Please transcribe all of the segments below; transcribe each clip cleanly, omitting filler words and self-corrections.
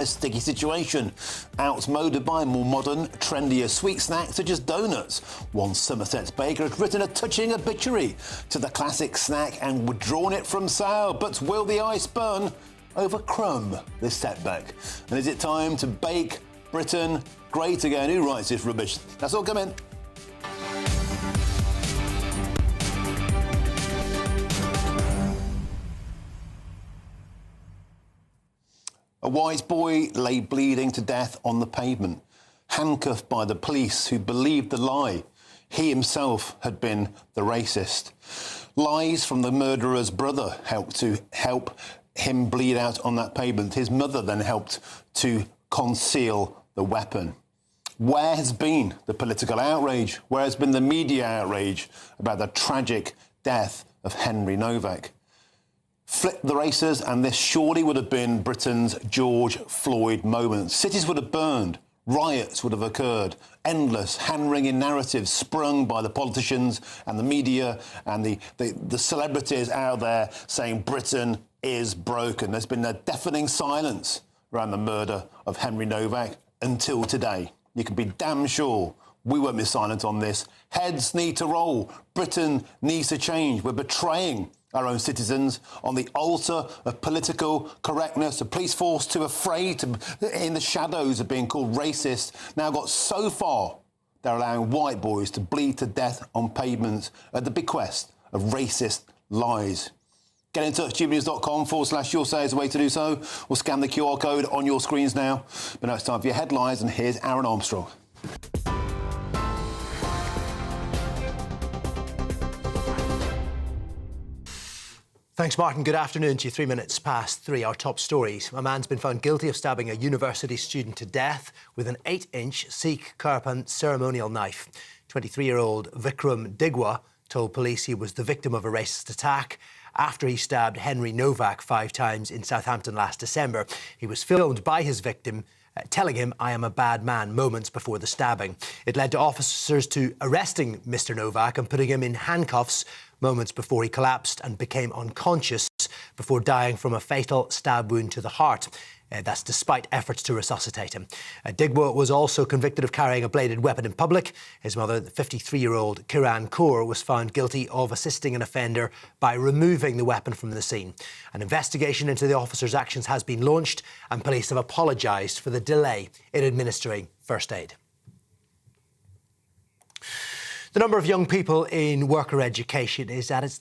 A sticky situation, outmoded by more modern, trendier sweet snacks such as donuts. One Somerset's baker has written a touching obituary to the classic snack and withdrawn it from sale. But will the ice burn over crumb this setback? And is it time to bake Britain great again? Who writes this rubbish? That's all coming. A Wise boy lay bleeding to death on the pavement, handcuffed by the police who believed the lie. He himself had been the racist. Lies from the murderer's brother helped him bleed out on that pavement. His mother then helped to conceal the weapon. Where has been the political outrage? Where has been the media outrage about the tragic death of Henry Novak? Flip the races and this surely would have been Britain's George Floyd moment. Cities would have burned, riots would have occurred, endless hand-wringing narratives sprung by the politicians and the media and the celebrities out there saying Britain is broken. There's been a deafening silence around the murder of Henry Novak until today. You can be damn sure we won't be silent on this. Heads need to roll. Britain needs to change. We're betraying our own citizens on the altar of political correctness. The police force too afraid in the shadows of being called racist now got so far they're allowing white boys to bleed to death on pavements at the bequest of racist lies. Get in touch, GBNews.com/your say is the way to do so, or scan the QR code on your screens now. But now it's time for your headlines, and here's Aaron Armstrong. Thanks, Martin. Good afternoon to you. 3 minutes past 3, our top stories. A man's been found guilty of stabbing a university student to death with an 8-inch Sikh Kirpan ceremonial knife. 23-year-old Vikram Digwa told police he was the victim of a racist attack after he stabbed Henry Novak 5 times in Southampton last December. He was filmed by his victim telling him, "I am a bad man," moments before the stabbing. It led to officers to arresting Mr Novak and putting him in handcuffs moments before he collapsed and became unconscious before dying from a fatal stab wound to the heart. That's despite efforts to resuscitate him. Digwa was also convicted of carrying a bladed weapon in public. His mother, the 53-year-old Kiran Kaur, was found guilty of assisting an offender by removing the weapon from the scene. An investigation into the officer's actions has been launched, and police have apologised for the delay in administering first aid. The number of young people in worker education is at its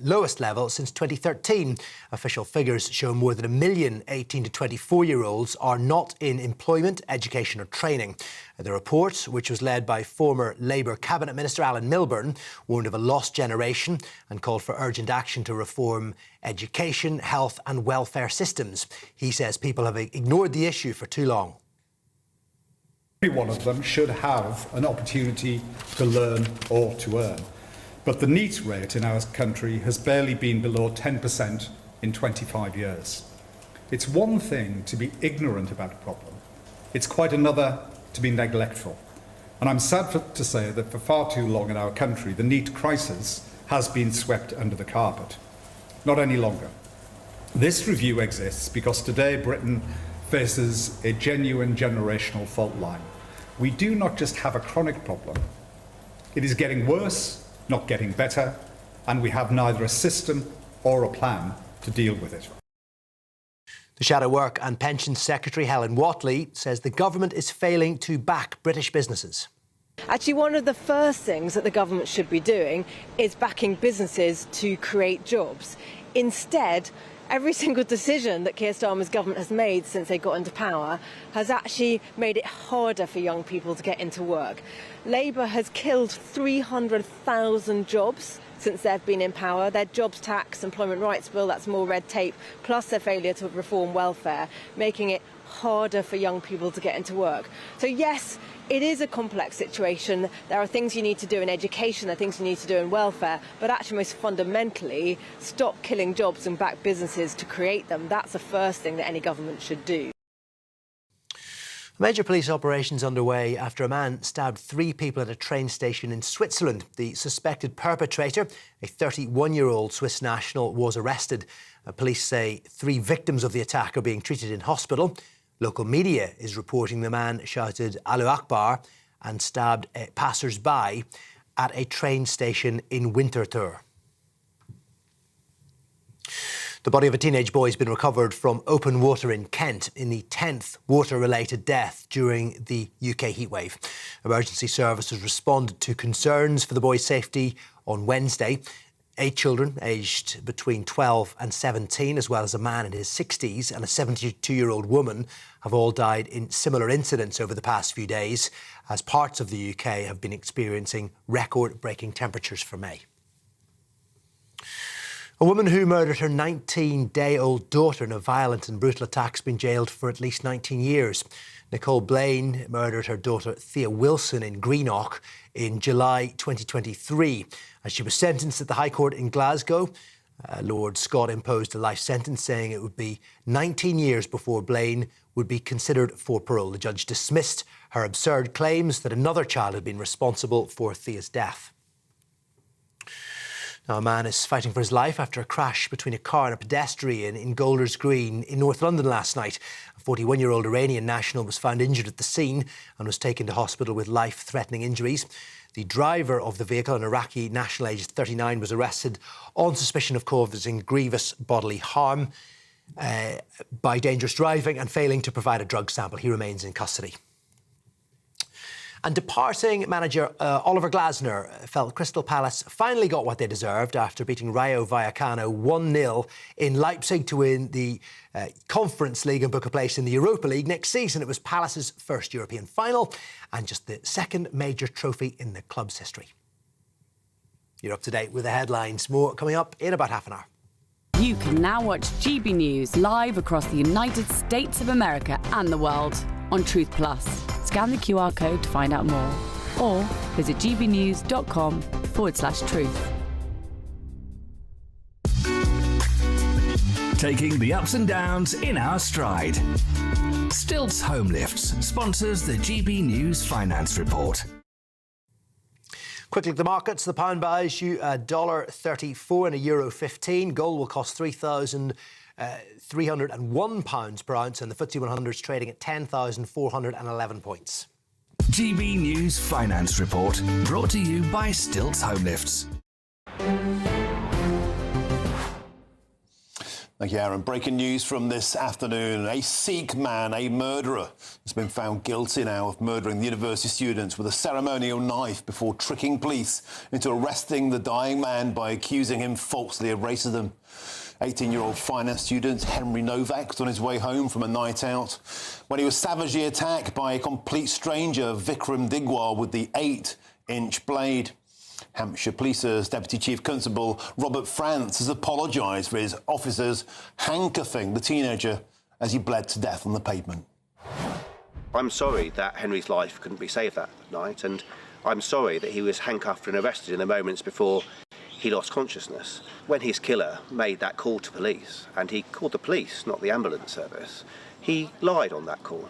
lowest level since 2013. Official figures show more than 1 million 18 to 24-year-olds are not in employment, education or training. The report, which was led by former Labour Cabinet Minister Alan Milburn, warned of a lost generation and called for urgent action to reform education, health and welfare systems. He says people have ignored the issue for too long. Every one of them should have an opportunity to learn or to earn. But the NEET rate in our country has barely been below 10% in 25 years. It's one thing to be ignorant about a problem. It's quite another to be neglectful. And I'm sad to say that for far too long in our country, the NEET crisis has been swept under the carpet. Not any longer. This review exists because today Britain faces a genuine generational fault line. We do not just have a chronic problem, it is getting worse, not getting better, and we have neither a system or a plan to deal with it. The Shadow Work and Pensions Secretary Helen Whatley says the government is failing to back British businesses. Actually, one of the first things that the government should be doing is backing businesses to create jobs. Instead, every single decision that Keir Starmer's government has made since they got into power has actually made it harder for young people to get into work. Labour has killed 300,000 jobs since they've been in power. Their jobs tax, employment rights bill, that's more red tape, plus their failure to reform welfare, making it harder for young people to get into work. So yes, it is a complex situation. There are things you need to do in education, there are things you need to do in welfare, but actually most fundamentally, stop killing jobs and back businesses to create them. That's the first thing that any government should do. Major police operations underway after a man stabbed 3 people at a train station in Switzerland. The suspected perpetrator, a 31-year-old Swiss national, was arrested. Police say 3 victims of the attack are being treated in hospital. Local media is reporting the man shouted Allahu Akbar and stabbed passers-by at a train station in Winterthur. The body of a teenage boy has been recovered from open water in Kent in the 10th water-related death during the UK heatwave. Emergency services responded to concerns for the boy's safety on Wednesday. 8 children aged between 12 and 17, as well as a man in his 60s and a 72-year-old woman, have all died in similar incidents over the past few days, as parts of the UK have been experiencing record-breaking temperatures for May. A woman who murdered her 19-day-old daughter in a violent and brutal attack has been jailed for at least 19 years. Nicole Blaine murdered her daughter Thea Wilson in Greenock in July 2023. As she was sentenced at the High Court in Glasgow, Lord Scott imposed a life sentence, saying it would be 19 years before Blaine would be considered for parole. The judge dismissed her absurd claims that another child had been responsible for Thea's death. Now, a man is fighting for his life after a crash between a car and a pedestrian in Golders Green in North London last night. A 41-year-old Iranian national was found injured at the scene and was taken to hospital with life-threatening injuries. The driver of the vehicle, an Iraqi national aged 39, was arrested on suspicion of causing grievous bodily harm by dangerous driving and failing to provide a drug sample. He remains in custody. And departing manager Oliver Glasner felt Crystal Palace finally got what they deserved after beating Rayo Vallecano 1-0 in Leipzig to win the Conference League and book a place in the Europa League next season. It was Palace's first European final and just the second major trophy in the club's history. You're up to date with the headlines. More coming up in about half an hour. You can now watch GB News live across the United States of America and the world on Truth Plus. Scan the QR code to find out more or visit gbnews.com/truth. Taking the ups and downs in our stride. Stilts Home Lifts sponsors the GB News Finance Report. Quickly, the markets. The pound buys you $1.34 and €1.15. Gold will cost £3,301 per ounce, and the FTSE 100 is trading at 10,411 points. GB News Finance Report, brought to you by Stilts Home Lifts. Thank you, Aaron. Breaking news from this afternoon. A Sikh man, a murderer, has been found guilty now of murdering the university students with a ceremonial knife before tricking police into arresting the dying man by accusing him falsely of racism. 18-year-old finance student Henry Novak was on his way home from a night out when he was savagely attacked by a complete stranger, Vikram Digwal, with the 8-inch blade. Hampshire Police's Deputy Chief Constable Robert France has apologised for his officers handcuffing the teenager as he bled to death on the pavement. I'm sorry that Henry's life couldn't be saved that night, and I'm sorry that he was handcuffed and arrested in the moments before he lost consciousness. When his killer made that call to police, and he called the police, not the ambulance service, he lied on that call.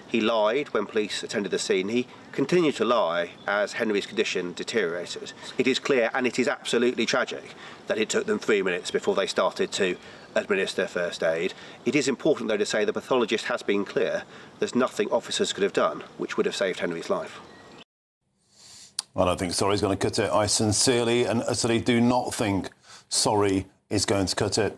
He lied when police attended the scene. He continued to lie as Henry's condition deteriorated. It is clear, and it is absolutely tragic, that it took them 3 minutes before they started to administer first aid. It is important, though, to say the pathologist has been clear. There's nothing officers could have done which would have saved Henry's life. I don't think sorry is going to cut it. I sincerely and utterly do not think sorry is going to cut it.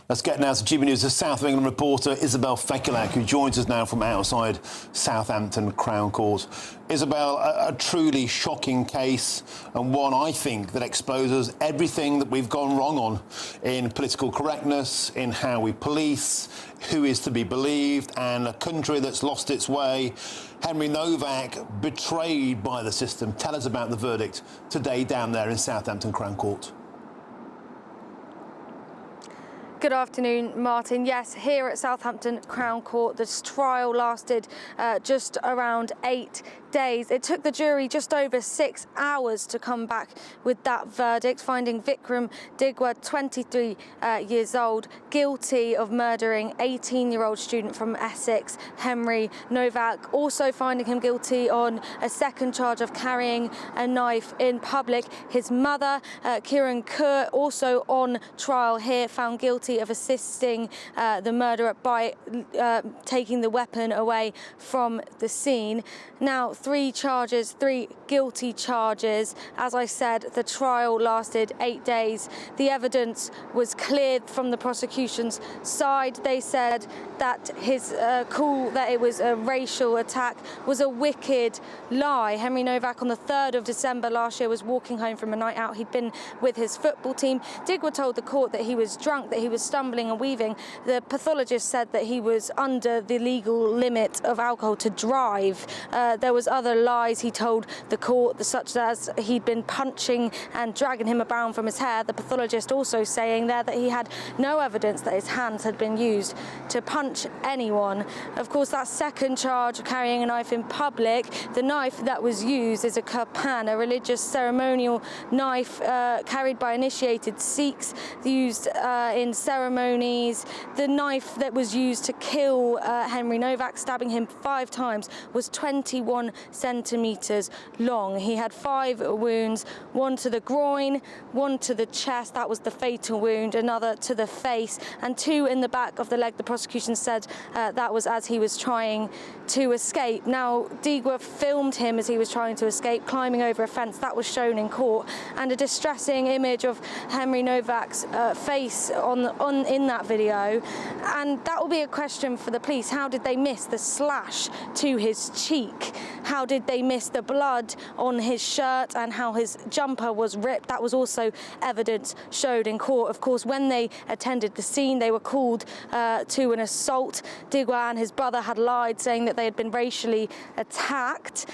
Let's get now to GB News' South of England reporter Isabel Fekulak, who joins us now from outside Southampton Crown Court. Isabel, a truly shocking case, and one, I think, that exposes everything that we've gone wrong on in political correctness, in how we police, who is to be believed, and a country that's lost its way. Henry Novak, betrayed by the system. Tell us about the verdict today down there in Southampton Crown Court. Good afternoon, Martin. Yes, here at Southampton Crown Court, this trial lasted just around 8 days. It took the jury just over 6 hours to come back with that verdict, finding Vikram Digwa, 23 years old, guilty of murdering 18-year-old student from Essex, Henry Novak, also finding him guilty on a second charge of carrying a knife in public. His mother, Kiran Kaur, also on trial here, found guilty of assisting the murderer by taking the weapon away from the scene. Now, 3 guilty charges. As I said, the trial lasted 8 days. The evidence was cleared from the prosecution's side. They said that his call that it was a racial attack was a wicked lie. Henry Novak on the 3rd of December last year was walking home from a night out. He'd been with his football team. Digwa told the court that he was drunk, that he was stumbling and weaving. The pathologist said that he was under the legal limit of alcohol to drive. There was other lies he told the court, such as he'd been punching and dragging him around from his hair. The pathologist also saying there that he had no evidence that his hands had been used to punch anyone. Of course, that second charge, carrying a knife in public, the knife that was used is a kirpan, a religious ceremonial knife carried by initiated Sikhs, used in ceremonies. The knife that was used to kill Henry Novak, stabbing him 5 times, was 21 centimetres long. He had 5 wounds, 1 to the groin, 1 to the chest, that was the fatal wound, another to the face, and 2 in the back of the leg. The prosecution said that was as he was trying to escape. Now, Digwa filmed him as he was trying to escape, climbing over a fence. That was shown in court, and a distressing image of Henry Novak's face in that video. And that will be a question for the police. How did they miss the slash to his cheek? How did they miss the blood on his shirt and how his jumper was ripped? That was also evidence showed in court. Of course, when they attended the scene, they were called to an assault. Digwa and his brother had lied, saying that they had been racially attacked.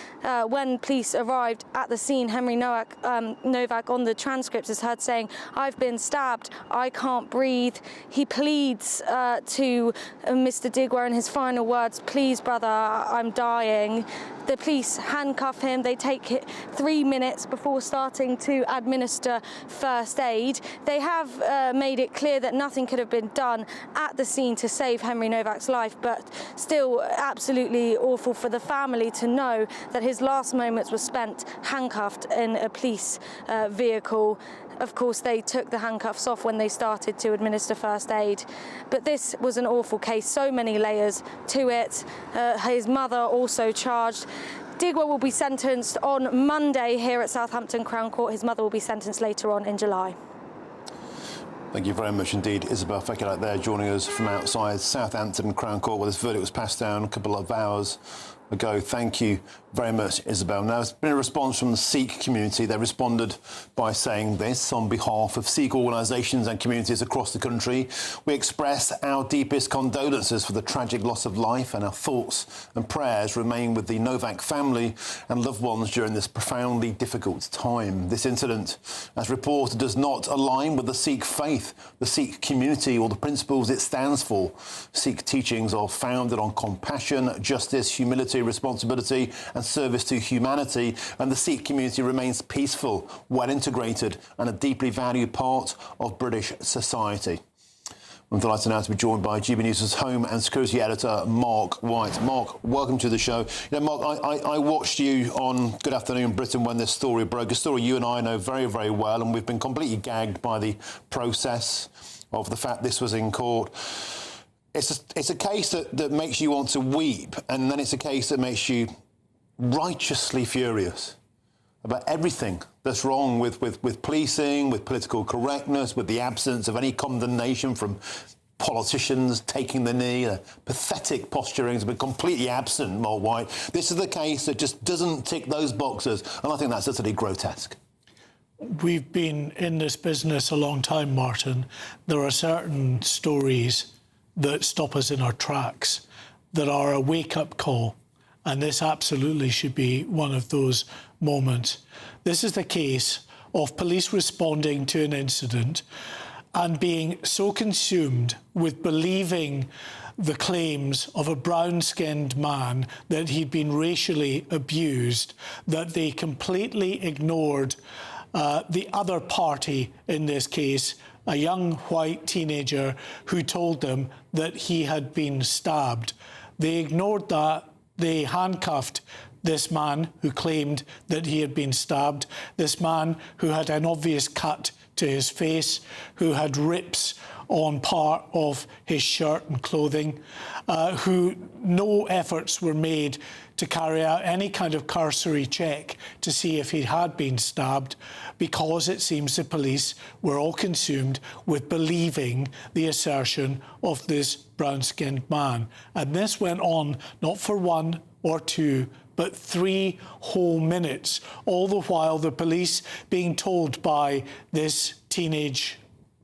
When police arrived at the scene, Henry Novak on the transcripts is heard saying, "I've been stabbed, I can't breathe." He pleads to Mr. Digwa in his final words, "Please, brother, I'm dying." The police handcuff him. They take 3 minutes before starting to administer first aid. They have made it clear that nothing could have been done at the scene to save Henry Novak's life, but still absolutely awful for the family to know that his last moments were spent handcuffed in a police vehicle. Of course, they took the handcuffs off when they started to administer first aid. But this was an awful case, so many layers to it. His mother also charged. Digwa will be sentenced on Monday here at Southampton Crown Court. His mother will be sentenced later on in July. Thank you very much indeed, Isabel Fekir there, joining us from outside Southampton Crown Court, where this verdict was passed down a couple of hours ago. Thank you very much, Isabel. Now, there's been a response from the Sikh community. They responded by saying this: on behalf of Sikh organisations and communities across the country, we express our deepest condolences for the tragic loss of life, and our thoughts and prayers remain with the Novak family and loved ones during this profoundly difficult time. This incident, as reported, does not align with the Sikh faith, the Sikh community, or the principles it stands for. Sikh teachings are founded on compassion, justice, humility, responsibility and service to humanity, and the Sikh community remains peaceful, well integrated and a deeply valued part of British society. I'm delighted now to be joined by GBNews' Home and Security Editor, Mark White. Mark, welcome to the show. You know, Mark, I watched you on Good Afternoon Britain when this story broke, a story you and I know very, very well, and we've been completely gagged by the process of the fact this was in court. It's a case that makes you want to weep, and then it's a case that makes you righteously furious about everything that's wrong with policing, with political correctness, with the absence of any condemnation from politicians taking the knee. Pathetic posturing has been completely absent, Mark White. This is the case that just doesn't tick those boxes, and I think that's utterly grotesque. We've been in this business a long time, Martin. There are certain stories that stop us in our tracks, that are a wake-up call, and this absolutely should be one of those moments. This is the case of police responding to an incident and being so consumed with believing the claims of a brown-skinned man that he'd been racially abused that they completely ignored the other party in this case, a young white teenager who told them that he had been stabbed. They ignored that. They handcuffed this man who claimed that he had been stabbed, this man who had an obvious cut to his face, who had rips on part of his shirt and clothing, who no efforts were made to carry out any kind of cursory check to see if he had been stabbed, because it seems the police were all consumed with believing the assertion of this brown-skinned man. And this went on not for 1 or 2, but 3 whole minutes, all the while the police being told by this teenage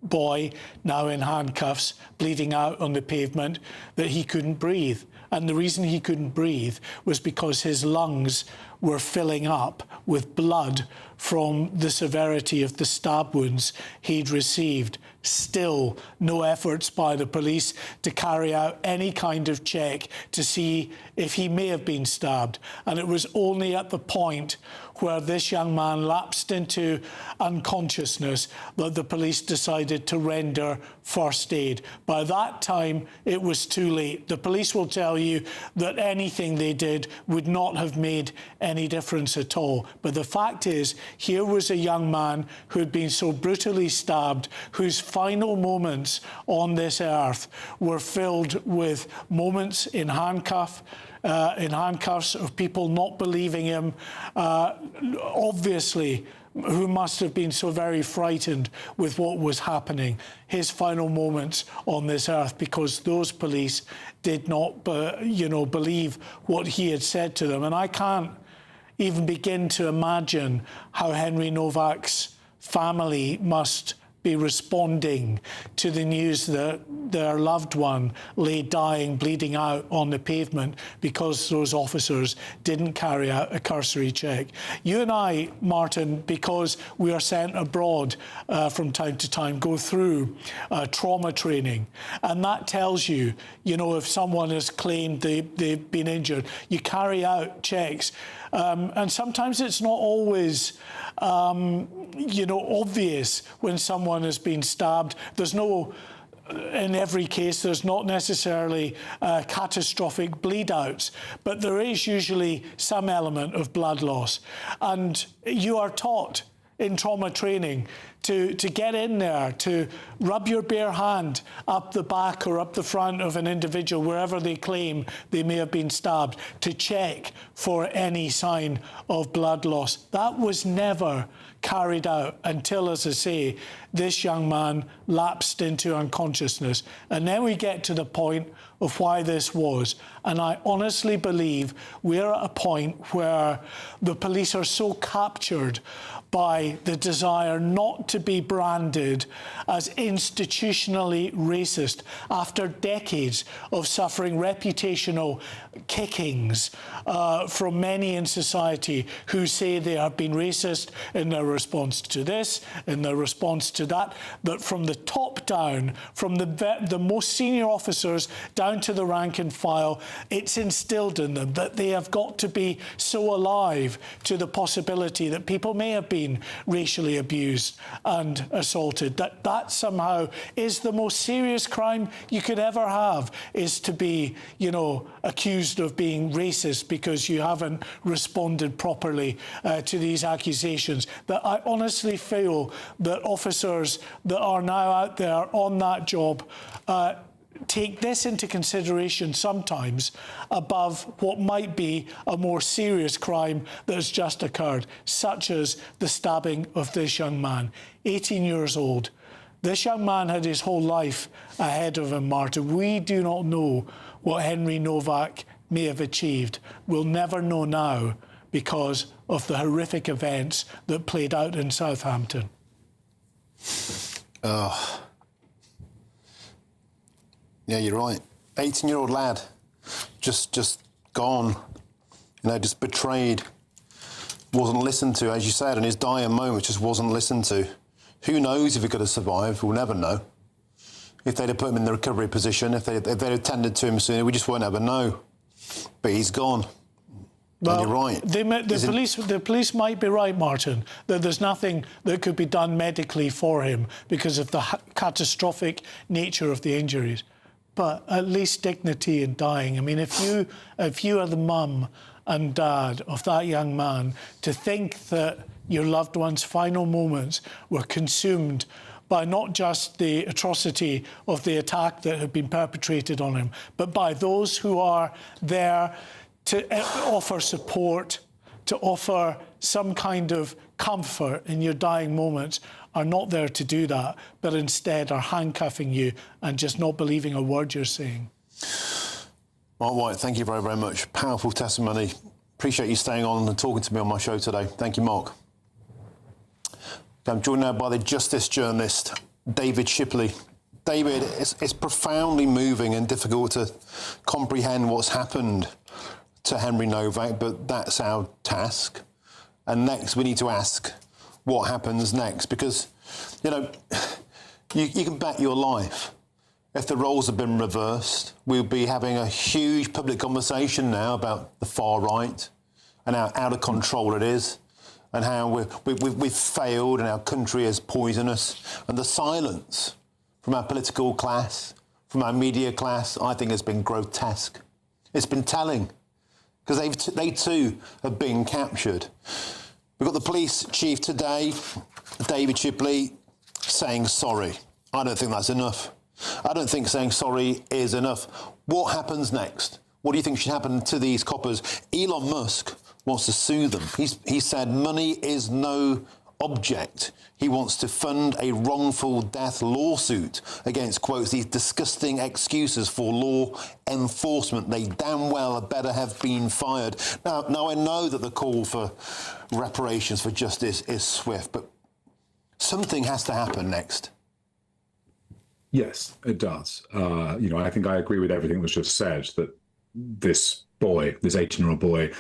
boy, now in handcuffs, bleeding out on the pavement, that he couldn't breathe. And the reason he couldn't breathe was because his lungs were filling up with blood from the severity of the stab wounds he'd received. Still, no efforts by the police to carry out any kind of check to see if he may have been stabbed. And it was only at the point where this young man lapsed into unconsciousness that the police decided to render first aid. By that time, it was too late. The police will tell you that anything they did would not have made any difference at all. But the fact is, here was a young man who had been so brutally stabbed, whose final moments on this earth were filled with moments in handcuffs of people not believing him, obviously, who must have been so very frightened with what was happening, his final moments on this earth, because those police did not, believe what he had said to them. And I can't even begin to imagine how Henry Novak's family must be responding to the news that their loved one lay dying, bleeding out on the pavement because those officers didn't carry out a cursory check. You and I, Martin, because we are sent abroad from time to time, go through trauma training. And that tells you, if someone has claimed they've been injured, you carry out checks. And sometimes it's not always, obvious when someone has been stabbed. In every case, there's not necessarily catastrophic bleed outs, but there is usually some element of blood loss. And you are taught in trauma training to get in there, to rub your bare hand up the back or up the front of an individual, wherever they claim they may have been stabbed, to check for any sign of blood loss. That was never carried out until, as I say, this young man lapsed into unconsciousness. And then we get to the point of why this was. And I honestly believe we're at a point where the police are so captured by the desire not to be branded as institutionally racist after decades of suffering reputational kickings from many in society who say they have been racist in their response to this, in their response to that, that from the top down, from the most senior officers down to the rank and file, it's instilled in them that they have got to be so alive to the possibility that people may have been racially abused and assaulted, that somehow is the most serious crime you could ever have, is to be, accused of being racist because you haven't responded properly to these accusations. That I honestly feel that officers that are now out there on that job take this into consideration sometimes above what might be a more serious crime that has just occurred, such as the stabbing of this young man, 18 years old. This young man had his whole life ahead of him, Martin. We do not know what Henry Novak may have achieved. We'll never know now because of the horrific events that played out in Southampton. Oh. Yeah, you're right. 18-year-old lad, just gone, just betrayed, wasn't listened to, as you said, in his dying moments, just wasn't listened to. Who knows if he could have survived? We'll never know. If they'd have put him in the recovery position, if they'd attended to him sooner, we just won't ever know. But he's gone. Well, and you're right. The police might be right, Martin, that there's nothing that could be done medically for him because of the catastrophic nature of the injuries. But at least dignity in dying. I mean, if you are the mum and dad of that young man, to think that your loved one's final moments were consumed by not just the atrocity of the attack that had been perpetrated on him, but by those who are there to offer support, to offer some kind of comfort in your dying moments, are not there to do that, but instead are handcuffing you and just not believing a word you're saying. Mark White, thank you very, very much. Powerful testimony. Appreciate you staying on and talking to me on my show today. Thank you, Mark. I'm joined now by the justice journalist, David Shipley. David, it's profoundly moving and difficult to comprehend what's happened to Henry Novak, but that's our task. And next, we need to ask what happens next, because, you know, you can bet your life if the roles have been reversed, we'll be having a huge public conversation now about the far right and how out of control it is, and how we've failed and our country is poisonous. And the silence from our political class, from our media class, I think has been grotesque. It's been telling, because they too have been captured. We've got the police chief today, David Shipley, saying sorry. I don't think that's enough. I don't think saying sorry is enough. What happens next? What do you think should happen to these coppers? Elon Musk wants to sue them. He said money is no object. He wants to fund a wrongful death lawsuit against, quotes, these disgusting excuses for law enforcement. They damn well had better have been fired. Now I know that the call for reparations, for justice is swift, but something has to happen next. Yes, it does. I think I agree with everything that was just said, that this boy, this 18-year-old boy,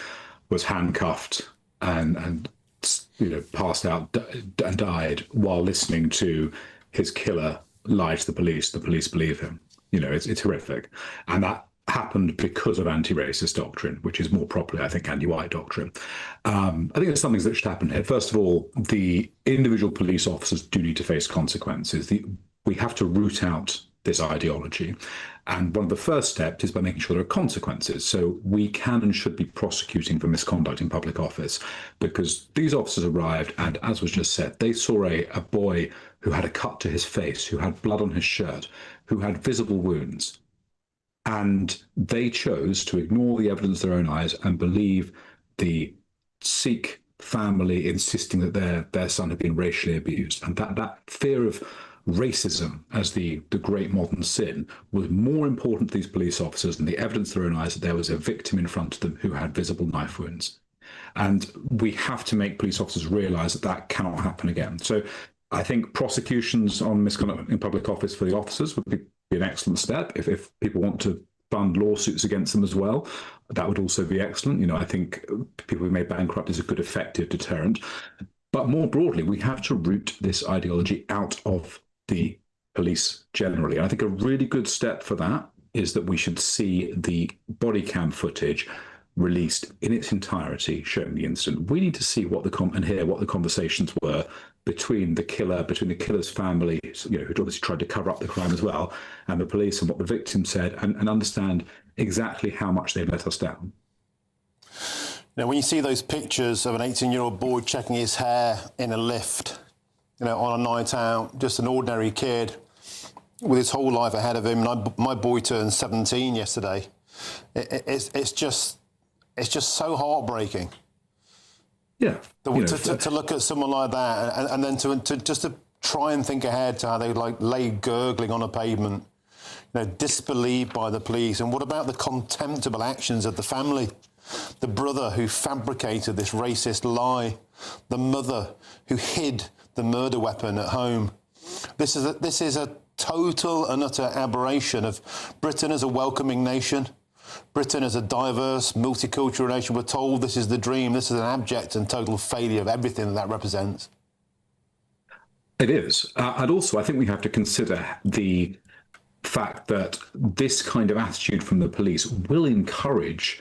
was handcuffed and passed out and died while listening to his killer lie to the police. The police believe him. It's horrific. And that happened because of anti-racist doctrine, which is more properly, I think, anti-white doctrine. I think there's some things that should happen here. First of all, the individual police officers do need to face consequences. We have to root out this ideology. And one of the first steps is by making sure there are consequences. So we can and should be prosecuting for misconduct in public office, because these officers arrived and, as was just said, they saw a boy who had a cut to his face, who had blood on his shirt, who had visible wounds. And they chose to ignore the evidence of their own eyes and believe the Sikh family insisting that their son had been racially abused. And that fear of racism as the great modern sin was more important to these police officers than the evidence of their own eyes that there was a victim in front of them who had visible knife wounds. And we have to make police officers realise that cannot happen again. So I think prosecutions on misconduct in public office for the officers would be an excellent step. If people want to fund lawsuits against them as well, that would also be excellent. I think people who made bankrupt is a good effective deterrent. But more broadly, we have to root this ideology out of the police generally. And I think a really good step for that is that we should see the body cam footage released in its entirety showing the incident. We need to see and hear what the conversations were between the killer's family, who'd obviously tried to cover up the crime as well, and the police, and what the victim said, and understand exactly how much they've let us down. Now, when you see those pictures of an 18-year-old boy checking his hair in a lift, on a night out, just an ordinary kid with his whole life ahead of him. My boy turned 17 yesterday. It's just so heartbreaking. Yeah. To look at someone like that and then to try and think ahead to how they lay gurgling on a pavement, disbelieved by the police. And what about the contemptible actions of the family? The brother who fabricated this racist lie, the mother who hid the murder weapon at home. This is a total and utter aberration of Britain as a welcoming nation, Britain as a diverse, multicultural nation. We're told this is the dream. This is an abject and total failure of everything that represents. It is. And also, I think we have to consider the fact that this kind of attitude from the police will encourage,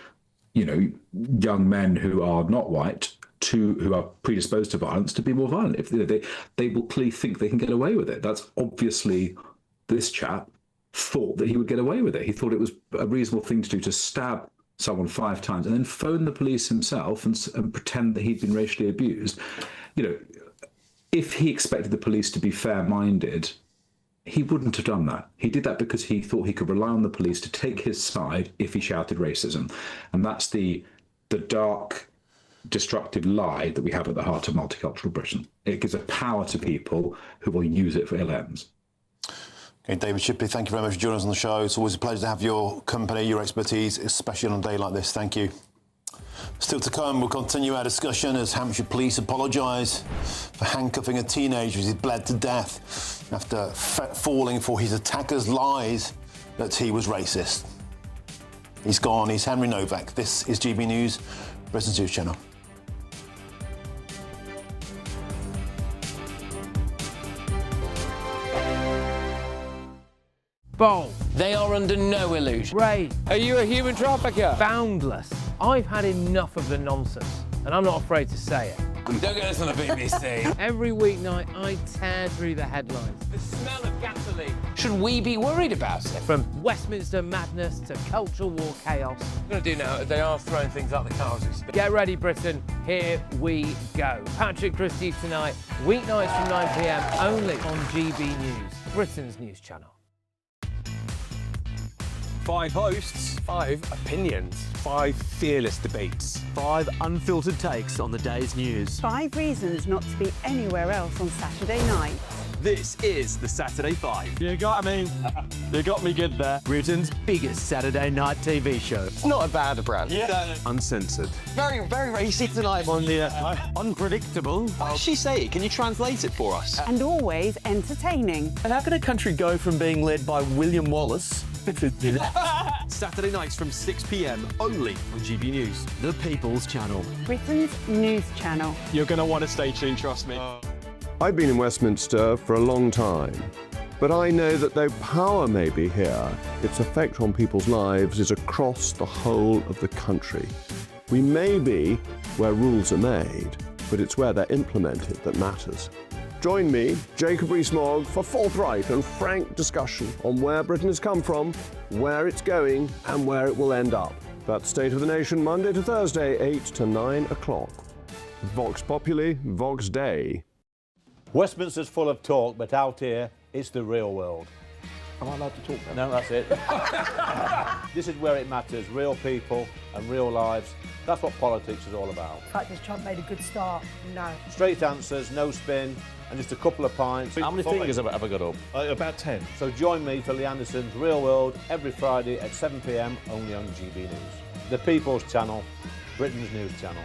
young men who are not white, who are predisposed to violence, to be more violent. If they will clearly think they can get away with it. That's obviously, this chap thought that he would get away with it. He thought it was a reasonable thing to do, to stab someone 5 times and then phone the police himself and pretend that he'd been racially abused. If he expected the police to be fair-minded, he wouldn't have done that. He did that because he thought he could rely on the police to take his side if he shouted racism. And that's the dark, destructive lie that we have at the heart of multicultural Britain. It gives a power to people who will use it for ill ends. Okay, David Shipley, thank you very much for joining us on the show. It's always a pleasure to have your company, your expertise, especially on a day like this. Thank you. Still to come, we'll continue our discussion as Hampshire police apologise for handcuffing a teenager as he bled to death after falling for his attacker's lies that he was racist. He's gone. He's Henry Novak. This is GB News, Britain's News Channel. Bold. They are under no illusion. Ray. Are you a human trafficker? Boundless. I've had enough of the nonsense, and I'm not afraid to say it. Don't get this on the BBC. Every weeknight, I tear through the headlines. The smell of gasoline. Should we be worried about it? From Westminster madness to cultural war chaos. What I'm going to do now, they are throwing things out the car as we speak. Get ready, Britain. Here we go. Patrick Christie's tonight, weeknights from 9 p.m, only on GB News, Britain's news channel. 5 hosts, 5 opinions, 5 fearless debates, 5 unfiltered takes on the day's news. 5 reasons not to be anywhere else on Saturday night. This is the Saturday 5. You got me. You got me good there. Britain's biggest Saturday night TV show. It's not a bad brand. Yeah. Uncensored. Very, very racy tonight on the unpredictable. What did she say? Can you translate it for us? And always entertaining. And how can a country go from being led by William Wallace Saturday nights from 6 p.m. only on GB News. The People's Channel. Britain's news channel. You're going to want to stay tuned, trust me. I've been in Westminster for a long time, but I know that though power may be here, its effect on people's lives is across the whole of the country. We may be where rules are made, but it's where they're implemented that matters. Join me, Jacob Rees-Mogg, for forthright and frank discussion on where Britain has come from, where it's going, and where it will end up. That's State of the Nation, Monday to Thursday, 8 to 9 o'clock. Vox Populi, Vox Dei. Westminster's full of talk, but out here, it's the real world. Am I allowed to talk then? No, that's it. This is where it matters, real people and real lives. That's what politics is all about. The fact is Trump made a good start, no. Straight answers, no spin, and just a couple of pints. How many fingers have I got up? About 10. So join me for Lee Anderson's Real World every Friday at 7 p.m, only on GB News. The People's Channel, Britain's news channel.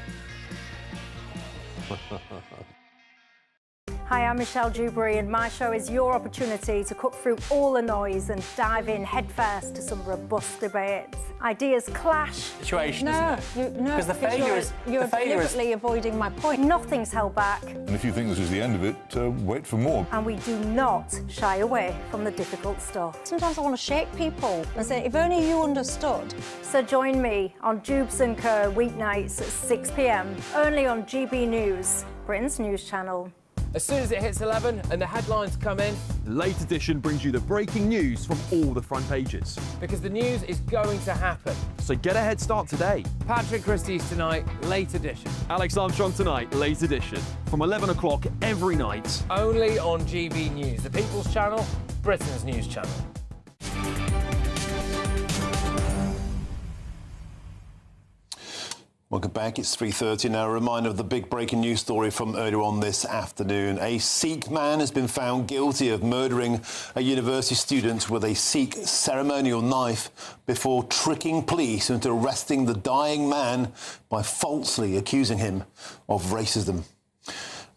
Hi, I'm Michelle Dewberry, and my show is your opportunity to cut through all the noise and dive in headfirst to some robust debates. Ideas clash. Situation, no, isn't it? because the failure is you're deliberately avoiding my point. Nothing's held back. And if you think this is the end of it, wait for more. And we do not shy away from the difficult stuff. Sometimes I want to shake people and say, if only you understood. So join me on Jubes & Co. weeknights at 6 p.m, only on GB News, Britain's news channel. As soon as it hits 11 and the headlines come in, The Late Edition brings you the breaking news from all the front pages. because the news is going to happen. So get a head start today. Patrick Christie's tonight, late edition. Alex Armstrong tonight, Late Edition. From 11 o'clock every night. Only on GB News, the People's Channel, Britain's news channel. Welcome back. It's 3:30 now. A reminder of the big breaking news story from earlier on this afternoon. A Sikh man has been found guilty of murdering a university student with a Sikh ceremonial knife before tricking police into arresting the dying man by falsely accusing him of racism.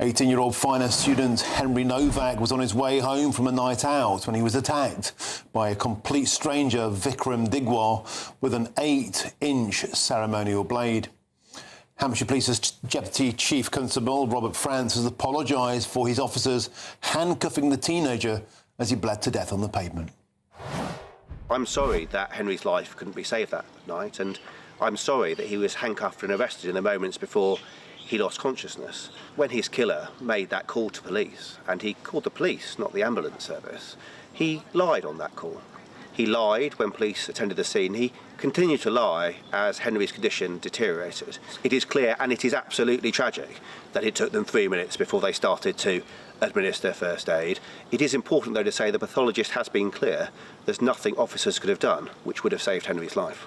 18-year-old finance student Henry Novak was on his way home from a night out when he was attacked by a complete stranger, Vikram Digwal, with an 8-inch ceremonial blade. Hampshire Police's Deputy Chief Constable, Robert France, has apologised for his officers handcuffing the teenager as he bled to death on the pavement. I'm sorry that Henry's life couldn't be saved that night, and I'm sorry that he was handcuffed and arrested in the moments before he lost consciousness. When his killer made that call to police, and he called the police, not the ambulance service, he lied on that call. He lied when police attended the scene. He continued to lie as Henry's condition deteriorated. It is clear, and it is absolutely tragic, that it took them 3 minutes before they started to administer first aid. It is important, though, to say the pathologist has been clear. There's nothing officers could have done which would have saved Henry's life.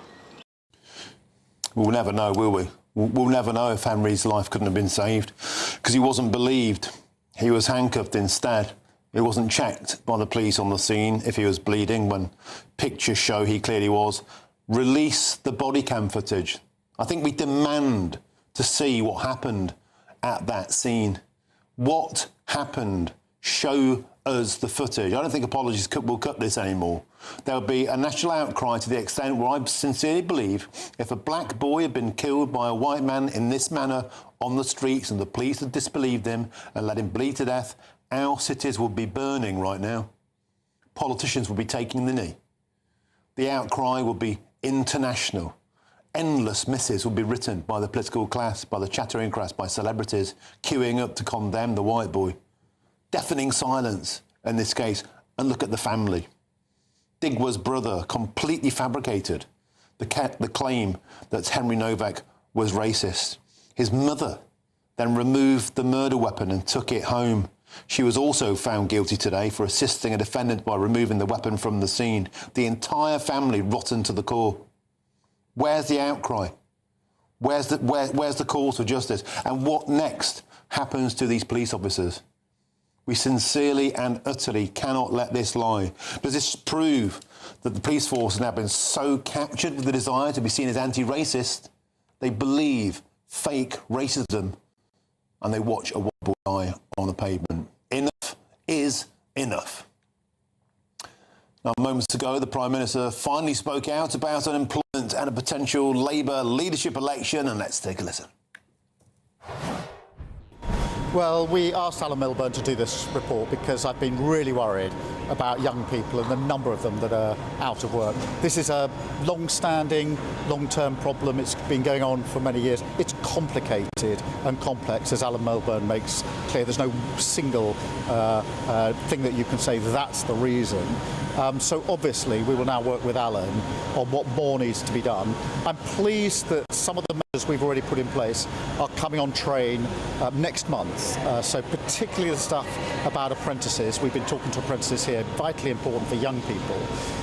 We'll never know, will we? We'll never know if Henry's life couldn't have been saved, because he wasn't believed. He was handcuffed instead. It wasn't checked by the police on the scene if he was bleeding, when pictures show he clearly was. Release the body cam footage. I think we demand to see what happened at that scene. What happened? Show us the footage. I don't think apologies will cut this anymore. There'll be a national outcry to the extent where I sincerely believe if a black boy had been killed by a white man in this manner on the streets and the police had disbelieved him and let him bleed to death, our cities would be burning right now. Politicians would be taking the knee. The outcry would be international. Endless missives would be written by the political class, by the chattering class, by celebrities queuing up to condemn the white boy. Deafening silence in this case. And look at the family. Digwa's brother completely fabricated the claim that Henry Novak was racist. His mother then removed the murder weapon and took it home. She was also found guilty today for assisting a defendant by removing the weapon from the scene. The entire family rotten to the core. Where's the outcry? Where's the call to justice? And what next happens to these police officers? We sincerely and utterly cannot let this lie. Does this prove that the police force has now been so captured with the desire to be seen as anti-racist, they believe fake racism and they watch a white boy die on the pavement? Enough is enough. Now, moments ago, the Prime Minister finally spoke out about unemployment and a potential Labour leadership election, and let's take a listen. Well, we asked Alan Milburn to do this report because I've been really worried about young people and the number of them that are out of work. This is a long-standing, long-term problem. It's been going on for many years. It's complicated and complex, as Alan Milburn makes clear. There's no single thing that you can say that's the reason. So obviously we will now work with Alan on what more needs to be done. I'm pleased that some of the measures we've already put in place are coming on train next month. So particularly the stuff about apprentices. We've been talking to apprentices here, vitally important for young people.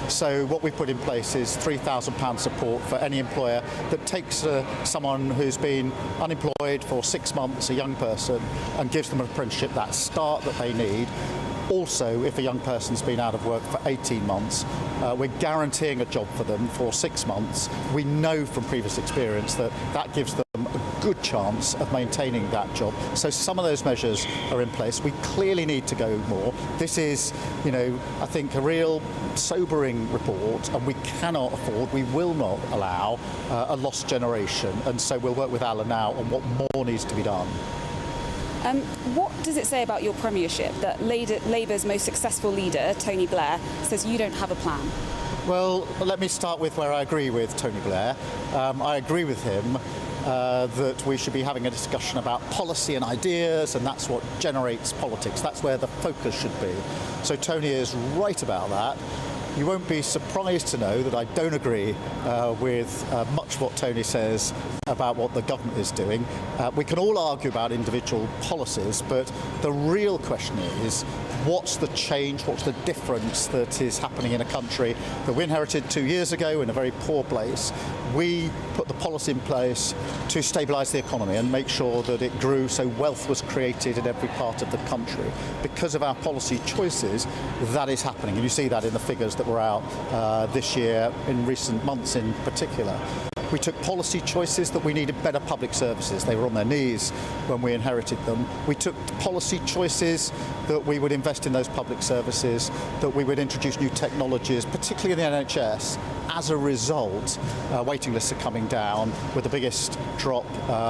So what we've put in place is £3,000 support for any employer that takes someone who's been unemployed for 6 months, a young person, and gives them an apprenticeship, that start that they need. Also, if a young person's been out of work for 18 months, we're guaranteeing a job for them for 6 months. We know from previous experience that that gives them a good chance of maintaining that job. So some of those measures are in place. We clearly need to go more. This is, I think a real sobering report, and we cannot afford, we will not allow a lost generation. And so we'll work with Alan now on what more needs to be done. What does it say about your premiership that Labour's most successful leader, Tony Blair, says you don't have a plan? Well, let me start with where I agree with Tony Blair. I agree with him that we should be having a discussion about policy and ideas, and that's what generates politics. That's where the focus should be. So Tony is right about that. You won't be surprised to know that I don't agree with much what Tony says about what the government is doing. We can all argue about individual policies, but the real question is, what's the change, what's the difference that is happening in a country that we inherited 2 years ago in a very poor place? We put the policy in place to stabilise the economy and make sure that it grew so wealth was created in every part of the country. Because of our policy choices, that is happening, and you see that in the figures that were out this year, in recent months in particular. We took policy choices that we needed better public services. They were on their knees when we inherited them. We took policy choices that we would invest in those public services, that we would introduce new technologies, particularly in the NHS. As a result, waiting lists are coming down, with the biggest drop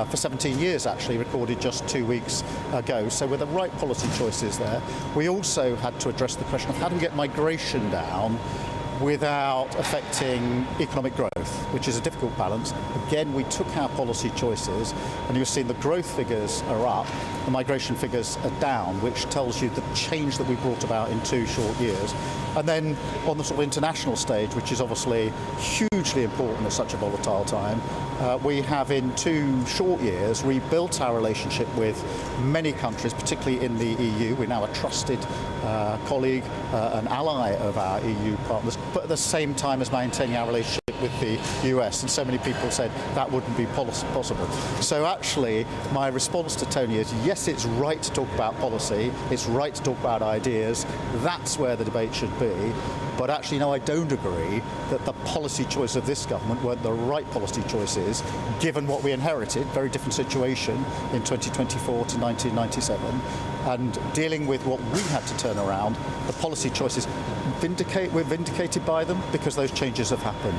for 17 years actually recorded just 2 weeks ago. So with the right policy choices there, we also had to address the question of how do we get migration down without affecting economic growth, which is a difficult balance. Again, we took our policy choices, and you've seen the growth figures are up, the migration figures are down, which tells you the change that we brought about in 2 short years. And then on the sort of international stage, which is obviously hugely important at such a volatile time, we have in 2 short years rebuilt our relationship with many countries, particularly in the EU. We're now a trusted colleague, an ally of our EU partners, but at the same time as maintaining our relationship with the US. And so many people said that wouldn't be possible. So actually, my response to Tony is, yes, it's right to talk about policy, it's right to talk about ideas, that's where the debate should be. But actually, no, I don't agree that the policy choice of this government weren't the right policy choices, given what we inherited, very different situation in 2024 to 1997, and dealing with what we had to turn around, the policy choices we're vindicated by them because those changes have happened.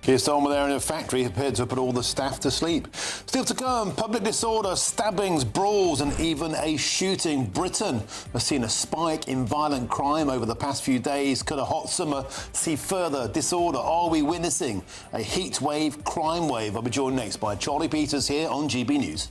Keir Starmer there in a factory appeared to put all the staff to sleep. Still to come, public disorder, stabbings, brawls and even a shooting. Britain has seen a spike in violent crime over the past few days. Could a hot summer see further disorder? Are we witnessing a heat wave, crime wave? I'll be joined next by Charlie Peters here on GB News.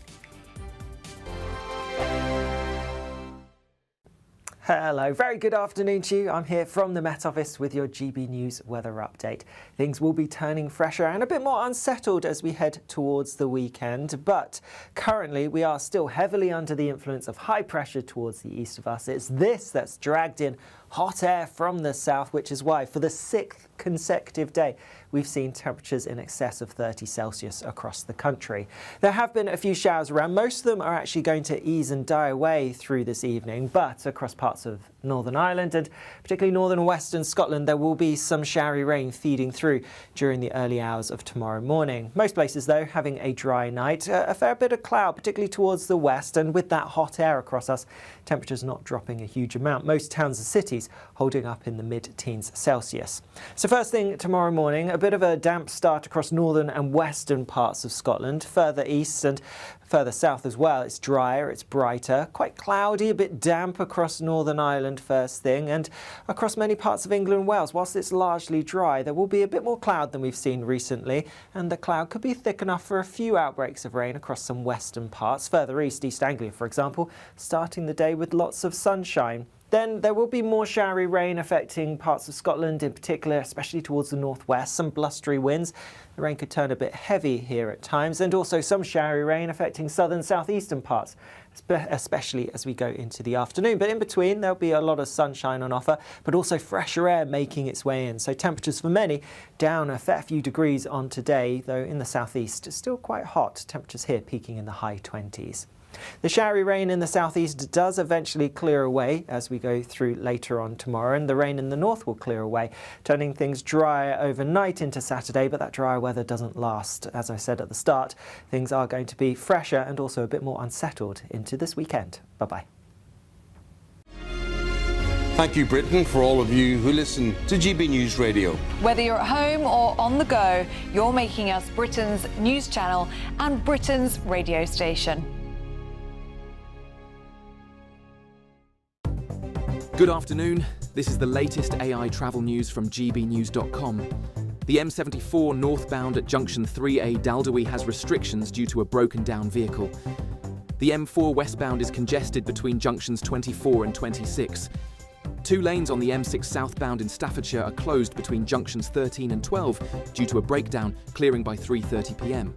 Hello, very good afternoon to you. I'm here from the Met Office with your GB News weather update. Things will be turning fresher and a bit more unsettled as we head towards the weekend, but currently we are still heavily under the influence of high pressure towards the east of us. It's this that's dragged in hot air from the south, which is why for the 6th consecutive day we've seen temperatures in excess of 30 Celsius across the country. There have been a few showers around. Most of them are actually going to ease and die away through this evening, but across parts of Northern Ireland and particularly northern and western Scotland there will be some showery rain feeding through during the early hours of tomorrow morning. Most places though having a dry night, a fair bit of cloud particularly towards the west, and with that hot air across us, temperatures not dropping a huge amount. Most towns and cities holding up in the mid-teens Celsius. So first thing tomorrow morning, a bit of a damp start across northern and western parts of Scotland. Further east and further south as well, it's drier, it's brighter, quite cloudy, a bit damp across Northern Ireland first thing, and across many parts of England and Wales. Whilst it's largely dry, there will be a bit more cloud than we've seen recently, and the cloud could be thick enough for a few outbreaks of rain across some western parts. Further east, East Anglia, for example, starting the day with lots of sunshine. Then there will be more showery rain affecting parts of Scotland in particular, especially towards the northwest. Some blustery winds. The rain could turn a bit heavy here at times, and also some showery rain affecting southern southeastern parts, especially as we go into the afternoon. But in between, there'll be a lot of sunshine on offer, but also fresher air making its way in. So temperatures for many down a fair few degrees on today, though in the southeast, still quite hot. Temperatures here peaking in the high 20s. The showery rain in the southeast does eventually clear away as we go through later on tomorrow, and the rain in the north will clear away, turning things drier overnight into Saturday, but that drier weather doesn't last. As I said at the start, things are going to be fresher and also a bit more unsettled into this weekend. Bye-bye. Thank you, Britain, for all of you who listen to GB News Radio. Whether you're at home or on the go, you're making us Britain's news channel and Britain's radio station. Good afternoon. This is the latest AI travel news from GBnews.com. The M74 northbound at junction 3A Daubney has restrictions due to a broken down vehicle. The M4 westbound is congested between junctions 24 and 26. 2 lanes on the M6 southbound in Staffordshire are closed between junctions 13 and 12 due to a breakdown, clearing by 3:30 p.m.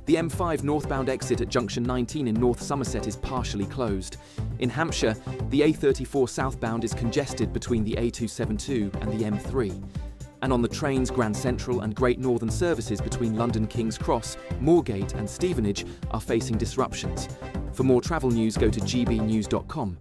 The M5 northbound exit at junction 19 in North Somerset is partially closed. In Hampshire, the A34 southbound is congested between the A272 and the M3. And on the trains, Grand Central and Great Northern services between London King's Cross, Moorgate and Stevenage are facing disruptions. For more travel news, go to gbnews.com.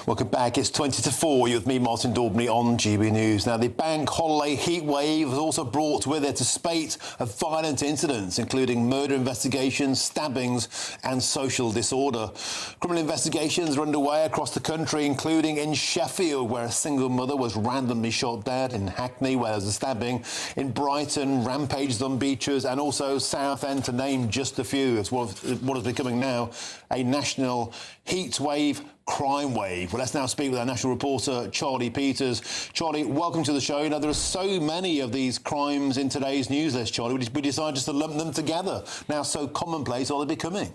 Welcome back. It's 20 to 4. You're with me, Martin Daubney, on GB News. Now, the bank holiday heat wave has also brought with it a spate of violent incidents, including murder investigations, stabbings and social disorder. Criminal investigations are underway across the country, including in Sheffield, where a single mother was randomly shot dead, in Hackney, where there was a stabbing, in Brighton, rampages on beaches, and also Southend, to name just a few. It's what is becoming now a national heat wave, crime wave. Well, let's now speak with our national reporter, Charlie Peters. Charlie, welcome to the show. Now, there are so many of these crimes in today's news list, Charlie. We decided just to lump them together. Now, so commonplace are they becoming?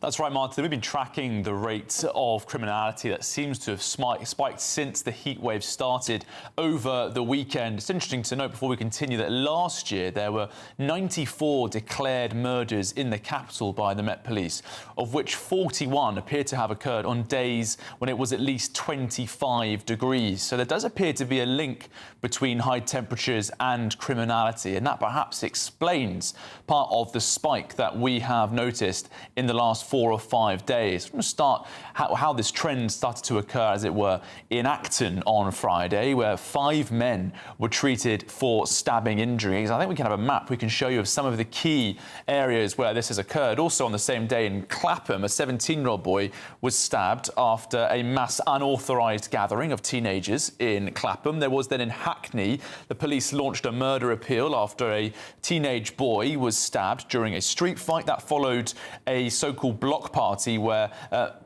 That's right, Martin. We've been tracking the rate of criminality that seems to have spiked since the heat wave started over the weekend. It's interesting to note, before we continue, that last year there were 94 declared murders in the capital by the Met Police, of which 41 appear to have occurred on days when it was at least 25 degrees. So there does appear to be a link between high temperatures and criminality, and that perhaps explains part of the spike that we have noticed in the last 4 or 5 days. I'm going to start how this trend started to occur, as it were, in Acton on Friday, where 5 men were treated for stabbing injuries. I think we can have a map we can show you of some of the key areas where this has occurred. Also on the same day in Clapham, a 17-year-old boy was stabbed after a mass unauthorised gathering of teenagers in Clapham. There was then in Hackney, the police launched a murder appeal after a teenage boy was stabbed during a street fight. That followed a so-called block party where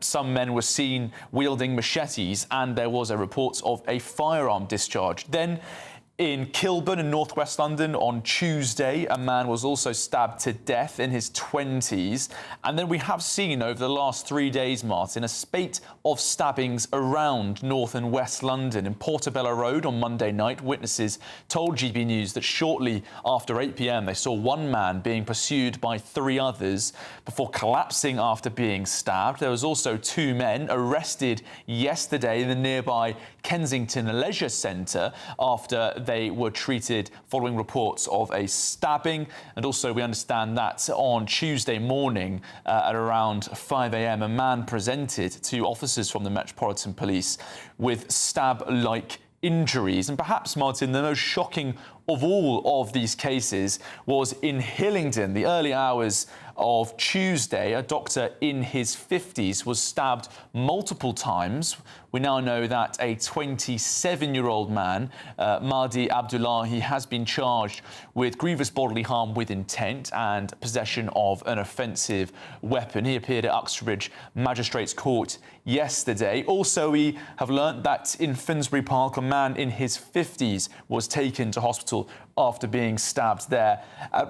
some men were seen wielding machetes, and there was a report of a firearm discharge. Then in Kilburn in northwest London on Tuesday, a man was also stabbed to death in his 20s. And then we have seen over the last 3 days, Martin, a spate of stabbings around north and west London. In Portobello Road on Monday night, witnesses told GB News that shortly after 8 p.m. they saw one man being pursued by 3 others before collapsing after being stabbed. There was also 2 men arrested yesterday in the nearby Kensington Leisure Centre after they were treated following reports of a stabbing. And also we understand that on Tuesday morning at around 5 a.m, a man presented to officers from the Metropolitan Police with stab-like injuries. And perhaps, Martin, the most shocking of all of these cases was in Hillingdon. The early hours of Tuesday, a doctor in his 50s was stabbed multiple times. We now know that a 27-year-old man, Mahdi Abdullahi, has been charged with grievous bodily harm with intent and possession of an offensive weapon. He appeared at Uxbridge Magistrates Court yesterday. Also, we have learnt that in Finsbury Park, a man in his 50s was taken to hospital after being stabbed there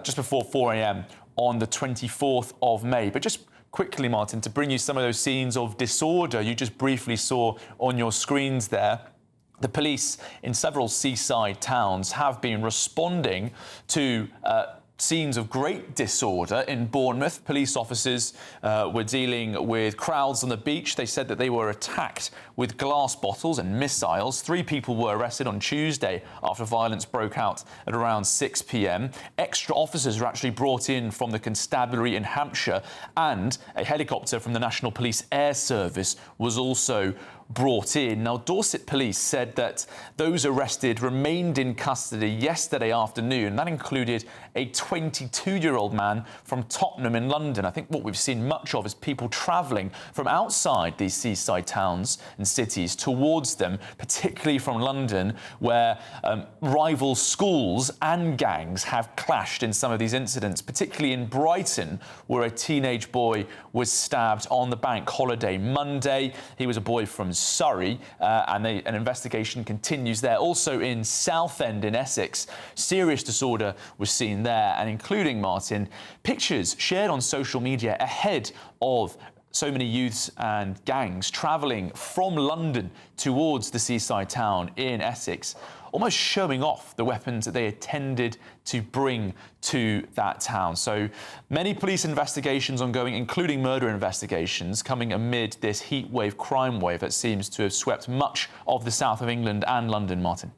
just before 4 a.m. on the 24th of May. But just quickly, Martin, to bring you some of those scenes of disorder you just briefly saw on your screens there. The police in several seaside towns have been responding to scenes of great disorder. In Bournemouth, police officers were dealing with crowds on the beach. They said that they were attacked with glass bottles and missiles. 3 people were arrested on Tuesday after violence broke out at around 6 p.m. Extra officers were actually brought in from the constabulary in Hampshire, and a helicopter from the National Police Air Service was also brought in. Now, Dorset Police said that those arrested remained in custody yesterday afternoon. That included a 22-year-old man from Tottenham in London. I think what we've seen much of is people travelling from outside these seaside towns and cities towards them, particularly from London, where rival schools and gangs have clashed in some of these incidents, particularly in Brighton, where a teenage boy was stabbed on the bank holiday Monday. He was a boy from Surrey, and an investigation continues there. Also in Southend in Essex, serious disorder was seen there, and including, Martin, pictures shared on social media ahead of so many youths and gangs travelling from London towards the seaside town in Essex, almost showing off the weapons that they intended to bring to that town. So many police investigations ongoing, including murder investigations, coming amid this heat wave, crime wave that seems to have swept much of the south of England and London, Martin.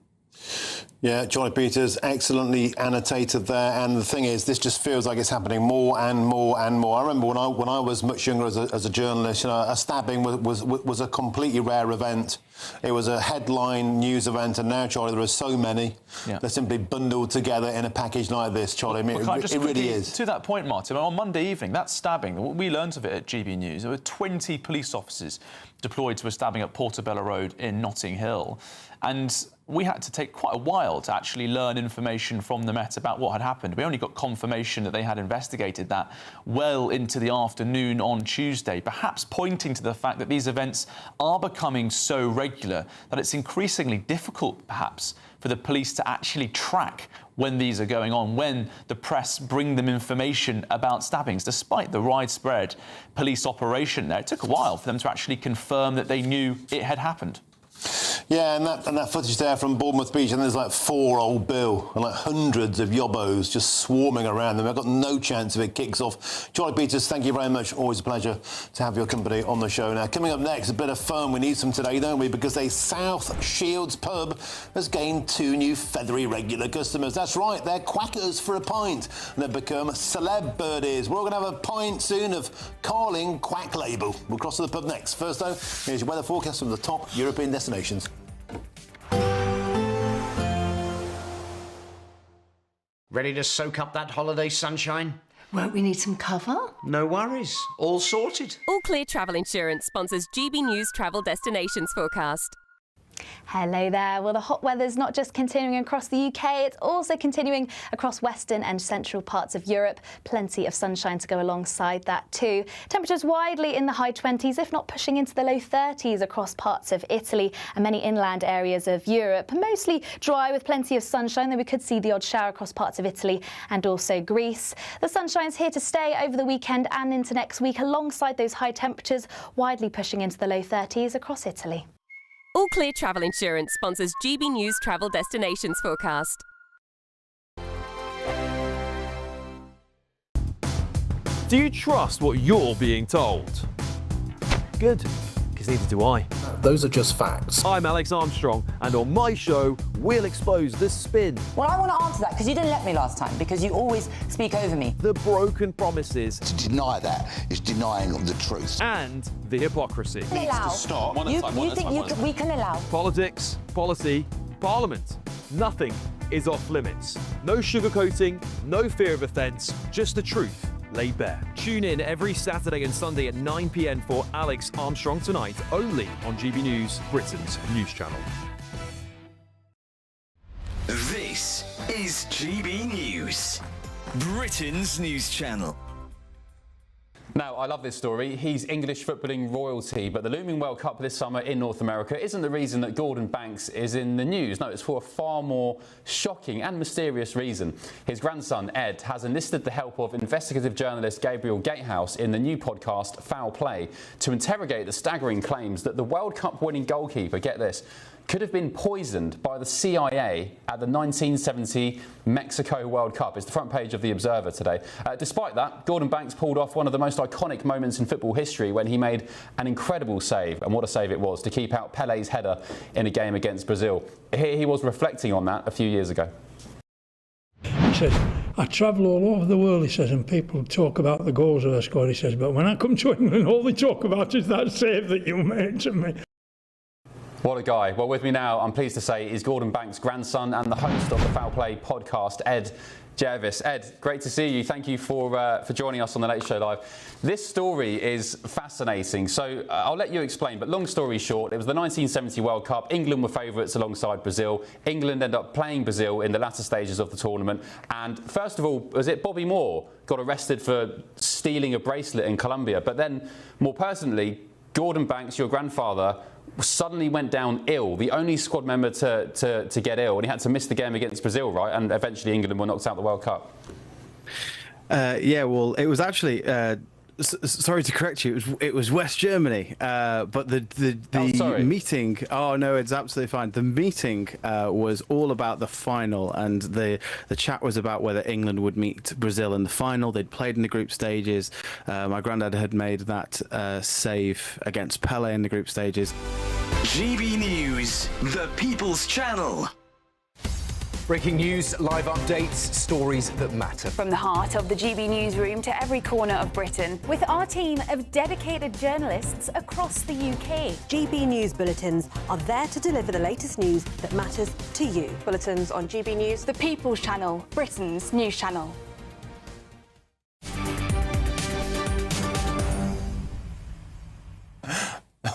Yeah, Johnny Peters, excellently annotated there. And the thing is, this just feels like it's happening more and more and more. I remember when I was much younger as a journalist, you know, a stabbing was a completely rare event. It was a headline news event, and now, Charlie, there are so many. Yeah. They're simply bundled together in a package like this, Charlie. I mean, it really is. To that point, Martin, on Monday evening, that stabbing, we learnt of it at GB News. There were 20 police officers deployed to a stabbing at Portobello Road in Notting Hill. And we had to take quite a while to actually learn information from the Met about what had happened. We only got confirmation that they had investigated that well into the afternoon on Tuesday, perhaps pointing to the fact that these events are becoming so regular that it's increasingly difficult, perhaps, for the police to actually track when these are going on, when the press bring them information about stabbings. Despite the widespread police operation there, it took a while for them to actually confirm that they knew it had happened. Yeah, and that footage there from Bournemouth Beach, and there's like 4 Old Bill and like hundreds of yobbos just swarming around them. I've got no chance if it kicks off. Charlie Peters, thank you very much. Always a pleasure to have your company on the show. Now, coming up next, a bit of fun. We need some today, don't we? Because a South Shields pub has gained 2 new feathery regular customers. That's right, they're quackers for a pint. And they've become celeb birdies. We're all going to have a pint soon of Carling Quack Label. We'll cross to the pub next. First, though, here's your weather forecast from the top European destinations. Ready to soak up that holiday sunshine? Won't we need some cover? No worries. All sorted. All Clear Travel Insurance sponsors GB News Travel Destinations Forecast. Hello there. Well, the hot weather's not just continuing across the UK, it's also continuing across western and central parts of Europe. Plenty of sunshine to go alongside that too. Temperatures widely in the high 20s, if not pushing into the low 30s across parts of Italy and many inland areas of Europe. Mostly dry with plenty of sunshine, though we could see the odd shower across parts of Italy and also Greece. The sunshine's here to stay over the weekend and into next week, alongside those high temperatures, widely pushing into the low 30s across Italy. All Clear Travel Insurance sponsors GB News Travel Destinations Forecast. Do you trust what you're being told? Good, because neither do I. Those are just facts. I'm Alex Armstrong, and on my show, we'll expose the spin. Well, I want to answer that because you didn't let me last time, because you always speak over me. The broken promises. To deny that is denying the truth. And the hypocrisy. Needs to stop. You think we can allow? Politics, policy, parliament. Nothing is off limits. No sugarcoating, no fear of offence, just the truth laid bare. Tune in every Saturday and Sunday at 9 p.m. for Alex Armstrong Tonight, only on GB News, Britain's news channel. This is GB News, Britain's news channel. Now, I love this story. He's English footballing royalty, but the looming World Cup this summer in North America isn't the reason that Gordon Banks is in the news. No, it's for a far more shocking and mysterious reason. His grandson, Ed, has enlisted the help of investigative journalist Gabriel Gatehouse in the new podcast Foul Play to interrogate the staggering claims that the World Cup winning goalkeeper, get this, could have been poisoned by the CIA at the 1970 Mexico World Cup. It's the front page of The Observer today. Despite that, Gordon Banks pulled off one of the most iconic moments in football history when he made an incredible save, and what a save it was, to keep out Pele's header in a game against Brazil. Here he was reflecting on that a few years ago. He says, I travel all over the world, he says, and people talk about the goals that I scored, he says, but when I come to England, all they talk about is that save that you made to me. What a guy. Well, with me now, I'm pleased to say, is Gordon Banks' grandson and the host of the Foul Play podcast, Ed Jervis. Ed, great to see you. Thank you for joining us on the Late Show Live. This story is fascinating, so I'll let you explain, but long story short, it was the 1970 World Cup. England were favourites alongside Brazil. England ended up playing Brazil in the latter stages of the tournament, and first of all, was it Bobby Moore got arrested for stealing a bracelet in Colombia, but then, more personally, Gordon Banks, your grandfather, suddenly went down ill, the only squad member to get ill, and he had to miss the game against Brazil, right? And eventually England were knocked out the World Cup. Yeah, well, it was actually... sorry to correct you. It was West Germany, but the meeting. Oh no, it's absolutely fine. The meeting was all about the final, and the chat was about whether England would meet Brazil in the final. They'd played in the group stages. My granddad had made that save against Pele in the group stages. GB News, the People's Channel. Breaking news, live updates, stories that matter. From the heart of the GB newsroom to every corner of Britain, with our team of dedicated journalists across the UK. GB News bulletins are there to deliver the latest news that matters to you. Bulletins on GB News, The People's Channel, Britain's news channel.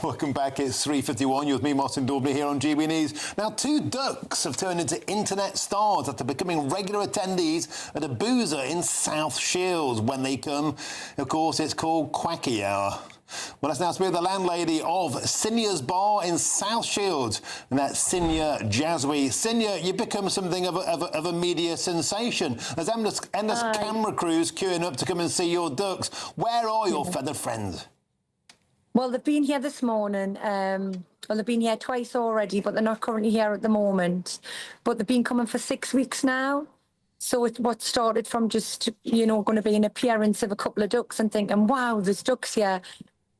Welcome back. It's 3:51. You're with me, Martin Daubney, here on GB News. Now, 2 ducks have turned into internet stars after becoming regular attendees at a boozer in South Shields. When they come, of course, it's called Quacky Hour. Well, let's now speak with the landlady of Sinya's Bar in South Shields, and that's Sinya Jazwy. Sinya, you've become something of a media sensation. There's endless camera crews queuing up to come and see your ducks. Where are your feathered friends? Well, they've been here this morning. Well, they've been here twice already, but they're not currently here at the moment. But they've been coming for 6 weeks now. So what started from just, going to be an appearance of a couple of ducks and thinking, wow, there's ducks here.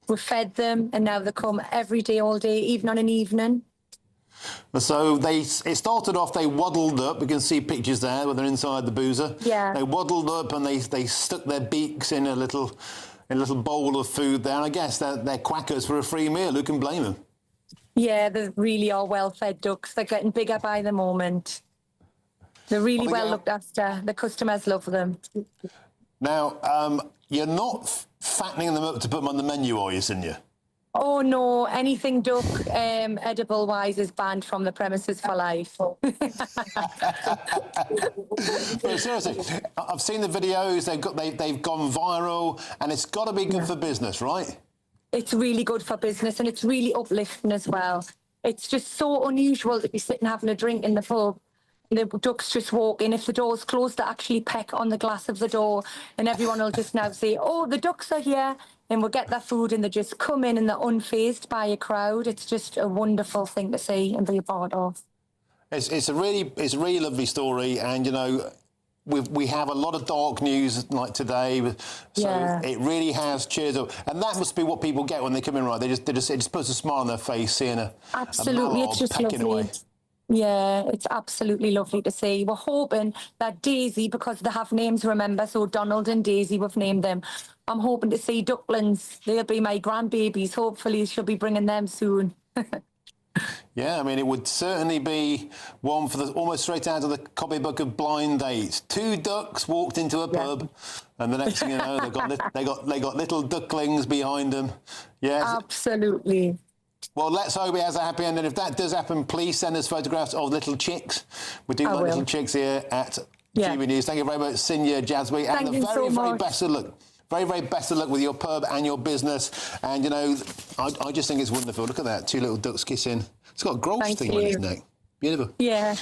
We fed them, and now they come every day, all day, even on an evening. So it started off, they waddled up. We can see pictures there where they're inside the boozer. Yeah. They waddled up and they stuck their beaks in a little bowl of food there. I guess they're quackers for a free meal. Who can blame them? Yeah, they really are well-fed ducks. They're getting bigger by the moment. They're really well looked after. The customers love them. Now, you're not fattening them up to put them on the menu, are you, Sinya? Oh, no. Anything duck edible-wise is banned from the premises for life. No, seriously, I've seen the videos. They've gone viral, and it's got to be good for business, right? It's really good for business, and it's really uplifting as well. It's just so unusual to be sitting having a drink in the pub. The ducks just walk in. If the door's closed, they actually peck on the glass of the door, and everyone will just now say, oh, the ducks are here, and we'll get their food, and they just come in and they're unfazed by a crowd. It's just a wonderful thing to see and be a part of. It's a really lovely story, and we have a lot of dark news like today, so it really has cheered up, and that must be what people get when they come in, right? It just puts a smile on their face seeing a absolutely, it's just pecking lovely. Away. Yeah, it's absolutely lovely to see. We're hoping that Daisy, because they have names, remember, so Donald and Daisy, we've named them. I'm hoping to see ducklings. They'll be my grandbabies. Hopefully she'll be bringing them soon. Yeah, I mean, it would certainly be one for almost straight out of the copybook of Blind Dates. 2 ducks walked into a pub, and the next thing you know, they got little ducklings behind them. Yes, absolutely. Well, let's hope it has a happy ending. If that does happen, please send us photographs of little chicks. We do like little chicks here at GB News. Thank you very much, Sinya Jazwy, and the very best of luck. Very, very best of luck with your pub and your business. And, I just think it's wonderful. Look at that, 2 little ducks kissing. It's got a growth sting on his neck. Beautiful. Yeah.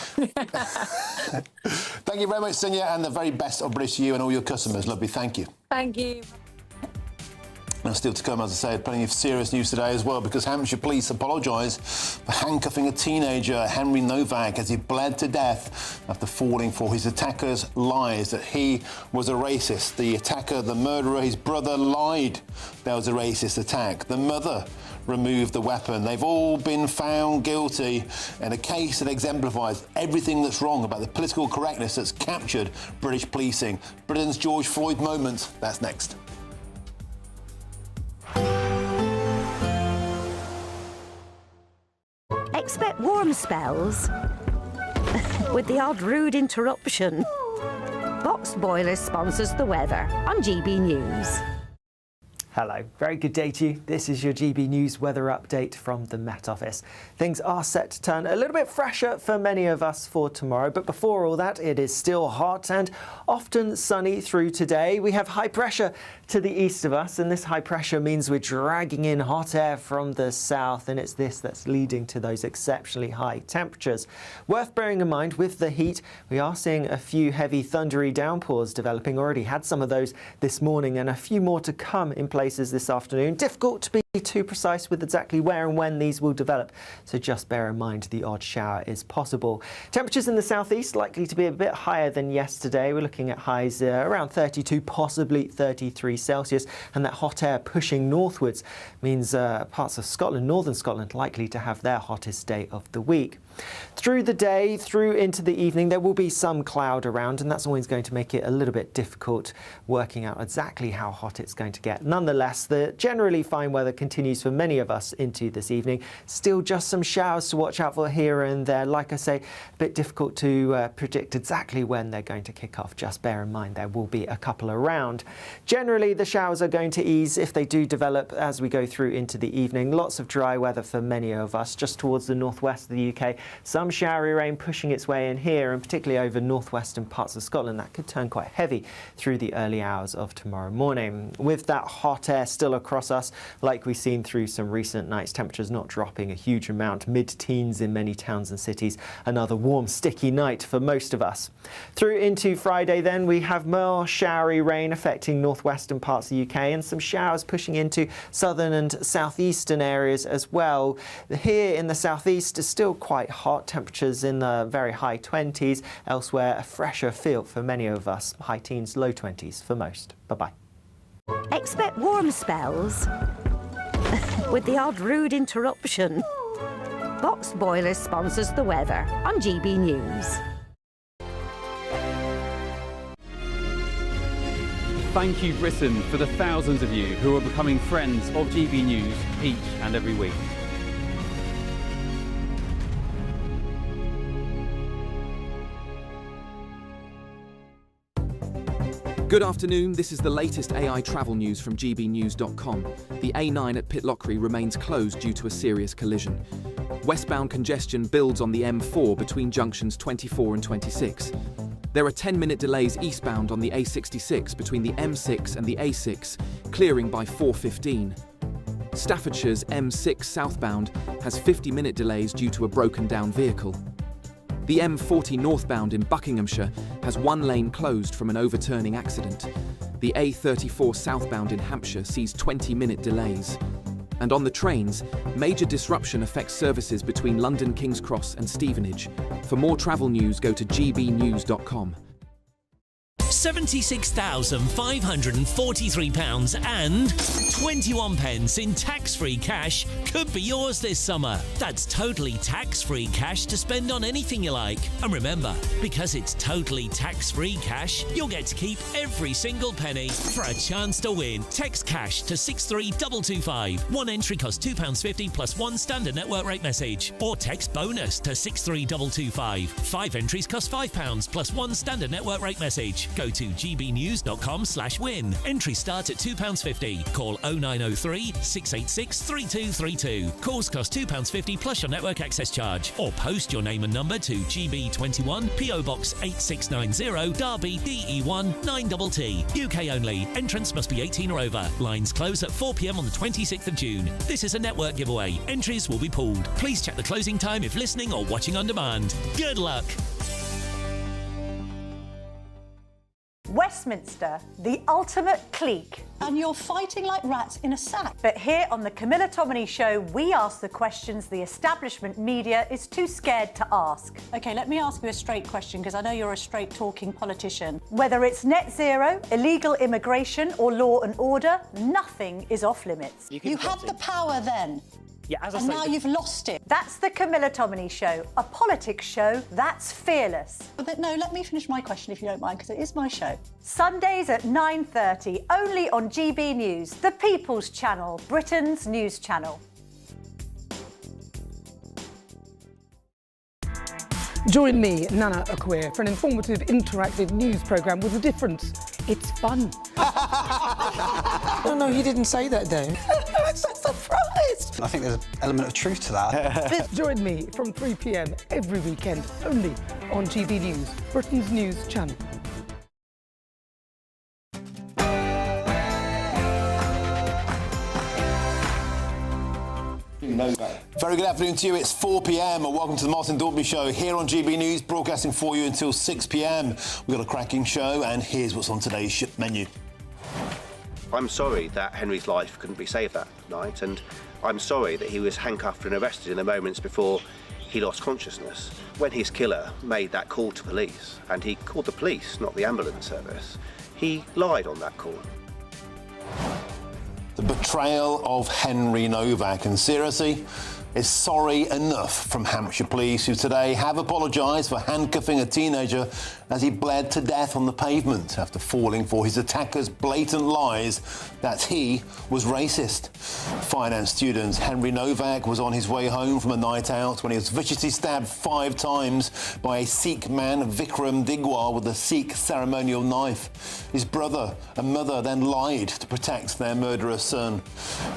Thank you very much, Sinya, and the very best of British to you and all your customers. Lovely, thank you. Thank you. Now, still to come, as I say, plenty of serious news today as well, because Hampshire police apologise for handcuffing a teenager, Henry Novak, as he bled to death after falling for his attacker's lies that he was a racist. The attacker, the murderer, his brother lied there was a racist attack. The mother removed the weapon. They've all been found guilty in a case that exemplifies everything that's wrong about the political correctness that's captured British policing. Britain's George Floyd moment. That's next. Expect warm spells with the odd rude interruption. Boxed Boiler sponsors the weather on GB News. Hello, very good day to you. This is your GB News weather update from the Met Office. Things are set to turn a little bit fresher for many of us for tomorrow, but before all that, it is still hot and often sunny through today. We have high pressure to the east of us, and this high pressure means we're dragging in hot air from the south, and it's this that's leading to those exceptionally high temperatures. Worth bearing in mind, with the heat, we are seeing a few heavy thundery downpours developing. Already had some of those this morning, and a few more to come in places this afternoon. Difficult to be Too precise with exactly where and when these will develop, so just bear in mind the odd shower is possible. Temperatures in the southeast likely to be a bit higher than yesterday. We're looking at highs around 32, possibly 33 Celsius, and that hot air pushing northwards means parts of Scotland, northern Scotland, likely to have their hottest day of the week. Through the day, through into the evening, there will be some cloud around, and that's always going to make it a little bit difficult working out exactly how hot it's going to get. Nonetheless, the generally fine weather continues for many of us into this evening. Still just some showers to watch out for here and there. Like I say, a bit difficult to predict exactly when they're going to kick off. Just bear in mind there will be a couple around. Generally, the showers are going to ease if they do develop as we go through into the evening. Lots of dry weather for many of us just towards the northwest of the UK. Some showery rain pushing its way in here, and particularly over northwestern parts of Scotland. That could turn quite heavy through the early hours of tomorrow morning. With that hot air still across us, like we've seen through some recent nights, temperatures not dropping a huge amount, mid-teens in many towns and cities. Another warm, sticky night for most of us. Through into Friday then, we have more showery rain affecting northwestern parts of the UK, and some showers pushing into southern and southeastern areas as well. Here in the southeast is still quite hot, temperatures in the very high 20s. Elsewhere, a fresher feel for many of us, high teens, low 20s for most. Bye-bye. Expect warm spells with the odd rude interruption. Boxed Boilers sponsors the weather on GB News. Thank you, Britain, for the thousands of you who are becoming friends of GB News each and every week. Good afternoon, this is the latest AI travel news from GBNews.com. The A9 at Pitlochry remains closed due to a serious collision. Westbound congestion builds on the M4 between junctions 24 and 26. There are 10-minute delays eastbound on the A66 between the M6 and the A6, clearing by 4:15. Staffordshire's M6 southbound has 50-minute delays due to a broken-down vehicle. The M40 northbound in Buckinghamshire has one lane closed from an overturning accident. The A34 southbound in Hampshire sees 20-minute delays. And on the trains, major disruption affects services between London King's Cross and Stevenage. For more travel news, go to gbnews.com. £76,543 and 21 pence in tax-free cash could be yours this summer. That's totally tax-free cash to spend on anything you like. And remember, because it's totally tax-free cash, you'll get to keep every single penny. For a chance to win, text cash to 63225. One entry costs £2.50 plus one standard network rate message. Or text bonus to 63225. 5 entries cost £5 plus one standard network rate message. Go to gbnews.com/win. Entries start at £2.50. Call 0903 686 3232. Calls cost £2.50 plus your network access charge. Or post your name and number to GB21 PO Box 8690 Derby DE1 9TT. UK only. Entrance must be 18 or over. Lines close at 4 p.m. on the 26th of June. This is a network giveaway. Entries will be pulled. Please check the closing time if listening or watching on demand. Good luck. Westminster, the ultimate clique. And you're fighting like rats in a sack. But here on the Camilla Tominey Show, we ask the questions the establishment media is too scared to ask. OK, let me ask you a straight question, because I know you're a straight-talking politician. Whether it's net zero, illegal immigration or law and order, nothing is off limits. You had the power then. Yeah, as I and say, now you've lost it. That's the Camilla Tominey Show, a politics show that's fearless. But no, let me finish my question if you don't mind, because it is my show. Sundays at 9:30, only on GB News, the People's Channel, Britain's news channel. Join me, Nana Akweer, for an informative, interactive news programme with a difference. It's fun. No, he didn't say that, though. I'm so surprised. I think there's an element of truth to that. Join me from 3 p.m. every weekend, only on GB News, Britain's news channel. Very good afternoon to you. It's 4 p.m. and welcome to the Martin Daubney Show here on GB News, broadcasting for you until 6 p.m. We've got a cracking show, and here's what's on today's menu. I'm sorry that Henry's life couldn't be saved that night, and I'm sorry that he was handcuffed and arrested in the moments before he lost consciousness. When his killer made that call to police, and he called the police, not the ambulance service, he lied on that call. The betrayal of Henry Novak, and seriously, is sorry enough from Hampshire Police, who today have apologised for handcuffing a teenager as he bled to death on the pavement after falling for his attacker's blatant lies that he was racist. Finance student Henry Novak was on his way home from a night out when he was viciously stabbed 5 times by a Sikh man, Vikram Digwar, with a Sikh ceremonial knife. His brother and mother then lied to protect their murderous son.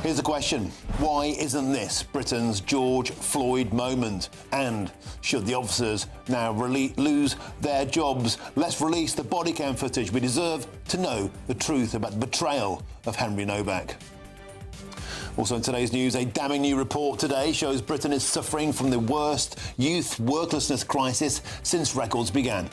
Here's the question: why isn't this Britain's George Floyd moment? And should the officers now lose their jobs? Let's release the body cam footage. We deserve to know the truth about the betrayal of Henry Novak. Also in today's news, a damning new report today shows Britain is suffering from the worst youth worklessness crisis since records began.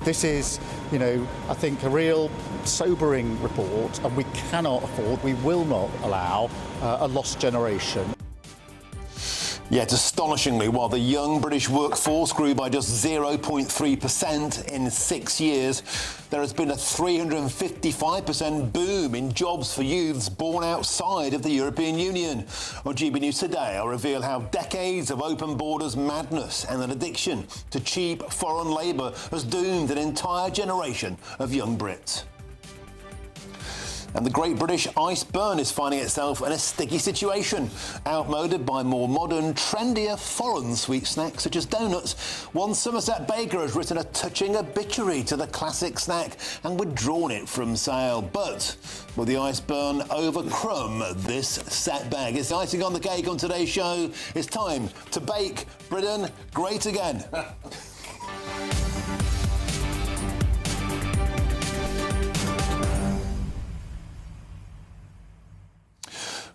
This is, I think a real sobering report, and we cannot afford, we will not allow a lost generation. Yet astonishingly, while the young British workforce grew by just 0.3% in 6 years, there has been a 355% boom in jobs for youths born outside of the European Union. On GB News today, I'll reveal how decades of open borders madness and an addiction to cheap foreign labour has doomed an entire generation of young Brits. And the Great British Iceberg is finding itself in a sticky situation. Outmoded by more modern, trendier foreign sweet snacks such as donuts, one Somerset baker has written a touching obituary to the classic snack and withdrawn it from sale. But will the Iceberg overcome this setback? It's the icing on the cake on today's show. It's time to bake Britain great again.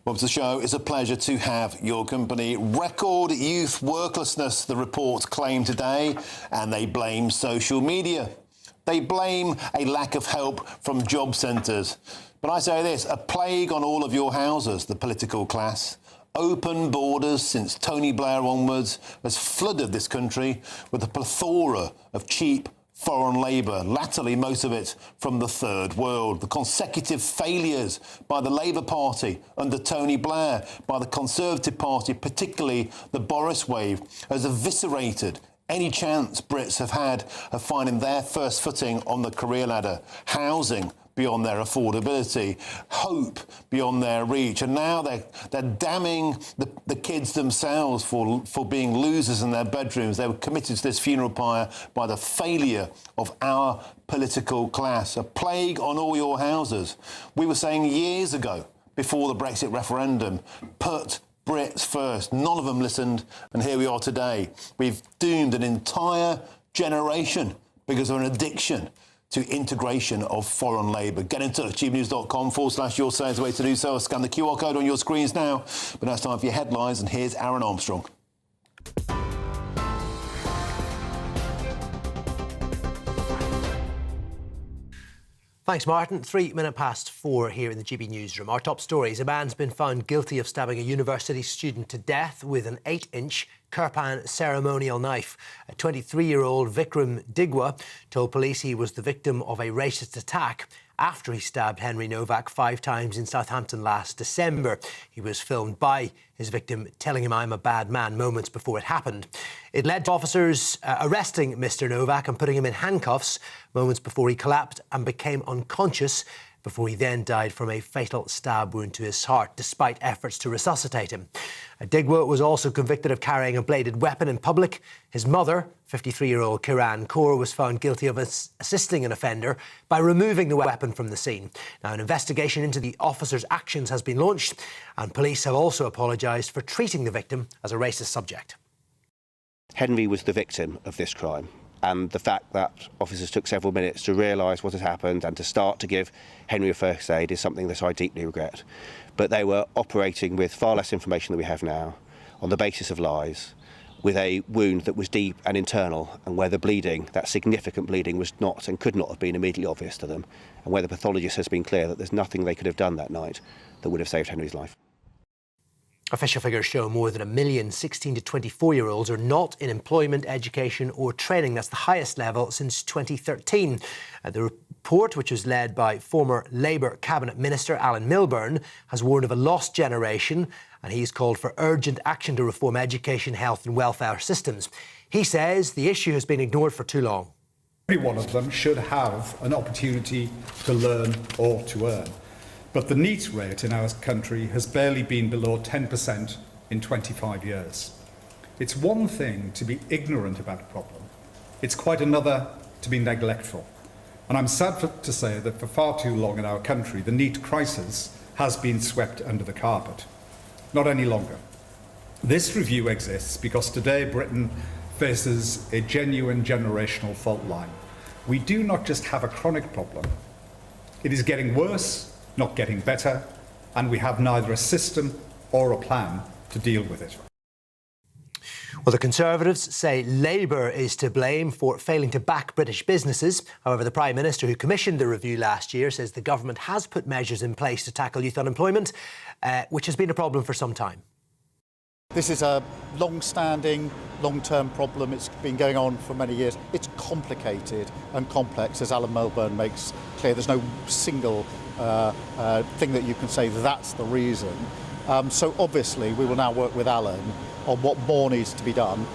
Welcome to the show. It's a pleasure to have your company. Record youth worklessness, the reports claim today, and they blame social media. They blame a lack of help from job centres. But I say this, a plague on all of your houses, the political class. Open borders since Tony Blair onwards has flooded this country with a plethora of cheap foreign labour, latterly most of it from the third world. The consecutive failures by the Labour Party under Tony Blair, by the Conservative Party, particularly the Boris wave, has eviscerated any chance Brits have had of finding their first footing on the career ladder. Housing beyond their affordability, hope beyond their reach, and now they're damning the kids themselves for being losers in their bedrooms. They were committed to this funeral pyre by the failure of our political class. A plague on all your houses. We were saying years ago, before the Brexit referendum, put Brits first. None of them listened, and here we are today. We've doomed an entire generation because of an addiction to integration of foreign labour. Get in touch, gbnews.com/your say is the way to do so. Scan the QR code on your screens now. But now it's time for your headlines, and here's Aaron Armstrong. Thanks, Martin. 3 minutes past 4 here in the GB newsroom. Our top stories. A man's been found guilty of stabbing a university student to death with an 8-inch Kirpan ceremonial knife. A 23-year-old Vikram Digwa told police he was the victim of a racist attack after he stabbed Henry Novak 5 times in Southampton last December. He was filmed by his victim telling him, "I'm a bad man," moments before it happened. It led to officers arresting Mr. Novak and putting him in handcuffs moments before he collapsed and became unconscious, before he then died from a fatal stab wound to his heart, despite efforts to resuscitate him. Digwa was also convicted of carrying a bladed weapon in public. His mother, 53-year-old Kiran Kaur, was found guilty of assisting an offender by removing the weapon from the scene. Now, an investigation into the officer's actions has been launched, and police have also apologised for treating the victim as a racist subject. Henry was the victim of this crime. And the fact that officers took several minutes to realise what had happened and to start to give Henry a first aid is something that I deeply regret. But they were operating with far less information than we have now, on the basis of lies, with a wound that was deep and internal, and where the bleeding, that significant bleeding, was not and could not have been immediately obvious to them, and where the pathologist has been clear that there's nothing they could have done that night that would have saved Henry's life. Official figures show more than 1 million 16 to 24-year-olds are not in employment, education or training. That's the highest level since 2013. The report, which was led by former Labour Cabinet Minister Alan Milburn, has warned of a lost generation, and he's called for urgent action to reform education, health and welfare systems. He says the issue has been ignored for too long. Every one of them should have an opportunity to learn or to earn. But the NEET rate in our country has barely been below 10% in 25 years. It's one thing to be ignorant about a problem. It's quite another to be neglectful. And I'm sad to say that for far too long in our country, the NEET crisis has been swept under the carpet. Not any longer. This review exists because today Britain faces a genuine generational fault line. We do not just have a chronic problem. It is getting worse, not getting better, and we have neither a system or a plan to deal with it. Well, the Conservatives say Labour is to blame for failing to back British businesses. However, the Prime Minister, who commissioned the review last year, says the government has put measures in place to tackle youth unemployment, which has been a problem for some time. This is a long-standing, long-term problem. It's been going on for many years. It's complicated and complex, as Alan Milburn makes clear. There's no single thing that you can say that's the reason. So obviously we will now work with Alan on what more needs to be done.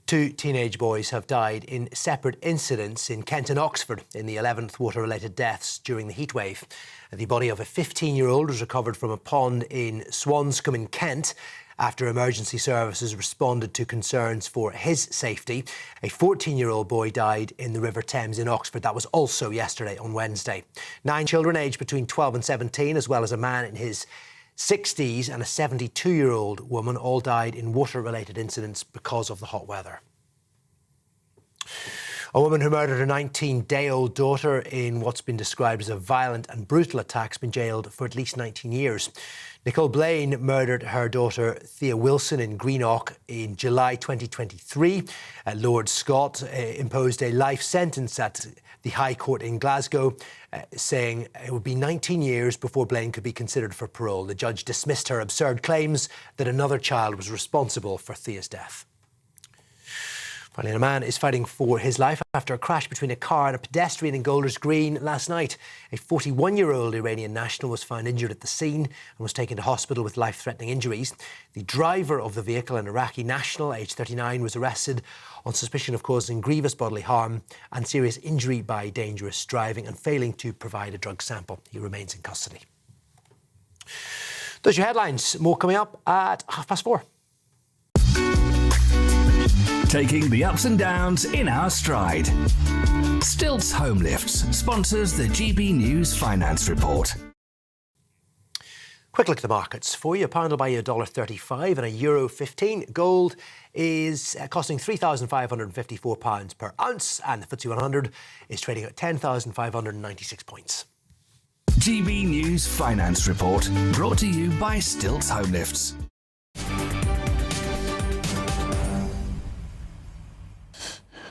2 teenage boys have died in separate incidents in Kent and Oxford in the 11th water-related deaths during the heatwave. The body of a 15-year-old was recovered from a pond in Swanscombe in Kent after emergency services responded to concerns for his safety. A 14-year-old boy died in the River Thames in Oxford. That was also yesterday on Wednesday. 9 children aged between 12 and 17, as well as a man in his 60s and a 72-year-old woman, all died in water-related incidents because of the hot weather. A woman who murdered her 19-day-old daughter in what's been described as a violent and brutal attack has been jailed for at least 19 years. Nicole Blaine murdered her daughter Thea Wilson in Greenock in July 2023. Lord Scott imposed a life sentence at the High Court in Glasgow, saying it would be 19 years before Blaine could be considered for parole. The judge dismissed her absurd claims that another child was responsible for Thea's death. Finally, a man is fighting for his life after a crash between a car and a pedestrian in Golders Green last night. A 41-year-old Iranian national was found injured at the scene and was taken to hospital with life-threatening injuries. The driver of the vehicle, an Iraqi national, aged 39, was arrested on suspicion of causing grievous bodily harm and serious injury by dangerous driving and failing to provide a drug sample. He remains in custody. Those are your headlines. More coming up at 4:30. Taking the ups and downs in our stride. Stilts Home Lifts sponsors the GB News Finance Report. Quick look at the markets for you. A pound will buy you $1.35 and €1.15. Gold is costing £3,554 per ounce, and the FTSE 100 is trading at 10,596 points. GB News Finance Report, brought to you by Stilts Home Lifts.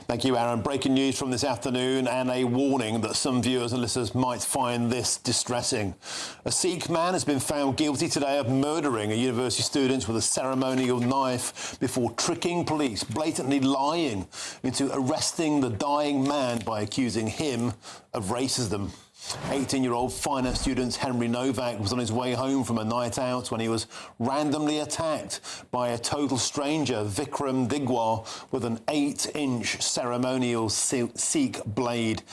Thank you, Aaron. Breaking news from this afternoon and a warning that some viewers and listeners might find this distressing. A Sikh man has been found guilty today of murdering a university student with a ceremonial knife before tricking police, blatantly lying into arresting the dying man by accusing him of racism. 18-year-old finance student Henry Novak was on his way home from a night out when he was randomly attacked by a total stranger, Vikram Digwar, with an 8-inch ceremonial Sikh blade.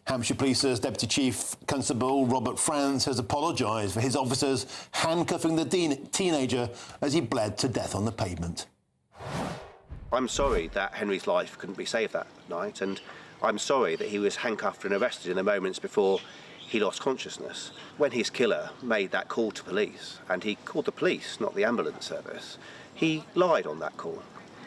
Hampshire Police's Deputy Chief Constable Robert France has apologised for his officers handcuffing the teenager as he bled to death on the pavement. I'm sorry that Henry's life couldn't be saved that night, and I'm sorry that he was handcuffed and arrested in the moments before he lost consciousness. When his killer made that call to police, and he called the police, not the ambulance service, he lied on that call.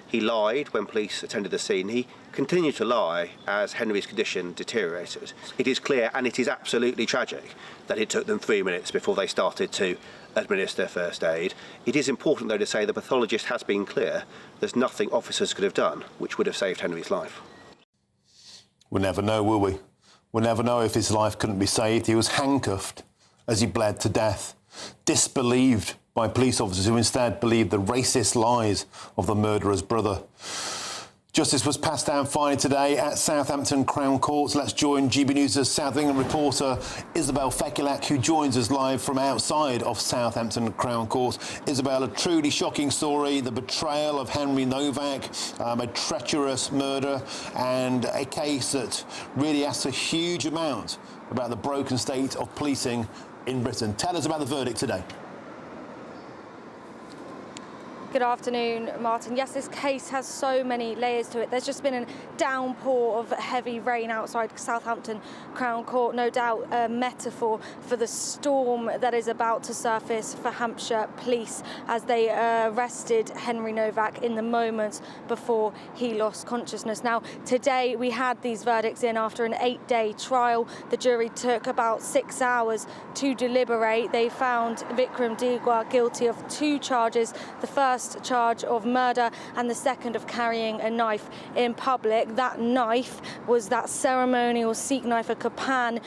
He lied when police attended the scene. He continued to lie as Henry's condition deteriorated. It is clear, and it is absolutely tragic, that it took them 3 minutes before they started to administer first aid. It is important, though, to say the pathologist has been clear There's nothing officers could have done which would have saved Henry's life. We'll never know, will we? We'll never know if his life couldn't be saved. He was handcuffed as he bled to death, disbelieved by police officers who instead believed the racist lies of the murderer's brother. Justice was passed down finally today at Southampton Crown Court. Let's join GB News' South England reporter Isabel Fekulak, who joins us live from outside of Southampton Crown Court. Isabel, a truly shocking story, the betrayal of Henry Novak, a treacherous murder, and a case that really asks a huge amount about the broken state of policing in Britain. Tell us about the verdict today. Good afternoon, Martin. Yes, this case has so many layers to it. There's just been a downpour of heavy rain outside Southampton Crown Court, no doubt a metaphor for the storm that is about to surface for Hampshire police as they arrested Henry Novak in the moments before he lost consciousness. Now, today we had these verdicts in after an 8-day trial. The jury took about 6 hours to deliberate. They found Vikram Digwa guilty of 2 charges. The first charge of murder and the second of carrying a knife in public. That knife was that ceremonial Sikh knife, a kapan,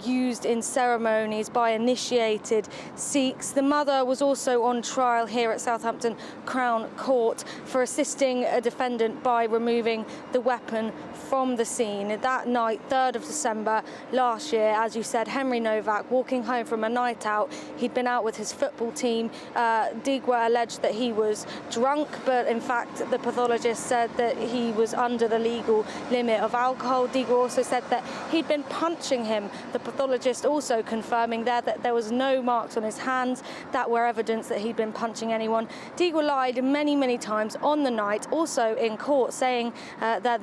used in ceremonies by initiated Sikhs. The mother was also on trial here at Southampton Crown Court for assisting a defendant by removing the weapon from the scene. That night, 3rd of December last year, as you said, Henry Novak walking home from a night out. He'd been out with his football team. Digwa alleged that he was drunk, but in fact the pathologist said that he was under the legal limit of alcohol. Digwa also said that he'd been punching him. The pathologist also confirming there that there was no marks on his hands that were evidence that he'd been punching anyone. Digwa lied many times on the night, also in court, saying that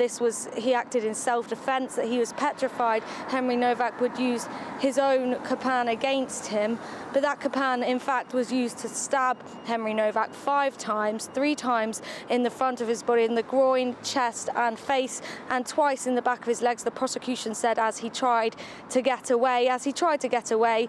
he acted in self-defense, that he was petrified Henry Novak would use his own kapan against him. But that kapan, in fact, was used to stab Henry Novak 5 times, 3 times in the front of his body, in the groin, chest and face, and twice in the back of his legs, the prosecution said, as he tried to get away. As he tried to get away,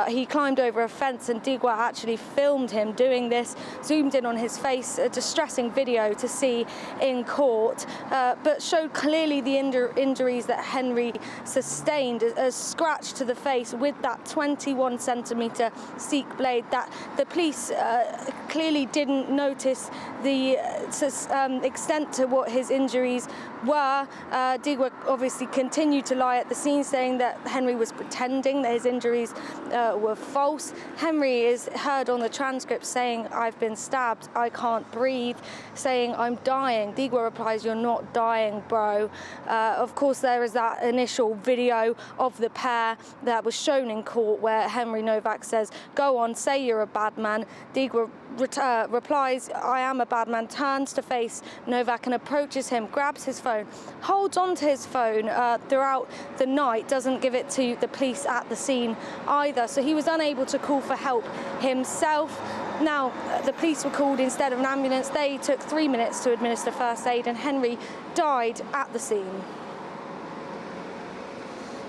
he climbed over a fence, and Digwa actually filmed him doing this, zoomed in on his face, a distressing video to see in court, but showed clearly the injuries that Henry sustained, a scratch to the face with that 21-centimetre Sikh blade that the police clearly didn't notice the extent to what his injuries were. Digwa obviously continued to lie at the scene, saying that Henry was pretending that his injuries were false. Henry is heard on the transcript saying, "I've been stabbed, I can't breathe," saying, "I'm dying." Digwa replies, "You're not dying, bro." Of course, there is that initial video of the pair that was shown in court where Henry Novak says, "Go on, say you're a bad man." Digwa replies, "I am a bad man," turns to face Novak and approaches him, grabs his phone, holds onto his phone throughout the night, doesn't give it to the police at the scene either. So he was unable to call for help himself. Now, the police were called instead of an ambulance. They took 3 minutes to administer first aid, and Henry died at the scene.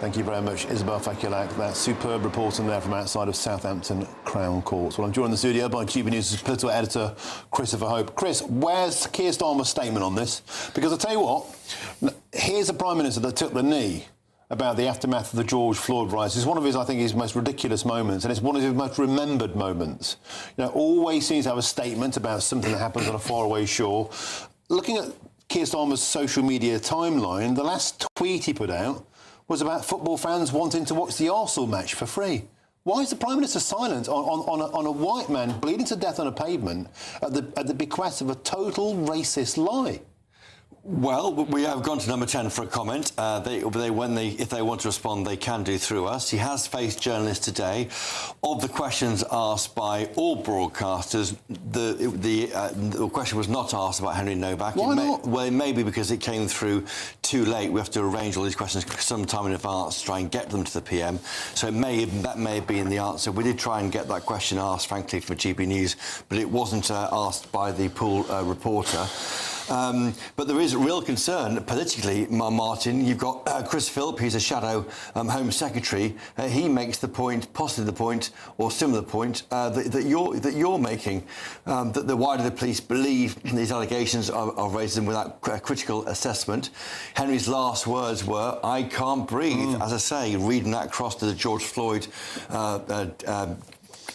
Thank you very much, Isabel Fekulak. That superb reporting there from outside of Southampton Crown Court. Well, I'm joined in the studio by GB News' political editor, Christopher Hope. Chris, where's Keir Starmer's statement on this? Because I'll tell you what, here's a Prime Minister that took the knee about the aftermath of the George Floyd riots. It's one of his most ridiculous moments, and it's one of his most remembered moments. Always seems to have a statement about something that happens on a faraway shore. Looking at Keir Starmer's social media timeline, the last tweet he put out was about football fans wanting to watch the Arsenal match for free. Why is the Prime Minister silent on a white man bleeding to death on a pavement at the bequest of a total racist lie? Well, we have gone to number 10 for a comment. If they want to respond, they can do through us. He has faced journalists today. Of the questions asked by all broadcasters, the question was not asked about Henry Novak. Why not? Well, it may be because it came through too late. We have to arrange all these questions some time in advance to try and get them to the PM. So that may have been the answer. We did try and get that question asked, frankly, for GB News, but it wasn't asked by the pool reporter. But there is real concern politically, Martin. You've got Chris Philp, he's a shadow Home Secretary. He makes the point, possibly the point, or similar point that you're making. That why do the police believe these allegations of racism without critical assessment? Henry's last words were, "I can't breathe." As I say, reading that across to the George Floyd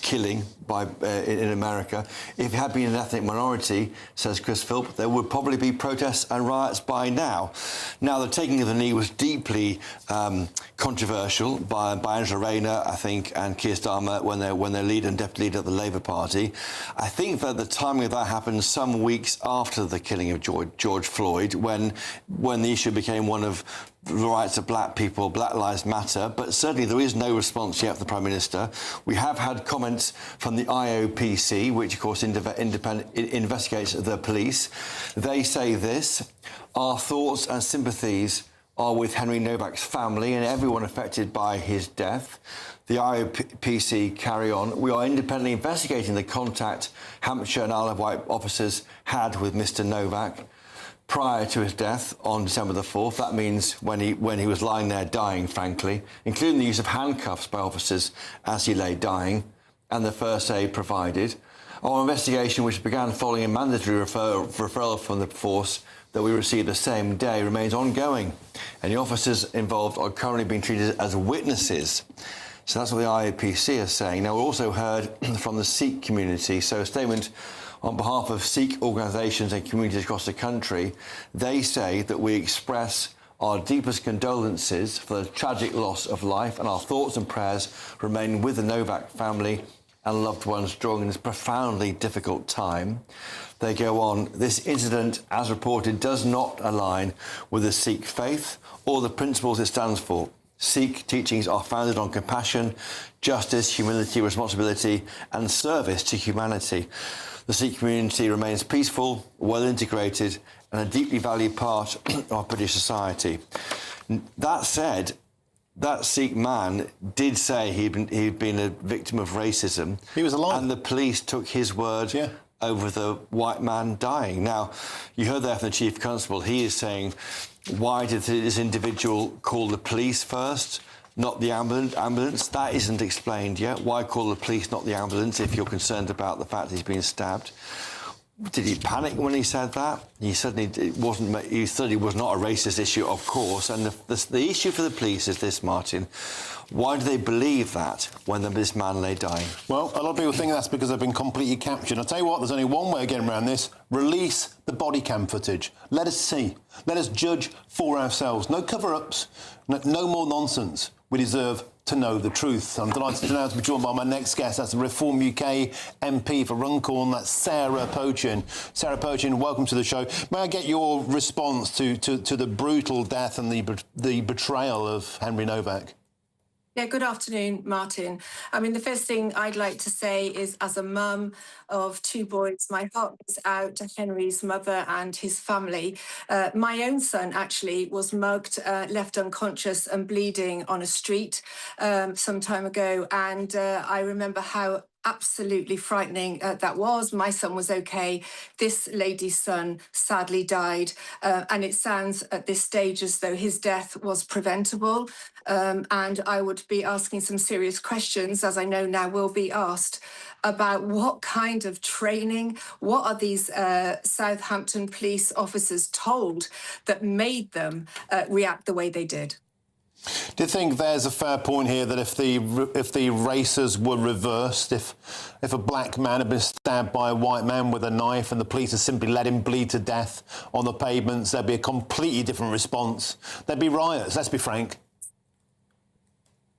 killing in America. If it had been an ethnic minority, says Chris Philp, there would probably be protests and riots by now. Now, the taking of the knee was deeply controversial by Angela Rayner, I think, and Keir Starmer when they're leader and deputy leader of the Labour Party. I think that the timing of that happened some weeks after the killing of George Floyd, when the issue became one of the rights of black people, Black Lives Matter, but certainly there is no response yet from the Prime Minister. We have had comments from the IOPC, which of course investigates the police. They say this: "Our thoughts and sympathies are with Henry Novak's family and everyone affected by his death." The IOPC carry on: "We are independently investigating the contact Hampshire and Isle of Wight officers had with Mr Novak prior to his death on December the 4th. That means when he was lying there dying, frankly, including the use of handcuffs by officers as he lay dying, and the first aid provided. Our investigation, which began following a mandatory referral from the force that we received the same day, remains ongoing. And the officers involved are currently being treated as witnesses." So that's what the IOPC is saying. Now, we also heard from the Sikh community, so a statement on behalf of Sikh organisations and communities across the country. They say that we express our deepest condolences for the tragic loss of life, and our thoughts and prayers remain with the Novak family and loved ones during this profoundly difficult time. They go on: "This incident, as reported, does not align with the Sikh faith or the principles it stands for. Sikh teachings are founded on compassion, justice, humility, responsibility and service to humanity. The Sikh community remains peaceful, well integrated and a deeply valued part of British society." That said, that Sikh man did say he'd been a victim of racism. He was alive. And the police took his word over the white man dying. Now, you heard there from the Chief Constable. He is saying, why did this individual call the police first, not the ambulance? That isn't explained yet. Why call the police, not the ambulance, if you're concerned about the fact he's been stabbed? Did he panic when he said that? He said it wasn't. He said it was not a racist issue, of course. And the issue for the police is this, Martin: why do they believe that when this man lay dying? Well, a lot of people think that's because they've been completely captured. I'll tell you what, there's only one way of getting around this: release the body cam footage. Let us see. Let us judge for ourselves. No cover-ups. No more nonsense. We deserve to know the truth. I'm delighted to now to be joined by my next guest. That's the Reform UK MP for Runcorn. That's Sarah Pochin. Sarah Pochin, welcome to the show. May I get your response to the brutal death and the betrayal of Henry Novak? Yeah, good afternoon, Martin. I mean, the first thing I'd like to say is, as a mum of two boys, my heart goes out to Henry's mother and his family. My own son actually was mugged, left unconscious and bleeding on a street some time ago. And I remember how absolutely frightening that was. My son was okay. This lady's son sadly died. And it sounds at this stage as though his death was preventable. And I would be asking some serious questions, as I know now will be asked, about what kind of training, what are these Southampton police officers told that made them react the way they did? Do you think there's a fair point here that if the races were reversed, if a black man had been stabbed by a white man with a knife and the police had simply let him bleed to death on the pavements, there'd be a completely different response? There'd be riots, let's be frank.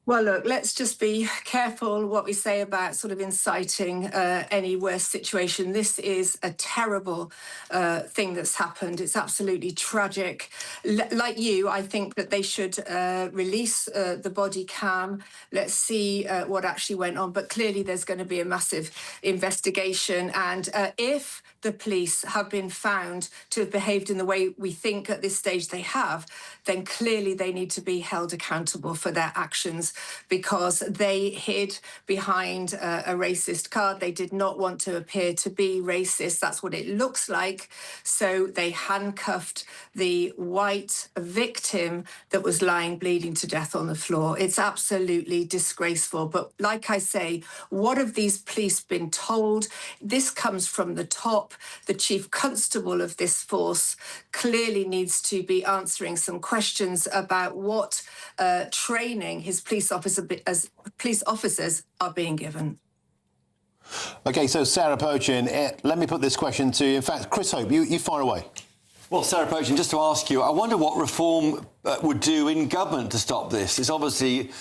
Well, look, let's just be careful what we say about sort of inciting any worse situation. This is a terrible thing that's happened. It's absolutely tragic. Like you, I think that they should release the body cam. Let's see what actually went on. But clearly there's going to be a massive investigation. And if the police have been found to have behaved in the way we think at this stage they have, then clearly they need to be held accountable for their actions. because they hid behind a racist card. They did not want to appear to be racist. That's what it looks like. So they handcuffed the white victim that was lying bleeding to death on the floor. It's absolutely disgraceful. But like I say, what have these police been told? This comes from the top. The chief constable of this force clearly needs to be answering some questions about what training his police officers are being given. OK, so Sarah Pochin, let me put this question to you. In fact, Chris Hope, you fire away. Well, Sarah Pochin, just to ask you, I wonder what reform would do in government to stop this. It's obviously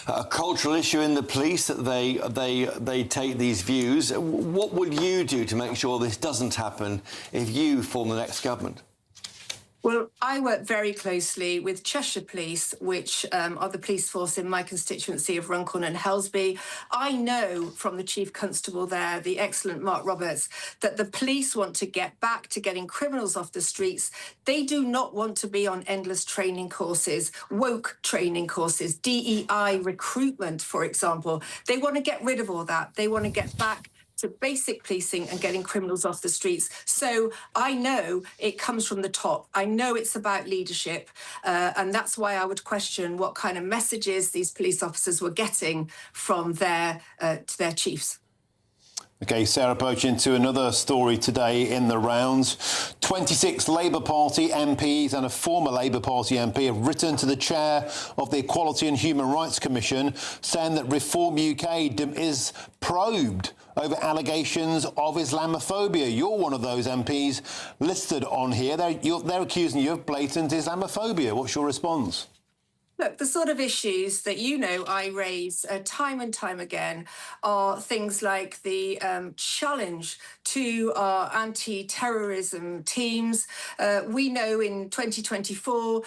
a cultural issue in the police that they take these views. What would you do to make sure this doesn't happen if you form the next government? Well, I work very closely with Cheshire Police, which are the police force in my constituency of Runcorn and Helsby. I know from the Chief Constable there, the excellent Mark Roberts, that the police want to get back to getting criminals off the streets. They do not want to be on endless training courses, woke training courses, DEI recruitment, for example. They want to get rid of all that. They want to get back to basic policing and getting criminals off the streets. So I know it comes from the top. I know it's about leadership, and that's why I would question what kind of messages these police officers were getting from their chiefs. OK, Sarah Pochin, to another story today in the rounds. 26 Labour Party MPs and a former Labour Party MP have written to the chair of the Equality and Human Rights Commission saying that Reform UK is probed over allegations of Islamophobia. You're one of those MPs listed on here. They're accusing you of blatant Islamophobia. What's your response? Look, the sort of issues that I raise time and time again are things like the challenge to our anti-terrorism teams. We know in 2024,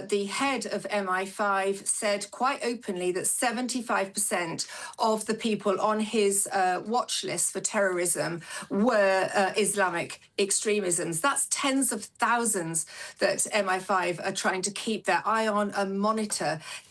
the head of MI5 said quite openly that 75% of the people on his watch list for terrorism were Islamic extremisms. That's tens of thousands that MI5 are trying to keep their eye on and monitor.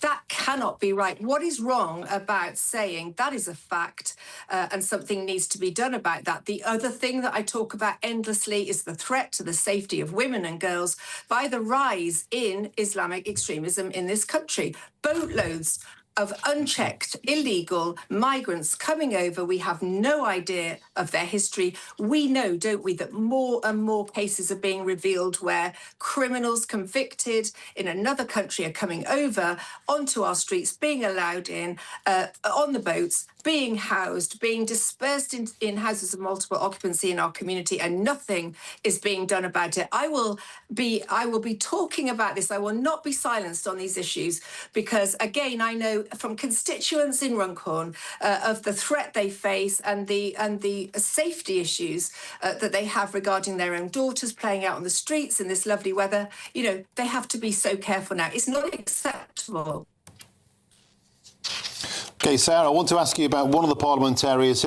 That cannot be right. What is wrong about saying that is a fact and something needs to be done about that? The other thing that I talk about endlessly is the threat to the safety of women and girls by the rise in Islamic extremism in this country. Boatloads of unchecked, illegal migrants coming over. We have no idea of their history. We know, don't we, that more and more cases are being revealed where criminals convicted in another country are coming over onto our streets, being allowed in, on the boats, being housed, being dispersed in houses of multiple occupancy in our community, and nothing is being done about it. I will be talking about this. I will not be silenced on these issues because, again, I know from constituents in Runcorn of the threat they face and the safety issues that they have regarding their own daughters playing out on the streets in this lovely weather. You know, they have to be so careful now. It's not acceptable. OK, Sarah, I want to ask you about one of the parliamentarians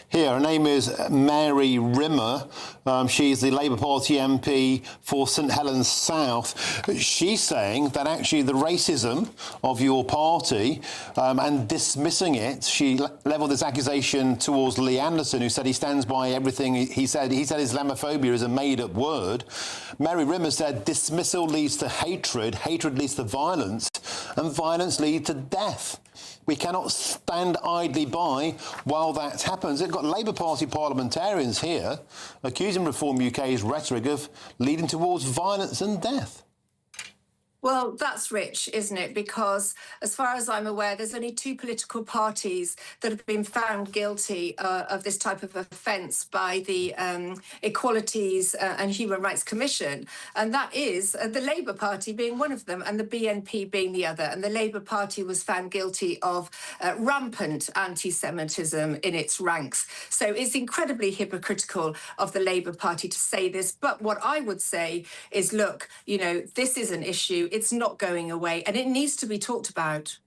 here. Her name is Mary Rimmer. She's the Labour Party MP for St Helens South. She's saying that actually the racism of your party and dismissing it, she levelled this accusation towards Lee Anderson, who said he stands by everything he said. He said Islamophobia is a made-up word. Mary Rimmer said dismissal leads to hatred, hatred leads to violence, and violence leads to death. We cannot stand idly by while that happens. They've got Labour Party parliamentarians here accusing Reform UK's rhetoric of leading towards violence and death. Well, that's rich, isn't it? Because as far as I'm aware, there's only two political parties that have been found guilty of this type of offence by the Equalities and Human Rights Commission. And that is the Labour Party being one of them and the BNP being the other. And the Labour Party was found guilty of rampant anti-Semitism in its ranks. So it's incredibly hypocritical of the Labour Party to say this. But what I would say is, look, you know, this is an issue. It's not going away, and it needs to be talked about.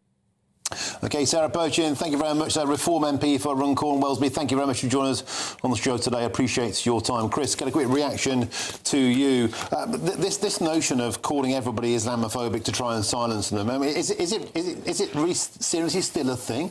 OK, Sarah Burchin, thank you very much. Reform MP for Runcorn, Wellesby, thank you very much for joining us on the show today. I appreciate your time. Chris, get a quick reaction to you. This notion of calling everybody Islamophobic to try and silence them, I mean, is it really seriously still a thing?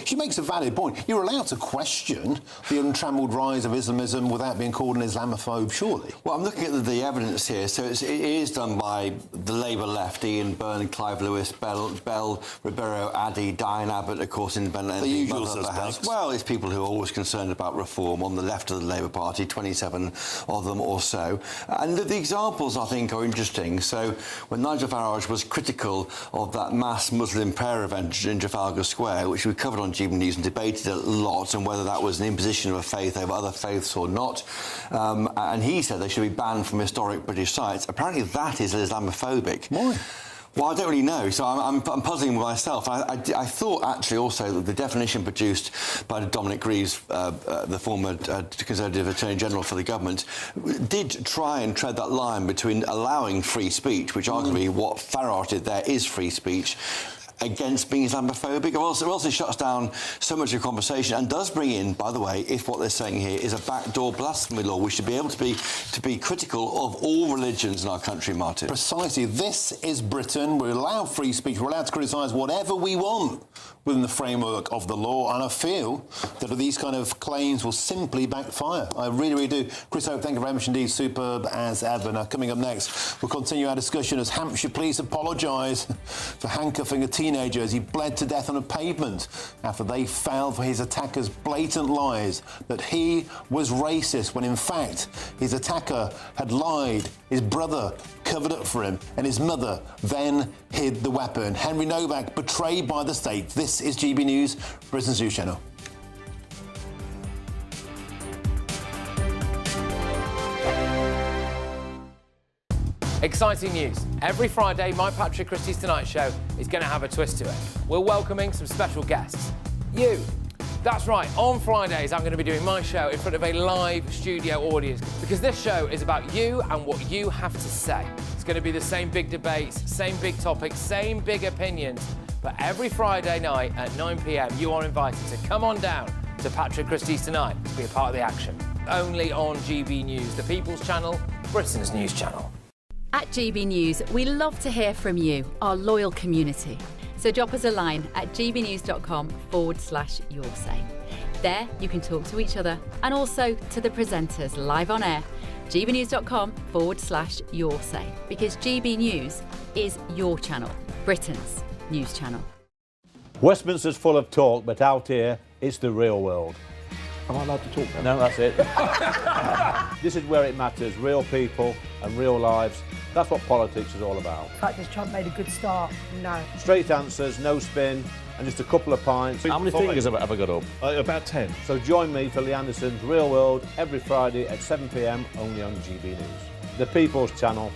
She makes a valid point. You're allowed to question the untrammelled rise of Islamism without being called an Islamophobe, surely? Well, I'm looking at the evidence here. So it is done by the Labour left, Ian Byrne, Clive Lewis, Bell Ribeiro, Addy, Diane Abbott, of course, independent. The usual suspects. Well, it's people who are always concerned about reform on the left of the Labour Party, 27 of them or so. And the examples, I think, are interesting. So when Nigel Farage was critical of that mass Muslim prayer event in Trafalgar Square, which we covered on GBNews and debated a lot, and whether that was an imposition of a faith over other faiths or not, and he said they should be banned from historic British sites. Apparently that is Islamophobic. Why? Well, I don't really know, so I'm puzzling with myself. I thought, actually, also that the definition produced by Dominic Greaves, the former Conservative Attorney General for the government, did try and tread that line between allowing free speech, which arguably what Farage did there is free speech, against being Islamophobic. It also shuts down so much of conversation and does bring in, by the way, if what they're saying here is a backdoor blasphemy law, we should be able to be critical of all religions in our country, Martin. Precisely. This is Britain. We're allowed free speech. We're allowed to criticise whatever we want within the framework of the law, and I feel that these kind of claims will simply backfire. I really, really do. Chris Hope, thank you very much indeed. Superb as ever. Now, coming up next, we'll continue our discussion as Hampshire police apologise for handcuffing a teenager as he bled to death on a pavement after they fell for his attacker's blatant lies that he was racist when in fact his attacker had lied. His brother covered up for him and his mother then hid the weapon. Henry Novak betrayed by the state. This is GB News, Britain's News Channel. Exciting news. Every Friday, my Patrick Christie's Tonight Show is going to have a twist to it. We're welcoming some special guests. You. That's right, on Fridays I'm going to be doing my show in front of a live studio audience because this show is about you and what you have to say. It's going to be the same big debates, same big topics, same big opinions. But every Friday night at 9 p.m, you are invited to come on down to Patrick Christie's Tonight to be a part of the action. Only on GB News, the People's Channel, Britain's news channel. At GB News, we love to hear from you, our loyal community. So drop us a line at gbnews.com/yoursay. There you can talk to each other and also to the presenters live on air. gbnews.com/yoursay, because GB News is your channel, Britain's news channel. Westminster's full of talk, but out here, it's the real world. Am I allowed to talk now? No, that's it. This is where it matters, real people and real lives. That's what politics is all about. In fact, has Trump made a good start? No. Straight answers, no spin, and just a couple of pints. How many fingers have I got up? About 10. So join me for Lee Anderson's Real World every Friday at 7 p.m, only on GB News. The People's Channel,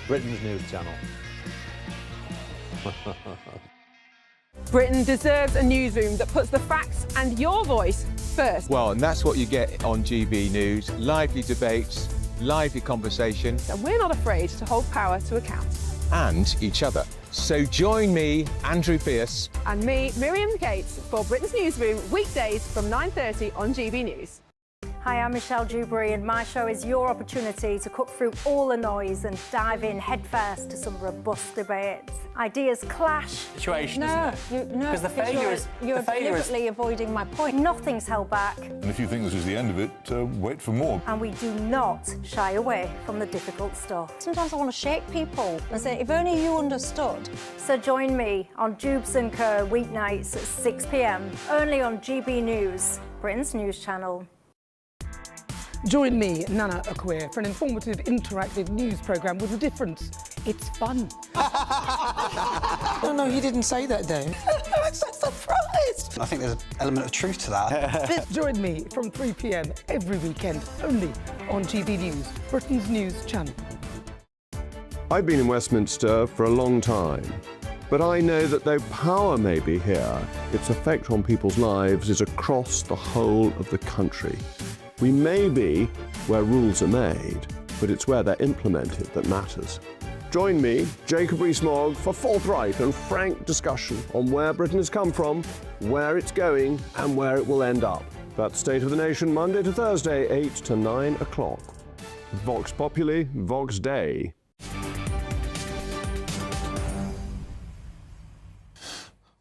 Britain's news channel. Britain deserves a newsroom that puts the facts and your voice first. Well, and that's what you get on GB News. Lively debates, lively conversation. And we're not afraid to hold power to account. And each other. So join me, Andrew Pierce. And me, Miriam Gates, for Britain's Newsroom, weekdays from 9:30 on GB News. Hi, I'm Michelle Dewberry, and my show is your opportunity to cut through all the noise and dive in headfirst to some robust debates. Ideas clash. Situation, no, because the failure is you're deliberately avoiding my point. Nothing's held back, And if you think this is the end of it, wait for more. and we do not shy away from the difficult stuff. Sometimes I want to shake people and say, if only you understood. So join me on Jubes & Co. weeknights at 6 p.m, only on GB News, Britain's news channel. Join me, Nana Akweer, for an informative, interactive news programme with a difference. It's fun. No, you didn't say that, Dave. I'm so surprised. I think there's an element of truth to that. Join me from 3 p.m. every weekend, only on GB News, Britain's news channel. I've been in Westminster for a long time, but I know that though power may be here, its effect on people's lives is across the whole of the country. We may be where rules are made, but it's where they're implemented that matters. Join me, Jacob Rees-Mogg, for forthright and frank discussion on where Britain has come from, where it's going, and where it will end up. That's State of the Nation, Monday to Thursday, 8 to 9 o'clock. Vox Populi, Vox Dei.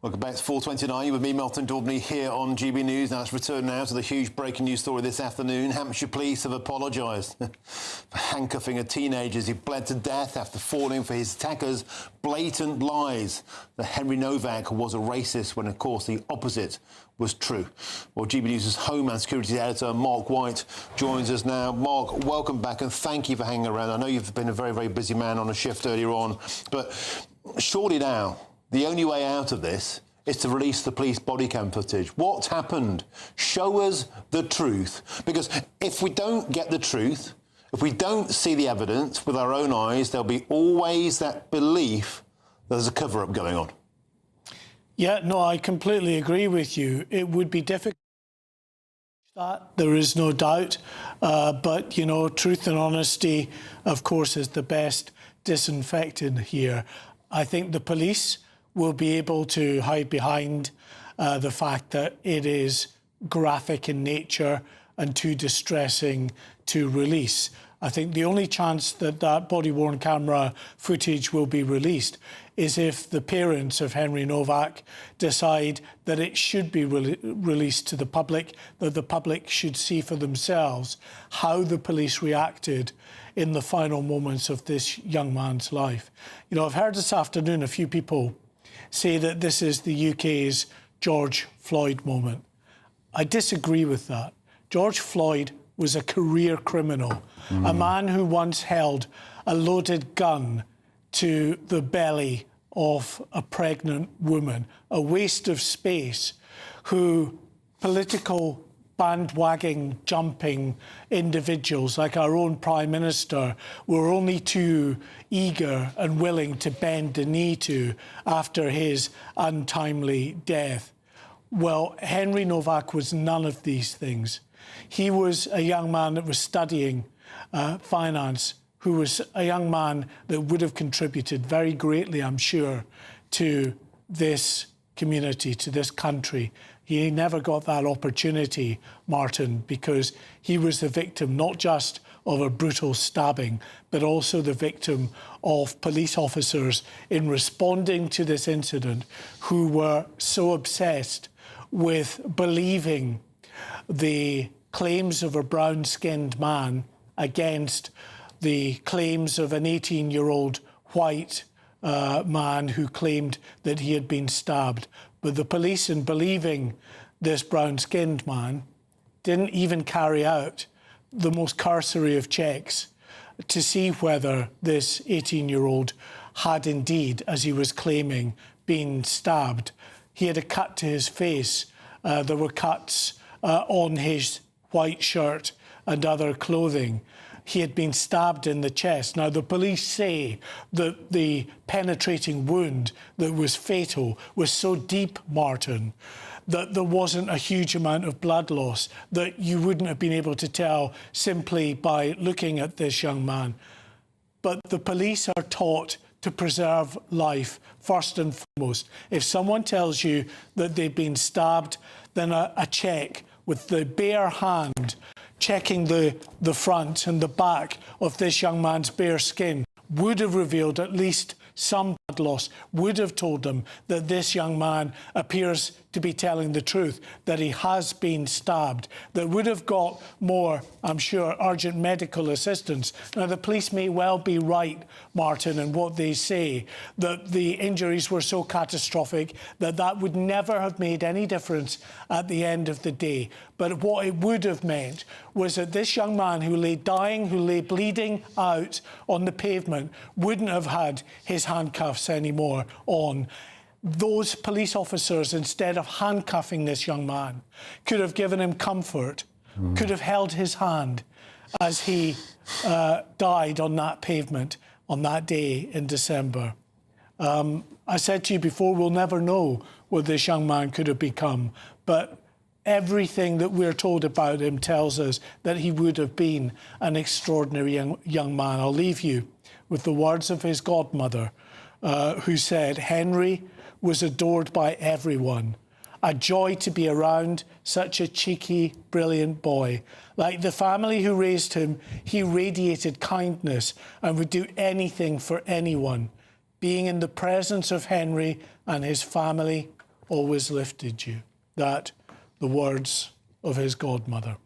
Welcome back to 4:29 with me, Martin Daubney, here on GB News. Now let's return now to the huge breaking news story this afternoon. Hampshire police have apologised for handcuffing a teenager as he bled to death after falling for his attackers' blatant lies that Henry Novak was a racist when, of course, the opposite was true. Well, GB News' Homeland Security editor, Mark White, joins us now. Mark, welcome back and thank you for hanging around. I know you've been a very, very busy man on a shift earlier on, but surely now the only way out of this is to release the police body cam footage. What's happened? Show us the truth. Because if we don't get the truth, if we don't see the evidence with our own eyes, there'll be always that belief that there's a cover-up going on. Yeah, no, I completely agree with you. It would be difficult. That there is no doubt. But, you know, truth and honesty, of course, is the best disinfectant here. I think the police will be able to hide behind the fact that it is graphic in nature and too distressing to release. I think the only chance that that body-worn camera footage will be released is if the parents of Henry Novak decide that it should be released to the public, that the public should see for themselves how the police reacted in the final moments of this young man's life. You know, I've heard this afternoon a few people say that this is the UK's George Floyd moment. I disagree with that. George Floyd was a career criminal, a man who once held a loaded gun to the belly of a pregnant woman, a waste of space, who political bandwagon jumping individuals like our own Prime Minister were only too eager and willing to bend the knee to after his untimely death. Well, Henry Novak was none of these things. He was a young man that was studying finance, who was a young man that would have contributed very greatly, I'm sure, to this community, to this country. He never got that opportunity, Martin, because he was the victim not just of a brutal stabbing, but also the victim of police officers in responding to this incident who were so obsessed with believing the claims of a brown-skinned man against the claims of an 18-year-old white man who claimed that he had been stabbed. But the police, in believing this brown-skinned man, didn't even carry out the most cursory of checks to see whether this 18-year-old had indeed, as he was claiming, been stabbed. He had a cut to his face. There were cuts on his white shirt and other clothing. He had been stabbed in the chest. Now, the police say that the penetrating wound that was fatal was so deep, Martin, that there wasn't a huge amount of blood loss, that you wouldn't have been able to tell simply by looking at this young man. But the police are taught to preserve life first and foremost. If someone tells you that they've been stabbed, then a check with the bare hand checking the front and the back of this young man's bare skin would have revealed at least some blood loss, would have told them that this young man appears to be telling the truth, that he has been stabbed, that would have got more, I'm sure, urgent medical assistance. Now, the police may well be right, Martin, in what they say, that the injuries were so catastrophic that that would never have made any difference at the end of the day. But what it would have meant was that this young man who lay dying, who lay bleeding out on the pavement, wouldn't have had his handcuffs anymore on. Those police officers, instead of handcuffing this young man, could have given him comfort, could have held his hand as he died on that pavement on that day in December. I said to you before, we'll never know what this young man could have become, but everything that we're told about him tells us that he would have been an extraordinary young man. I'll leave you with the words of his godmother, who said, "Henry was adored by everyone. A joy to be around such a cheeky, brilliant boy. Like the family who raised him, he radiated kindness and would do anything for anyone. Being in the presence of Henry and his family always lifted you." That, the words of his godmother.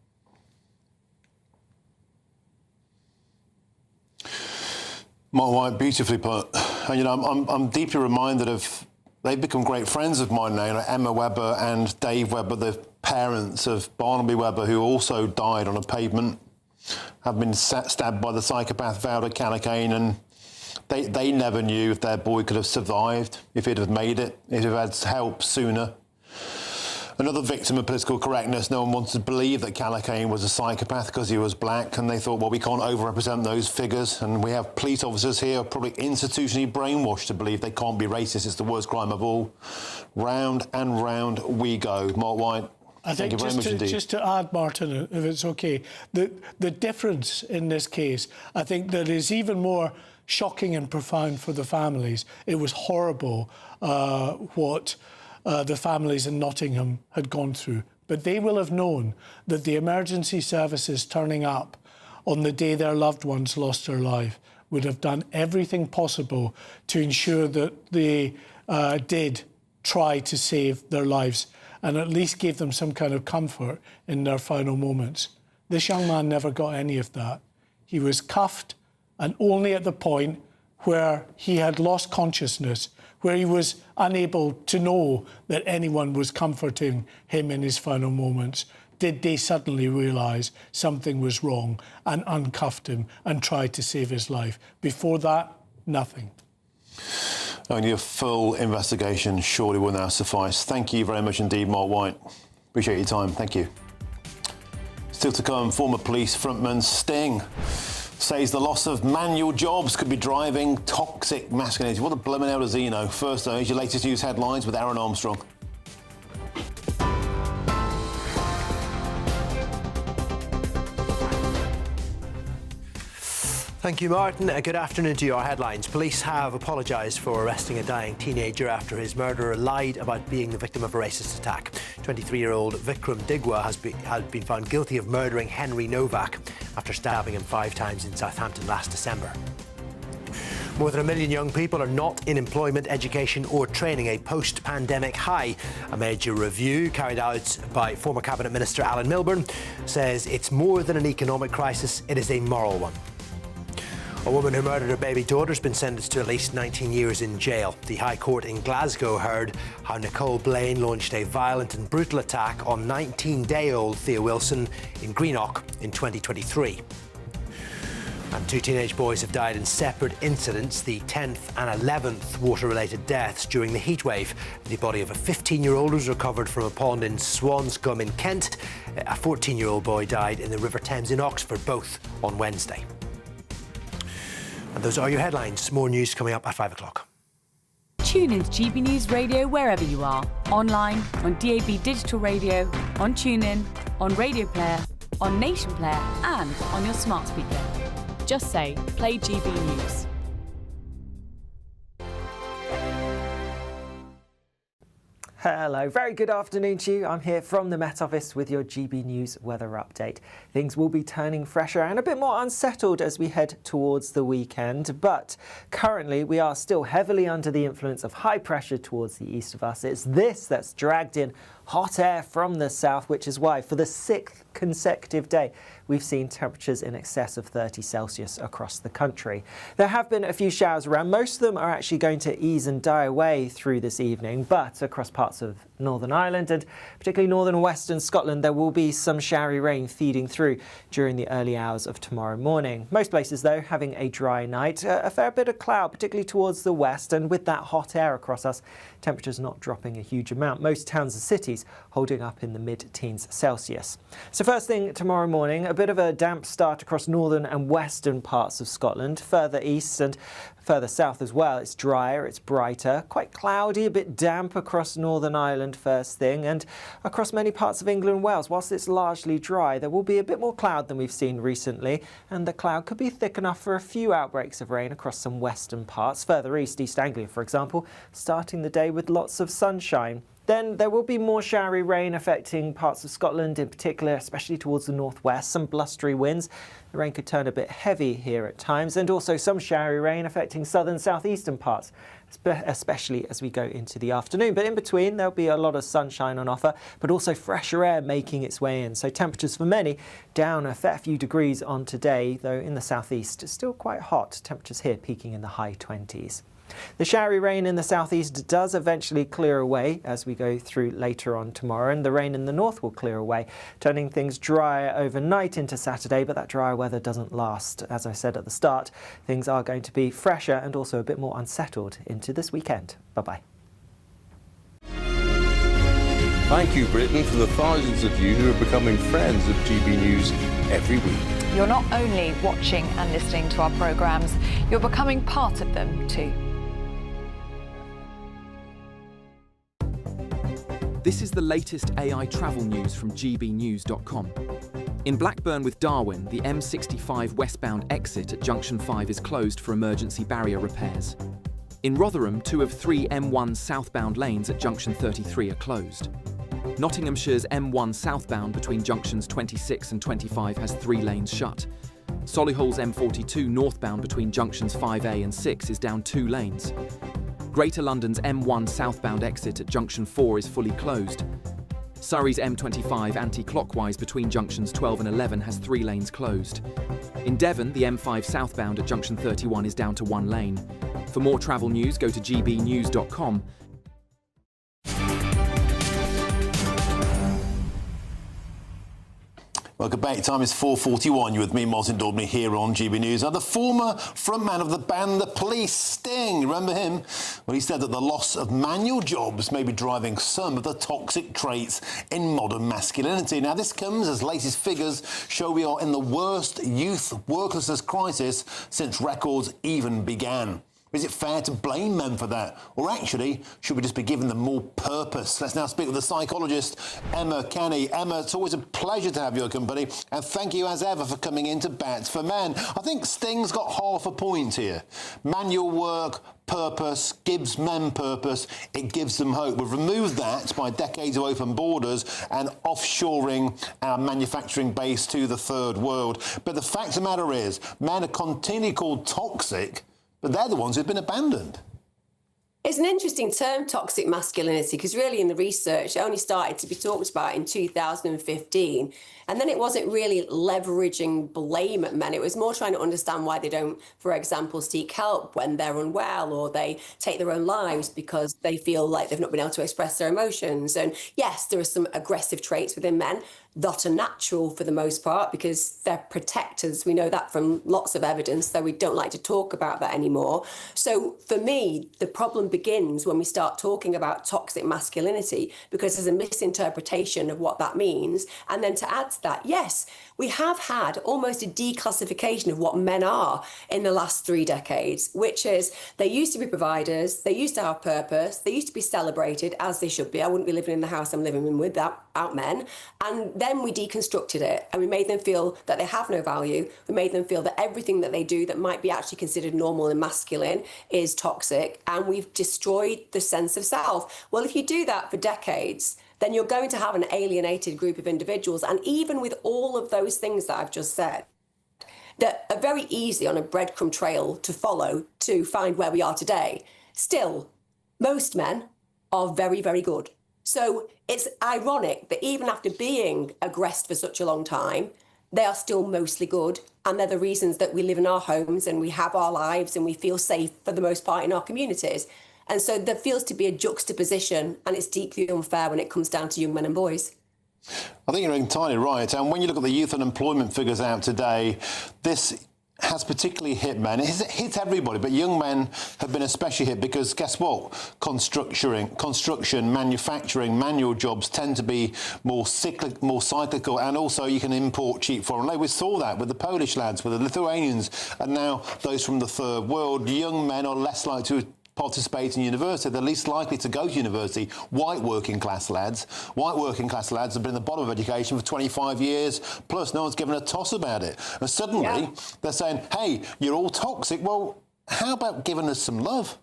Mark White, beautifully put. And, you know, I'm deeply reminded of, they've become great friends of mine now, you know, Emma Webber and Dave Webber, the parents of Barnaby Webber, who also died on a pavement, have been stabbed by the psychopath Valda Calacane, and they never knew if their boy could have survived, if he'd have made it, if he'd have had help sooner. Another victim of political correctness, no one wanted to believe that Calacane was a psychopath because he was black, and they thought, well, we can't overrepresent those figures. And we have police officers here probably institutionally brainwashed to believe they can't be racist. It's the worst crime of all. Round and round we go. Mark White, thank you very much indeed. Just to add, Martin, if it's okay, the difference in this case, I think that is even more shocking and profound for the families. It was horrible what the families in Nottingham had gone through. But they will have known that the emergency services turning up on the day their loved ones lost their life would have done everything possible to ensure that they did try to save their lives and at least gave them some kind of comfort in their final moments. This young man never got any of that. He was cuffed, and only at the point where he had lost consciousness, where he was unable to know that anyone was comforting him in his final moments, did they suddenly realise something was wrong and uncuffed him and tried to save his life. Before that, nothing. Only a full investigation surely will now suffice. Thank you very much indeed, Mark White. Appreciate your time. Thank you. Still to come, former police frontman Sting says the loss of manual jobs could be driving toxic masculinity. What the blooming hell does he know? First, though, here's your latest news headlines with Aaron Armstrong. Thank you, Martin. Good afternoon to your headlines. Police have apologised for arresting a dying teenager after his murderer lied about being the victim of a racist attack. 23-year-old Vikram Digwa had been found guilty of murdering Henry Novak after stabbing him 5 times in Southampton last December. More than 1 million young people are not in employment, education or training, a post-pandemic high. A major review carried out by former Cabinet Minister Alan Milburn says it's more than an economic crisis, it is a moral one. A woman who murdered her baby daughter has been sentenced to at least 19 years in jail. The High Court in Glasgow heard how Nicole Blaine launched a violent and brutal attack on 19-day-old Thea Wilson in Greenock in 2023. And 2 teenage boys have died in separate incidents, the 10th and 11th water-related deaths during the heatwave. The body of a 15-year-old was recovered from a pond in Swanscombe in Kent. A 14-year-old boy died in the River Thames in Oxford, both on Wednesday. And those are your headlines. More news coming up at 5 o'clock. Tune in to GB News Radio wherever you are. Online, on DAB Digital Radio, on TuneIn, on Radio Player, on Nation Player and on your smart speaker. Just say, play GB News. Hello, very good afternoon to you. I'm here from the Met Office with your GB News weather update. Things will be turning fresher and a bit more unsettled as we head towards the weekend, but currently we are still heavily under the influence of high pressure towards the east of us. It's this that's dragged in hot air from the south, which is why for the 6th consecutive day we've seen temperatures in excess of 30 Celsius across the country. There have been a few showers around. Most of them are actually going to ease and die away through this evening, but across parts of Northern Ireland and particularly northern and western Scotland there will be some showery rain feeding through during the early hours of tomorrow morning. Most places though having a dry night, a fair bit of cloud particularly towards the west, and with that hot air across us, temperatures not dropping a huge amount. Most towns and cities holding up in the mid-teens Celsius. So first thing tomorrow morning, bit of a damp start across northern and western parts of Scotland. Further east and further south as well, it's drier, it's brighter, quite cloudy, a bit damp across Northern Ireland first thing, and across many parts of England and Wales. Whilst it's largely dry, there will be a bit more cloud than we've seen recently, and the cloud could be thick enough for a few outbreaks of rain across some western parts. Further east, East Anglia, for example, starting the day with lots of sunshine. Then there will be more showery rain affecting parts of Scotland in particular, especially towards the northwest. Some blustery winds. The rain could turn a bit heavy here at times, and also some showery rain affecting southern southeastern parts, especially as we go into the afternoon. But in between, there'll be a lot of sunshine on offer, but also fresher air making its way in. So temperatures for many down a fair few degrees on today, though in the southeast it's still quite hot. Temperatures here peaking in the high 20s. The showery rain in the southeast does eventually clear away as we go through later on tomorrow, and the rain in the north will clear away, turning things drier overnight into Saturday, but that drier weather doesn't last. As I said at the start, things are going to be fresher and also a bit more unsettled into this weekend. Bye-bye. Thank you, Britain, for the thousands of you who are becoming friends of GB News every week. You're not only watching and listening to our programmes, you're becoming part of them too. This is the latest AI travel news from GBNews.com. In Blackburn with Darwin, the M65 westbound exit at Junction 5 is closed for emergency barrier repairs. In Rotherham, 2 of 3 M1 southbound lanes at Junction 33 are closed. Nottinghamshire's M1 southbound between junctions 26 and 25 has 3 lanes shut. Solihull's M42 northbound between junctions 5A and 6 is down 2 lanes. Greater London's M1 southbound exit at junction 4 is fully closed. Surrey's M25 anti-clockwise between junctions 12 and 11 has 3 lanes closed. In Devon, the M5 southbound at junction 31 is down to 1 lane. For more travel news, go to gbnews.com. Welcome back. Time is 4:41. You're with me, Martin Daubney, here on GB News. Now, the former frontman of the band The Police, Sting, remember him? Well, he said that the loss of manual jobs may be driving some of the toxic traits in modern masculinity. Now, this comes as latest figures show we are in the worst youth worklessness crisis since records even began. Is it fair to blame men for that? Or actually, should we just be giving them more purpose? Let's now speak with the psychologist, Emma Kenny. Emma, it's always a pleasure to have your company, and thank you as ever for coming into Bats for Men. I think Sting's got half a point here. Manual work, purpose, gives men purpose, it gives them hope. We've removed that by decades of open borders and offshoring our manufacturing base to the third world. But the fact of the matter is, men are continually called toxic, but they're the ones who've been abandoned. It's an interesting term, toxic masculinity, because really in the research, it only started to be talked about in 2015. And then it wasn't really leveraging blame at men. It was more trying to understand why they don't, for example, seek help when they're unwell, or they take their own lives because they feel like they've not been able to express their emotions. And yes, there are some aggressive traits within men that are natural for the most part because they're protectors. We know that from lots of evidence, though we don't like to talk about that anymore. So for me, the problem begins when we start talking about toxic masculinity, because there's a misinterpretation of what that means. And then to add to that, yes, we have had almost a declassification of what men are in the last 3 decades, which is they used to be providers, they used to have purpose, they used to be celebrated as they should be. I wouldn't be living in the house I'm living in without men. And then we deconstructed it and we made them feel that they have no value. We made them feel that everything that they do that might be actually considered normal and masculine is toxic, and we've destroyed the sense of self. Well, if you do that for decades, then you're going to have an alienated group of individuals. And even with all of those things that I've just said, that are very easy on a breadcrumb trail to follow to find where we are today, still, most men are very, very good. So it's ironic that even after being aggressed for such a long time, they are still mostly good. And they're the reasons that we live in our homes and we have our lives and we feel safe for the most part in our communities. And so there feels to be a juxtaposition, and it's deeply unfair when it comes down to young men and boys. I think you're entirely right. And when you look at the youth unemployment figures out today, this has particularly hit men. It hits everybody, but young men have been especially hit because guess what? Construction, manufacturing, manual jobs tend to be more cyclical, and also you can import cheap foreign labour. We saw that with the Polish lads, with the Lithuanians, and now those from the third world. Young men are less likely to participate in university. They're least likely to go to university. White working class lads have been at the bottom of education for 25 years, plus no one's given a toss about it. And suddenly they're saying, hey, you're all toxic. Well, how about giving us some love?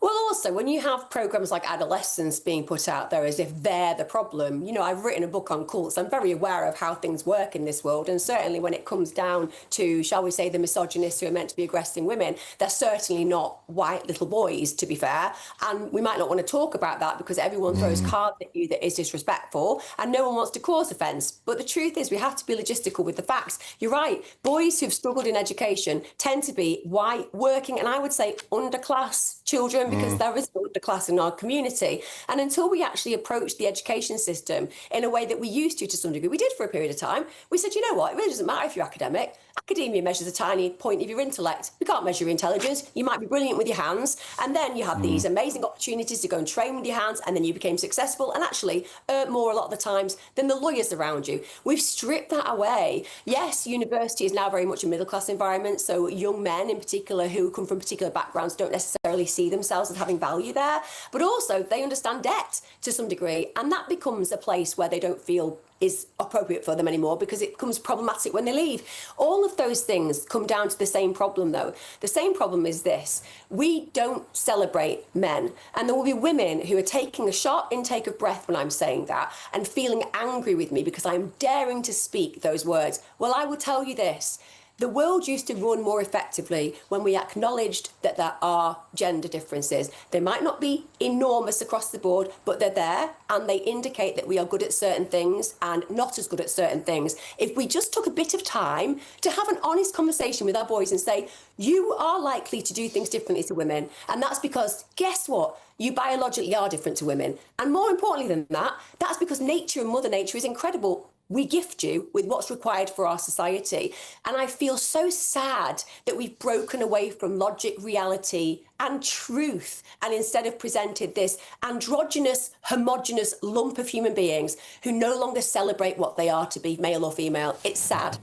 Well, also, when you have programmes like Adolescence being put out there as if they're the problem, you know, I've written a book on cults. I'm very aware of how things work in this world. And certainly when it comes down to, shall we say, the misogynists who are meant to be aggressing women, they're certainly not white little boys, to be fair. And we might not want to talk about that because everyone throws cards at you that is disrespectful and no one wants to cause offence. But the truth is we have to be logistical with the facts. You're right. Boys who've struggled in education tend to be white, working, and I would say underclass children, because there is an underclass in our community. And until we actually approach the education system in a way that we used to some degree, we did for a period of time, we said, you know what, it really doesn't matter if you're academic. Academia measures a tiny point of your intellect. We can't measure your intelligence. You might be brilliant with your hands, and then you have these amazing opportunities to go and train with your hands, and then you became successful and actually earn more a lot of the times than the lawyers around you. We've stripped that away. Yes, university is now very much a middle-class environment, so young men in particular who come from particular backgrounds don't necessarily see themselves as having value there, but also they understand debt to some degree, and that becomes a place where they don't feel is appropriate for them anymore because it becomes problematic when they leave. All of those things come down to the same problem, though. The same problem is this: we don't celebrate men, and there will be women who are taking a sharp intake of breath when I'm saying that and feeling angry with me because I'm daring to speak those words. Well, I will tell you this: the world used to run more effectively when we acknowledged that there are gender differences. They might not be enormous across the board, but they're there, and they indicate that we are good at certain things and not as good at certain things. If we just took a bit of time to have an honest conversation with our boys and say, you are likely to do things differently to women, and that's because, guess what? You biologically are different to women. And more importantly than that, that's because nature and Mother Nature is incredible. We gift you with what's required for our society. And I feel so sad that we've broken away from logic, reality and truth, and instead have presented this androgynous, homogenous lump of human beings who no longer celebrate what they are to be, male or female. It's sad.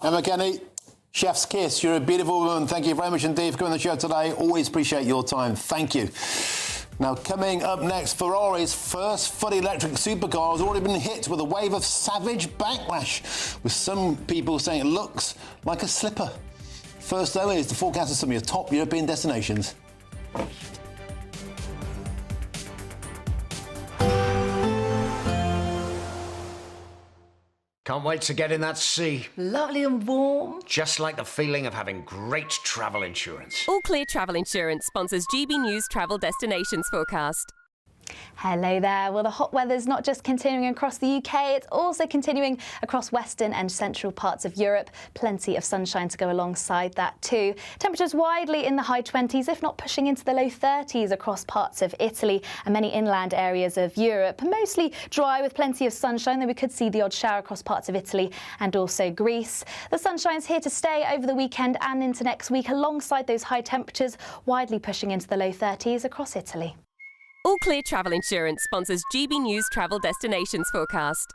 Emma Kenny, chef's kiss. You're a beautiful woman. Thank you very much indeed for coming on the show today. Always appreciate your time. Thank you. Now, coming up next, Ferrari's first fully electric supercar has already been hit with a wave of savage backlash, with some people saying it looks like a slipper. First, though, is the forecast of some of your top European destinations. Can't wait to get in that sea. Lovely and warm. Just like the feeling of having great travel insurance. All Clear Travel Insurance sponsors GB News Travel Destinations Forecast. Hello there. Well, the hot weather's not just continuing across the UK, it's also continuing across western and central parts of Europe. Plenty of sunshine to go alongside that too. Temperatures widely in the high 20s, if not pushing into the low 30s across parts of Italy and many inland areas of Europe. Mostly dry with plenty of sunshine, though we could see the odd shower across parts of Italy and also Greece. The sunshine's here to stay over the weekend and into next week, alongside those high temperatures, widely pushing into the low 30s across Italy. All Clear Travel Insurance sponsors GB News Travel Destinations Forecast.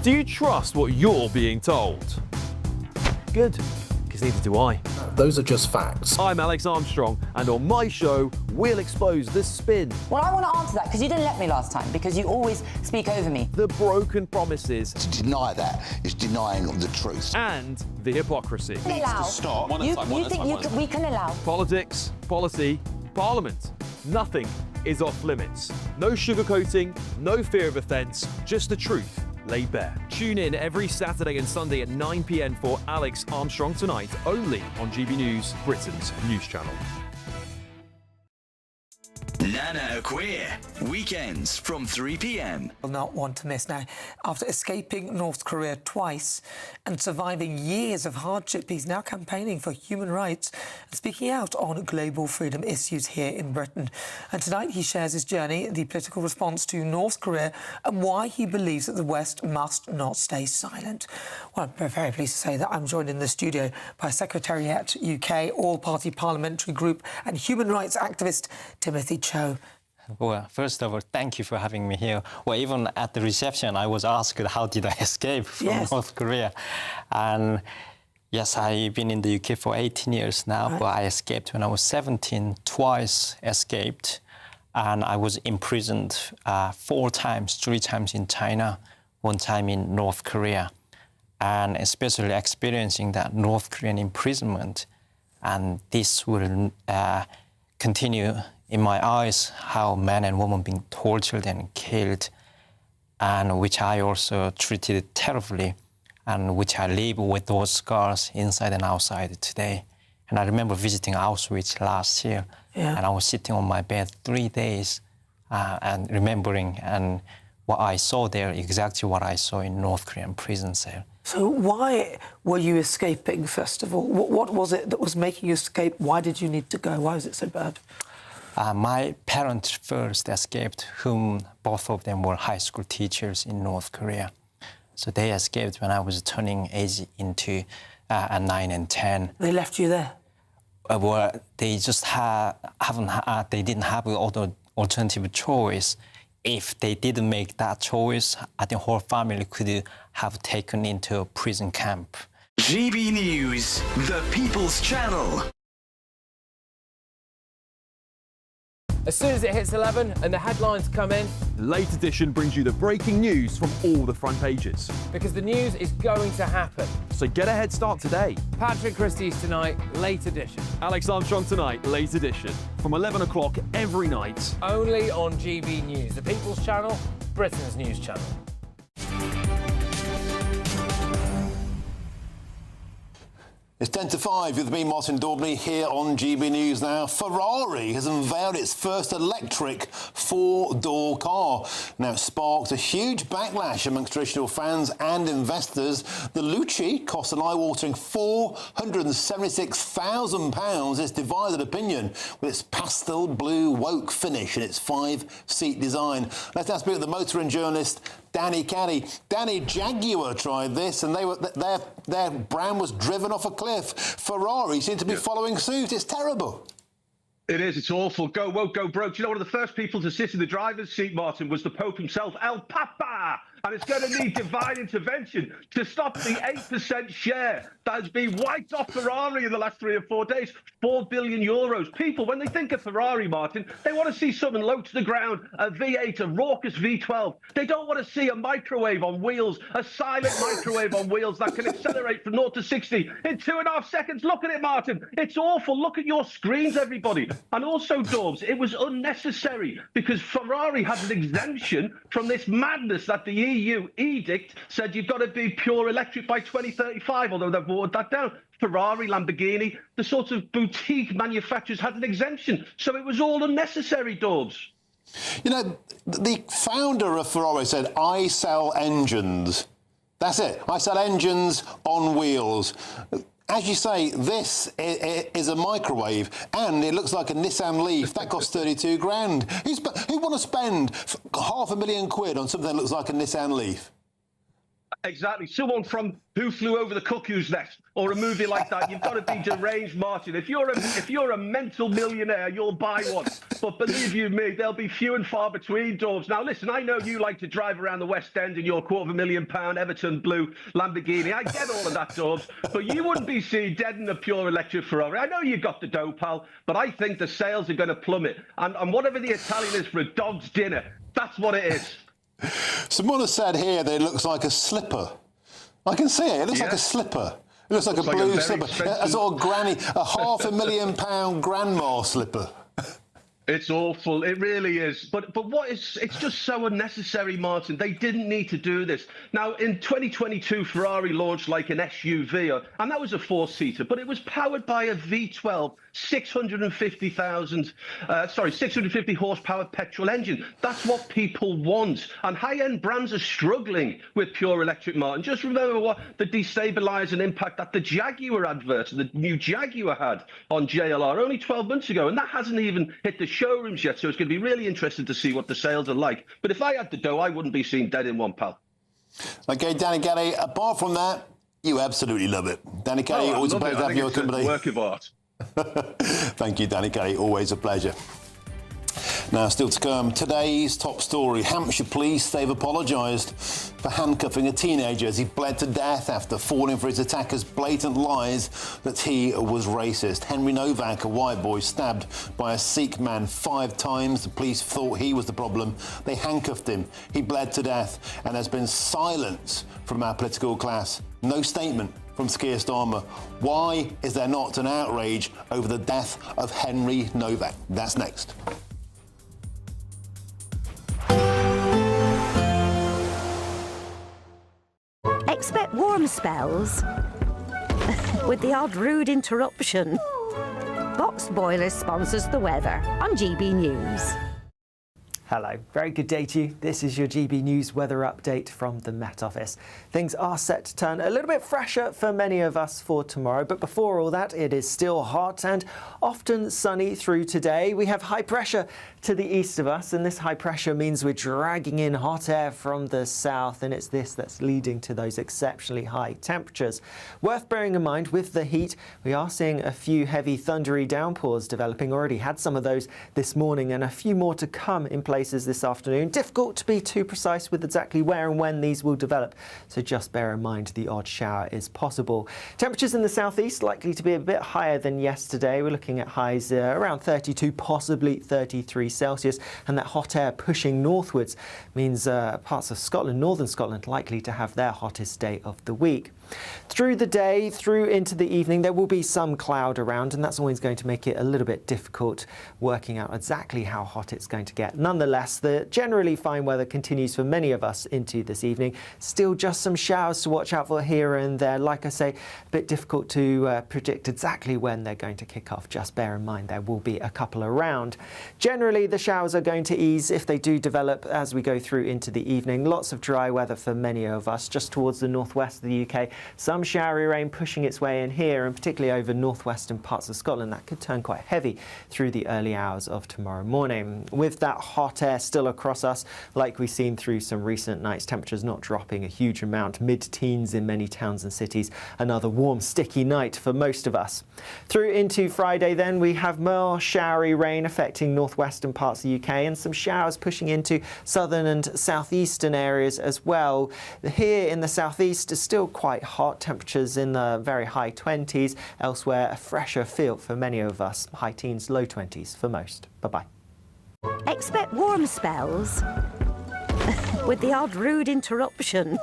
Do you trust what you're being told? Good, because neither do I. Those are just facts. I'm Alex Armstrong, and on my show, we'll expose the spin. Well, I want to answer that because you didn't let me last time, because you always speak over me. The broken promises. To deny that is denying the truth. And the hypocrisy. Allow. Stop. You think we can allow? Politics, policy, parliament. Nothing is off limits. No sugarcoating, no fear of offence, just the truth laid bare. Tune in every Saturday and Sunday at 9 p.m. for Alex Armstrong Tonight, only on GB News, Britain's news channel. Now Nana Queer. Weekends from 3 p.m. Will not want to miss. Now, after escaping North Korea twice and surviving years of hardship, he's now campaigning for human rights and speaking out on global freedom issues here in Britain. And tonight he shares his journey, the political response to North Korea, and why he believes that the West must not stay silent. Well, I'm very pleased to say that I'm joined in the studio by Secretariat UK, all-party parliamentary group and human rights activist Timothy Cho. Well, first of all, thank you for having me here. Well, even at the reception, I was asked how did I escape from North Korea. And yes, I've been in the UK for 18 years now, but I escaped when I was 17, twice escaped. And I was imprisoned 4 times, 3 times in China, 1 time in North Korea. And especially experiencing that North Korean imprisonment. And this will continue in my eyes, how men and women being tortured and killed, and which I also treated terribly, and which I live with those scars inside and outside today. And I remember visiting Auschwitz last year, and I was sitting on my bed 3 days and remembering and what I saw there, exactly what I saw in North Korean prison cell. So why were you escaping, first of all? What was it that was making you escape? Why did you need to go? Why was it so bad? My parents first escaped, whom both of them were high school teachers in North Korea. So they escaped when I was turning age into 9 and 10. They left you there? Well, they just they didn't have other alternative choice. If they didn't make that choice, I think whole family could have taken into a prison camp. GB News, the People's Channel. As soon as it hits 11 and the headlines come in, Late Edition brings you the breaking news from all the front pages. Because the news is going to happen. So get a head start today. Patrick Christie's tonight, Late Edition. Alex Armstrong tonight, Late Edition. From 11 o'clock every night. Only on GB News, the People's Channel, Britain's news channel. It's 10 to 5 with me, Martin Daubney, here on GB News now. Ferrari has unveiled its first electric 4-door car. Now, it sparked a huge backlash amongst traditional fans and investors. The Lucci cost an eye-watering £476,000. It's divided opinion with its pastel blue woke finish and its 5-seat design. Let's now speak to the motoring journalist Danny Caddy. Danny, Jaguar tried this and their brand was driven off a cliff. Ferrari seem to be following suit. It's terrible. It is. It's awful. Go woke, go broke. You know, one of the first people to sit in the driver's seat, Martin, was the Pope himself, El Papa. And it's going to need divine intervention to stop the 8% share that has been wiped off Ferrari in the last 3 or 4 days. €4 billion. People, when they think of Ferrari, Martin, they want to see something low to the ground, a V8, a raucous V12. They don't want to see a microwave on wheels, a silent microwave on wheels that can accelerate from 0 to 60 in 2.5 seconds. Look at it, Martin. It's awful. Look at your screens, everybody. And also, Daubs, it was unnecessary because Ferrari had an exemption from this madness that the EU edict said you've got to be pure electric by 2035, although they've watered that down. Ferrari, Lamborghini, the sort of boutique manufacturers had an exemption. So it was all unnecessary, Daubs. You know, the founder of Ferrari said, I sell engines. That's it. I sell engines on wheels. As you say, this is a microwave, and it looks like a Nissan Leaf. That costs 32 grand. Who want to spend £500,000 on something that looks like a Nissan Leaf? Exactly. Someone from Who Flew Over the Cuckoo's Nest or a movie like that. You've got to be deranged, Martin. If you're a mental millionaire, you'll buy one. But believe you me, they'll be few and far between, Daubs. Now, listen, I know you like to drive around the West End in your £250,000 Everton blue Lamborghini. I get all of that, Daubs. But you wouldn't be seen dead in a pure electric Ferrari. I know you got the dough, pal, but I think the sales are going to plummet. And whatever the Italian is for a dog's dinner, that's what it is. Someone has said here that it looks like a slipper. I can see it. It looks like a slipper. It looks like a blue slipper. A sort of granny, a £500,000 grandma slipper. It's awful. It really is. But it's just so unnecessary, Martin. They didn't need to do this. Now, in 2022, Ferrari launched like an SUV, and that was a four-seater, but it was powered by a V12 650 horsepower petrol engine. That's what people want. And high-end brands are struggling with pure electric, Martin. Just remember what the destabilising impact that the Jaguar advert, the new Jaguar had on JLR only 12 months ago, and that hasn't even hit the showrooms yet, so it's going to be really interesting to see what the sales are like. But if I had the dough, I wouldn't be seen dead in one, pal. OK, Danny Caddy, apart from that, you absolutely love it. Danny Caddy, always a pleasure to have your company. Work of art. Thank you, Danny Caddy, always a pleasure. Now, still to come, today's top story. Hampshire police, they've apologised for handcuffing a teenager as he bled to death after falling for his attacker's blatant lies that he was racist. Henry Novak, a white boy, stabbed by a Sikh man 5 times. The police thought he was the problem. They handcuffed him. He bled to death, and there's been silence from our political class. No statement from Keir Starmer. Why is there not an outrage over the death of Henry Novak? That's next. Expect warm spells with the odd rude interruption. Box Boilers sponsors the weather on GB News. Hello, very good day to you. This is your GB News weather update from the Met Office. Things are set to turn a little bit fresher for many of us for tomorrow, but before all that, it is still hot and often sunny through today. We have high pressure to the east of us, and this high pressure means we're dragging in hot air from the south, and it's this that's leading to those exceptionally high temperatures. Worth bearing in mind, with the heat, we are seeing a few heavy thundery downpours developing. Already had some of those this morning, and a few more to come in places this afternoon. Difficult to be too precise with exactly where and when these will develop, so just bear in mind the odd shower is possible. Temperatures in the southeast likely to be a bit higher than yesterday. We're looking at highs around 32, possibly 33 Celsius, and that hot air pushing northwards means parts of Scotland, northern Scotland, likely to have their hottest day of the week. Through the day, through into the evening, there will be some cloud around, and that's always going to make it a little bit difficult working out exactly how hot it's going to get. Nonetheless, the generally fine weather continues for many of us into this evening. Still just some showers to watch out for here and there. Like I say, a bit difficult to predict exactly when they're going to kick off. Just bear in mind there will be a couple around. Generally, the showers are going to ease if they do develop as we go through into the evening. Lots of dry weather for many of us just towards the northwest of the UK. Some showery rain pushing its way in here, and particularly over northwestern parts of Scotland. That could turn quite heavy through the early hours of tomorrow morning. With that hot air still across us, like we've seen through some recent nights, temperatures not dropping a huge amount, mid-teens in many towns and cities. Another warm, sticky night for most of us. Through into Friday then, we have more showery rain affecting northwestern parts of the UK, and some showers pushing into southern and southeastern areas as well. Here in the southeast is still quite hot, temperatures in the very high 20s. Elsewhere, a fresher feel for many of us, high teens, low 20s for most. Bye-bye. Expect warm spells with the odd rude interruption.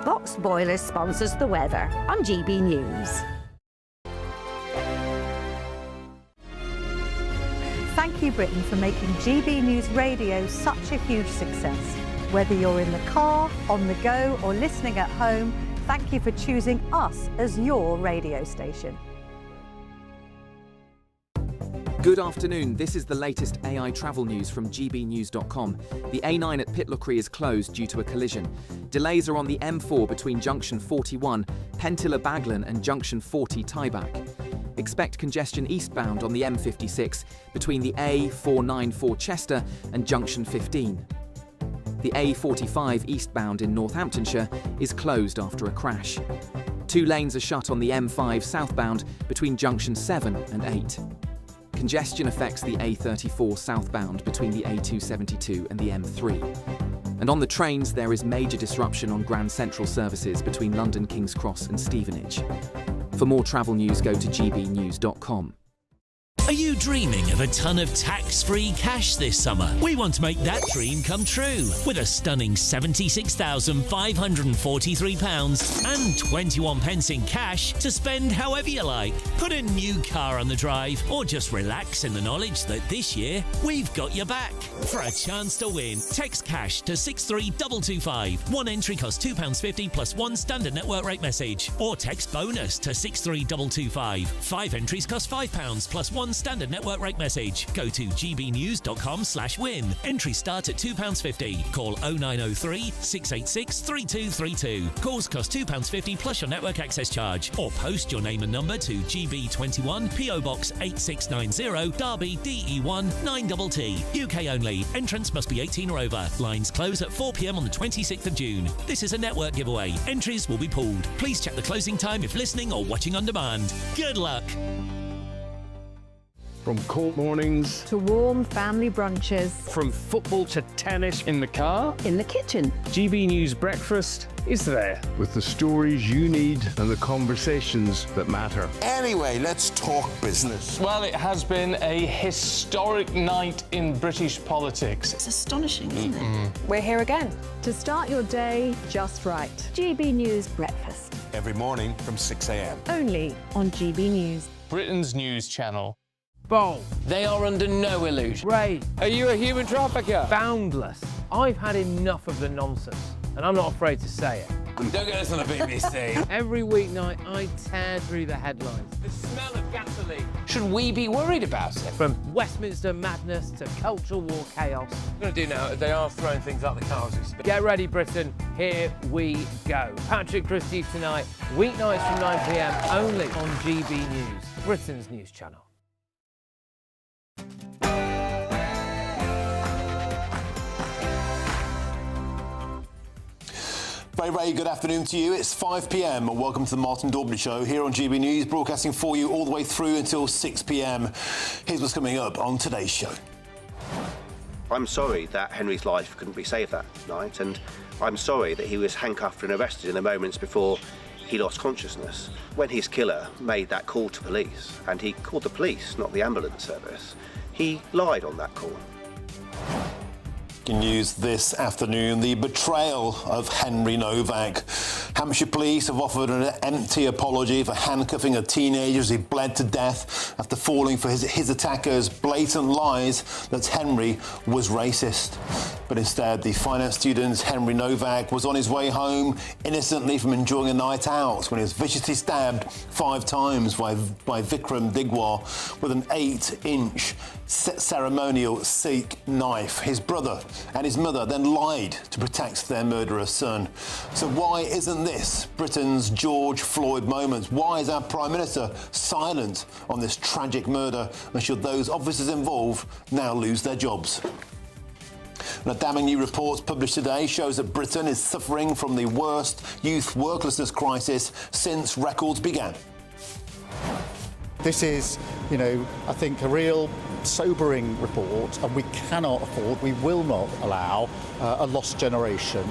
Box Boilers sponsors the weather on GB News. Thank you, Britain, for making GB News Radio such a huge success. Whether you're in the car, on the go, or listening at home, thank you for choosing us as your radio station. Good afternoon. This is the latest AI travel news from GBNews.com. The A9 at Pitlochry is closed due to a collision. Delays are on the M4 between junction 41, Pentilla Baglan, and junction 40 Tieback. Expect congestion eastbound on the M56 between the A494 Chester and junction 15. The A45 eastbound in Northamptonshire is closed after a crash. 2 lanes are shut on the M5 southbound between junction 7 and 8. Congestion affects the A34 southbound between the A272 and the M3. And on the trains, there is major disruption on Grand Central services between London King's Cross and Stevenage. For more travel news, go to gbnews.com. Are you dreaming of a ton of tax-free cash this summer? We want to make that dream come true with a stunning £76,543 and 21 pence in cash to spend however you like. Put a new car on the drive or just relax in the knowledge that this year we've got your back. For a chance to win, text cash to 63225. One entry costs £2.50 plus one standard network rate message. Or text bonus to 63225. 5 entries cost £5 plus one standard network rate message. Go to gbnews.com/win. Entries start at £2.50. Call 0903 686 3232. Calls cost £2.50 plus your network access charge. Or post your name and number to GB21 PO Box 8690 Derby DE1 9TT. UK only. Entrance must be 18 or over. Lines close at 4 p.m. on the 26th of June. This is a network giveaway. Entries will be pulled. Please check the closing time if listening or watching on demand. Good luck. From cold mornings to warm family brunches. From football to tennis. In the car. In the kitchen. GB News Breakfast is there. With the stories you need and the conversations that matter. Anyway, let's talk business. Well, it has been a historic night in British politics. It's astonishing, isn't it? We're here again. To start your day just right. GB News Breakfast. Every morning from 6 a.m. Only on GB News. Britain's news channel. Bold. They are under no illusion. Ray. Are you a human trafficker? Boundless. I've had enough of the nonsense, and I'm not afraid to say it. Don't get this on the BBC. Every weeknight, I tear through the headlines. The smell of gasoline. Should we be worried about it? From Westminster madness to cultural war chaos. What I'm going to do now is they are throwing things out the car as we speak. Get ready, Britain. Here we go. Patrick Christie's tonight, weeknights from 9 p.m. only on GB News, Britain's news channel. Very, very good afternoon to you. It's 5 p.m. and welcome to the Martin Daubney Show here on GB News, broadcasting for you all the way through until 6 p.m. Here's what's coming up on today's show. I'm sorry that Henry's life couldn't be saved that night, and I'm sorry that he was handcuffed and arrested in the moments before he lost consciousness. When his killer made that call to police, and he called the police, not the ambulance service, he lied on that call. News this afternoon, the betrayal of Henry Novak. Hampshire police have offered an empty apology for handcuffing a teenager as he bled to death after falling for his attackers' blatant lies that Henry was racist. But instead, the finance student Henry Novak was on his way home innocently from enjoying a night out when he was viciously stabbed 5 times by Vikram Digwar with an 8-inch ceremonial Sikh knife. His brother and his mother then lied to protect their murderous son. So why isn't this Britain's George Floyd moment? Why is our Prime Minister silent on this tragic murder, and should those officers involved now lose their jobs? And a damning new report published today shows that Britain is suffering from the worst youth worklessness crisis since records began. This is, I think a real sobering report, and we cannot afford, we will not allow a lost generation.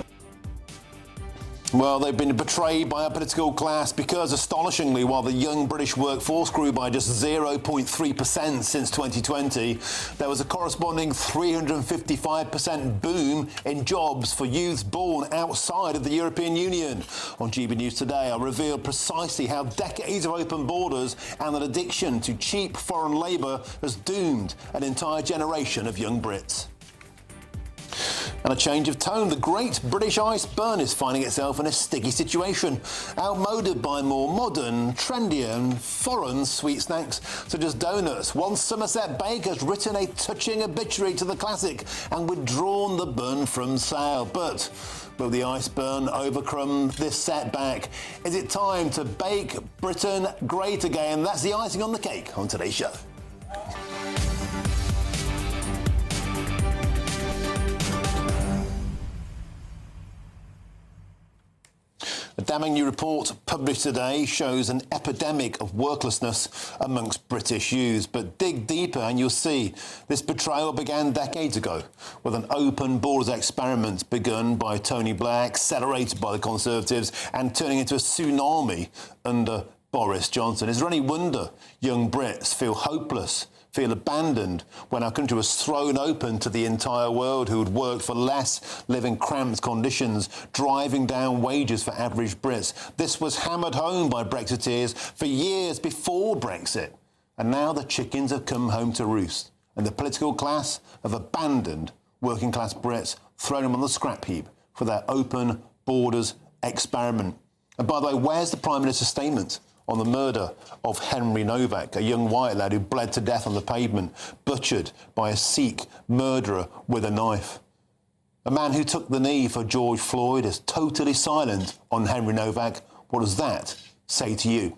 Well, they've been betrayed by our political class because, astonishingly, while the young British workforce grew by just 0.3% since 2020, there was a corresponding 355% boom in jobs for youths born outside of the European Union. On GB News today, I reveal precisely how decades of open borders and an addiction to cheap foreign labour has doomed an entire generation of young Brits. And a change of tone. The great British iceberg is finding itself in a sticky situation, outmoded by more modern, trendier and foreign sweet snacks such as donuts. One Somerset baker has written a touching obituary to the classic and withdrawn the bun from sale. But will the iceberg overcome this setback? Is it time to bake Britain great again? That's the icing on the cake on today's show. A damning new report published today shows an epidemic of worklessness amongst British youths. But dig deeper and you'll see this betrayal began decades ago with an open borders experiment begun by Tony Blair, accelerated by the Conservatives and turning into a tsunami under Boris Johnson. Is there any wonder young Brits feel hopeless feel abandoned when our country was thrown open to the entire world who had worked for less, live in cramped conditions, driving down wages for average Brits. This was hammered home by Brexiteers for years before Brexit. And now the chickens have come home to roost, and the political class have abandoned working class Brits, thrown them on the scrap heap for their open borders experiment. And by the way, where's the Prime Minister's statement on the murder of Henry Novak, a young white lad who bled to death on the pavement, butchered by a Sikh murderer with a knife? A man who took the knee for George Floyd is totally silent on Henry Novak. What does that say to you?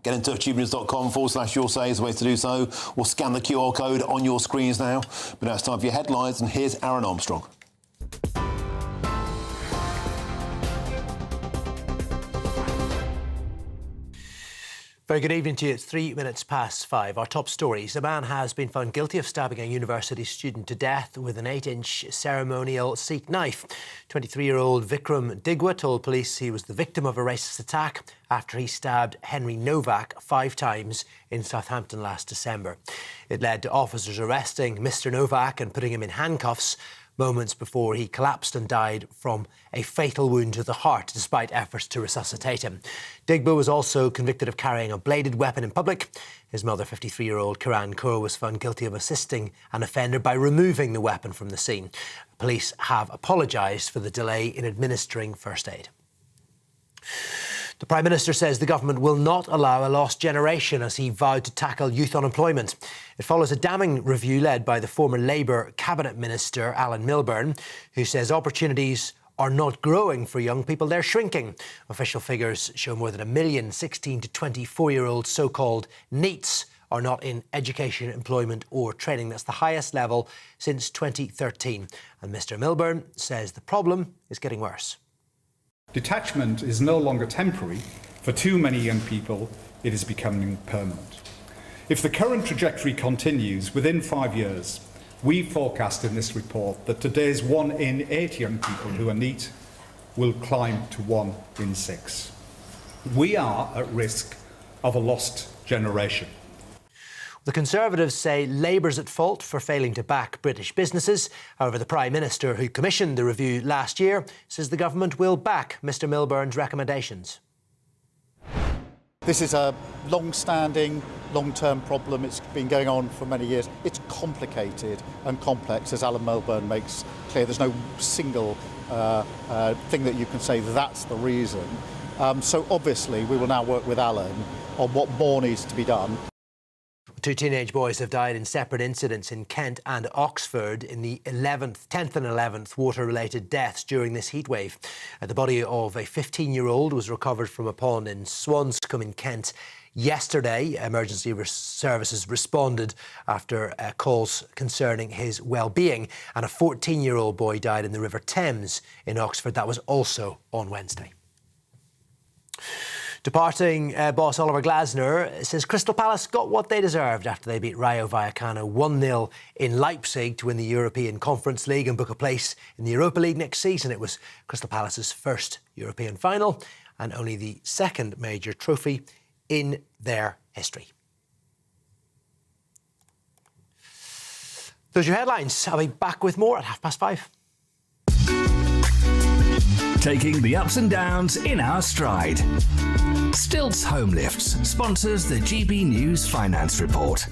Get in touch, GBNews.com/your say is the way to do so, or scan the QR code on your screens now. But now it's time for your headlines, and here's Aaron Armstrong. Very good evening to you. It's 3 minutes past 5. Our top stories. A man has been found guilty of stabbing a university student to death with an 8-inch ceremonial Sikh knife. 23-year-old Vikram Digwa told police he was the victim of a racist attack after he stabbed Henry Novak 5 times in Southampton last December. It led to officers arresting Mr Novak and putting him in handcuffs moments before he collapsed and died from a fatal wound to the heart, despite efforts to resuscitate him. Digba was also convicted of carrying a bladed weapon in public. His mother, 53-year-old Karan Kaur, was found guilty of assisting an offender by removing the weapon from the scene. Police have apologised for the delay in administering first aid. The Prime Minister says the government will not allow a lost generation as he vowed to tackle youth unemployment. It follows a damning review led by the former Labour Cabinet Minister Alan Milburn, who says opportunities are not growing for young people, they're shrinking. Official figures show more than 1 million 16 to 24-year-old so-called NEETs are not in education, employment or training. That's the highest level since 2013. And Mr Milburn says the problem is getting worse. Detachment is no longer temporary. For too many young people, it is becoming permanent. If the current trajectory continues, within 5 years, we forecast in this report that today's 1 in 8 young people who are NEET will climb to 1 in 6. We are at risk of a lost generation. The Conservatives say Labour's at fault for failing to back British businesses. However, the Prime Minister, who commissioned the review last year, says the government will back Mr Milburn's recommendations. This is a long-standing, long-term problem. It's been going on for many years. It's complicated and complex, as Alan Milburn makes clear. There's no single thing that you can say that's the reason. So obviously we will now work with Alan on what more needs to be done. 2 teenage boys have died in separate incidents in Kent and Oxford in the 10th and 11th water-related deaths during this heatwave. The body of a 15-year-old was recovered from a pond in Swanscombe in Kent yesterday. Emergency services responded after calls concerning his well-being, and a 14-year-old boy died in the River Thames in Oxford. That was also on Wednesday. Departing boss Oliver Glasner says Crystal Palace got what they deserved after they beat Rayo Vallecano 1-0 in Leipzig to win the European Conference League and book a place in the Europa League next season. It was Crystal Palace's first European final and only the second major trophy in their history. Those are your headlines. I'll be back with more at 5:30. Taking the ups and downs in our stride. Stilts Home Lifts sponsors the GB News Finance Report.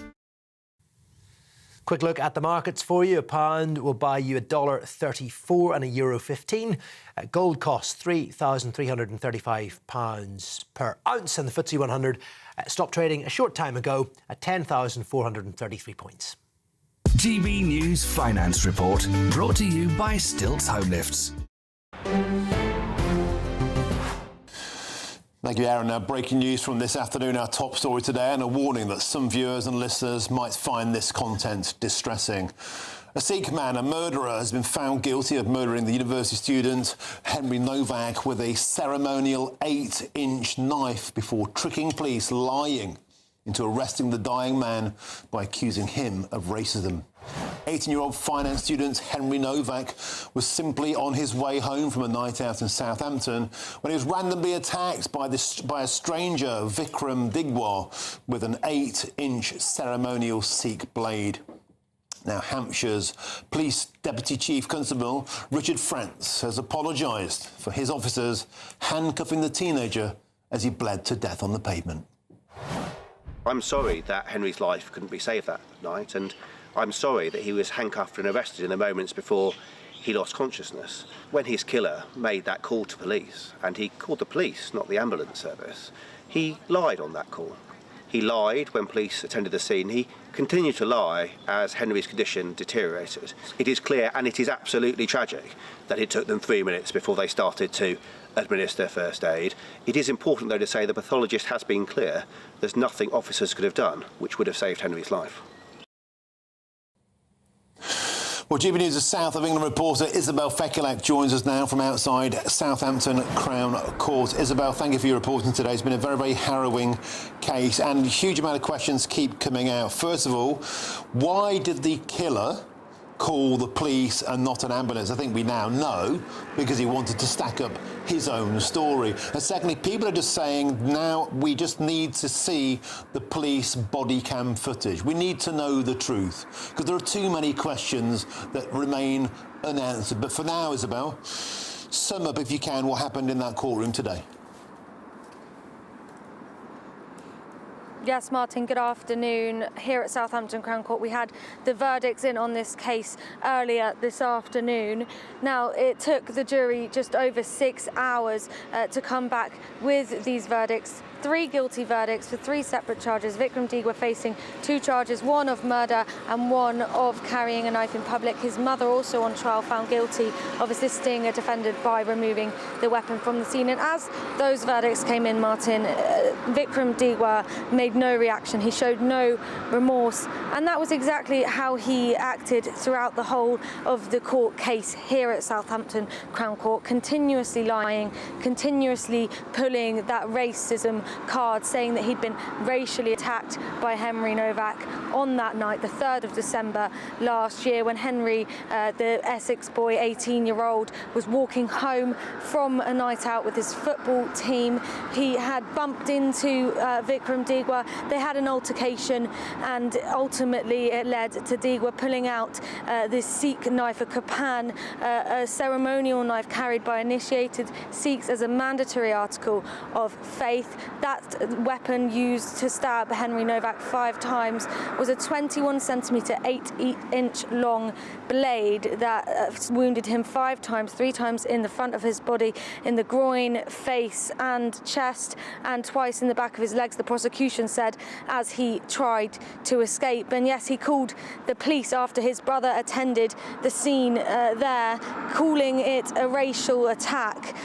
Quick look at the markets for you. A pound will buy you $1.34 and €1.15. Gold costs £3,335 per ounce, and the FTSE 100 stopped trading a short time ago at 10,433 points. GB News Finance Report, brought to you by Stilts Home Lifts. Thank you, Aaron. Now, breaking news from this afternoon, our top story today, and a warning that some viewers and listeners might find this content distressing. A Sikh man, a murderer, has been found guilty of murdering the university student Henry Novak with a ceremonial 8-inch knife before tricking police, lying into arresting the dying man by accusing him of racism. 18-year-old finance student Henry Novak was simply on his way home from a night out in Southampton when he was randomly attacked by a stranger, Vikram Digwar, with an 8-inch ceremonial Sikh blade. Now, Hampshire's Police Deputy Chief Constable Richard France has apologised for his officers handcuffing the teenager as he bled to death on the pavement. I'm sorry that Henry's life couldn't be saved that night, and I'm sorry that he was handcuffed and arrested in the moments before he lost consciousness. When his killer made that call to police, and he called the police, not the ambulance service, he lied on that call. He lied when police attended the scene. He continued to lie as Henry's condition deteriorated. It is clear, and it is absolutely tragic, that it took them 3 minutes before they started to administer first aid. It is important, though, to say the pathologist has been clear there's nothing officers could have done which would have saved Henry's life. Well, GBNews' South of England reporter Isabel Fekulak joins us now from outside Southampton Crown Court. Isabel, thank you for your reporting today. It's been a very, very harrowing case and a huge amount of questions keep coming out. First of all, why did the killer call the police and not an ambulance? I think we now know because he wanted to stack up his own story. And secondly, people are just saying now we just need to see the police body cam footage. We need to know the truth because there are too many questions that remain unanswered. But for now, Isabel, sum up, if you can, what happened in that courtroom today. Yes, Martin, good afternoon. Here at Southampton Crown Court, we had the verdicts in on this case earlier this afternoon. Now, it took the jury just over 6 hours to come back with these verdicts. 3 guilty verdicts for 3 separate charges. Vikram Digwar facing 2 charges, 1 of murder and 1 of carrying a knife in public. His mother also on trial found guilty of assisting a defendant by removing the weapon from the scene. And as those verdicts came in, Martin, Vikram Digwar made no reaction. He showed no remorse. And that was exactly how he acted throughout the whole of the court case here at Southampton Crown Court, continuously lying, continuously pulling that racism card, saying that he'd been racially attacked by Henry Novak on that night, the 3rd of December last year, when Henry, the Essex boy, 18-year-old, was walking home from a night out with his football team. He had bumped into Vikram Digwar. They had an altercation, and ultimately it led to Digwar pulling out this Sikh knife, a Kapan, a ceremonial knife carried by initiated Sikhs as a mandatory article of faith. That weapon used to stab Henry Novak 5 times was a 21-centimetre, 8-inch long blade that wounded him 5 times, 3 times in the front of his body, in the groin, face and chest, and twice in the back of his legs, the prosecution said, as he tried to escape. And yes, he called the police after his brother attended the scene there, calling it a racial attack.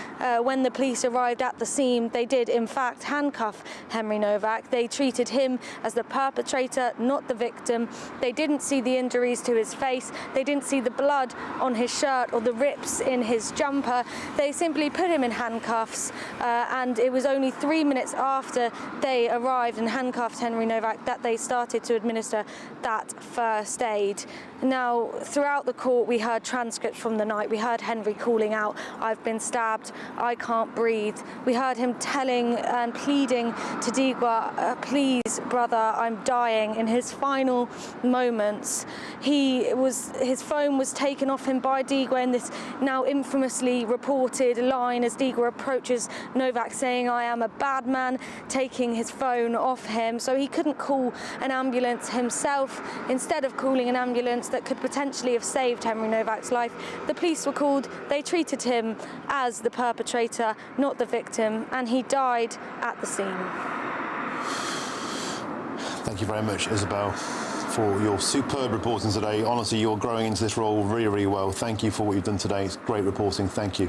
When the police arrived at the scene, they did in fact handcuff Henry Novak. They treated him as the perpetrator, not the victim. They didn't see the injuries to his face. They didn't see the blood on his shirt or the rips in his jumper. They simply put him in handcuffs, and it was only 3 minutes after they arrived and handcuffed Henry Novak that they started to administer that first aid. Now, throughout the court, we heard transcripts from the night. We heard Henry calling out, "I've been stabbed, I can't breathe." We heard him telling and pleading to Digwar, "Please, brother, I'm dying." In his final moments, his phone was taken off him by Digwar in this now infamously reported line as Digwar approaches Novak, saying, "I am a bad man," taking his phone off him. So he couldn't call an ambulance himself. Instead of calling an ambulance that could potentially have saved Henry Novak's life, the police were called. They treated him as the perpetrator, not the victim, and he died at the scene. Thank you very much, Isabel, for your superb reporting today. Honestly, you're growing into this role really, really well. Thank you for what you've done today. It's great reporting. Thank you.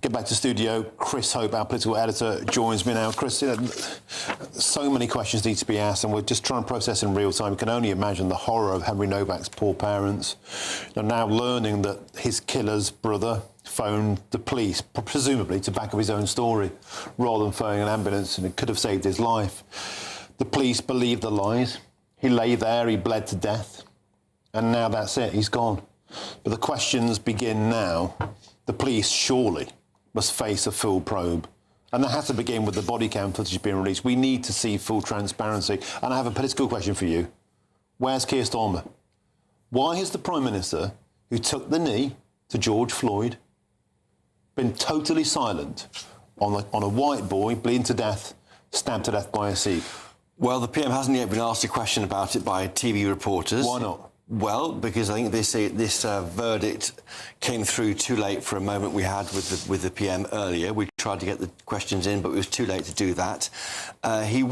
Get back to studio. Chris Hope, our political editor, joins me now. Chris, so many questions need to be asked, and we're just trying to process in real time. You can only imagine the horror of Henry Novak's poor parents. They're now learning that his killer's brother phoned the police, presumably to back up his own story, rather than phoning an ambulance, and it could have saved his life. The police believe the lies. He lay there, he bled to death, and now that's it, he's gone. But the questions begin now. The police surely must face a full probe. And that has to begin with the body cam footage being released. We need to see full transparency. And I have a political question for you. Where's Keir Starmer? Why has the Prime Minister, who took the knee to George Floyd, been totally silent on a white boy bleeding to death, stabbed to death by a Sikh? Well, the PM hasn't yet been asked a question about it by TV reporters. Why not? Well, because I think this verdict came through too late for a moment we had with the PM earlier. We tried to get the questions in, but it was too late to do that. He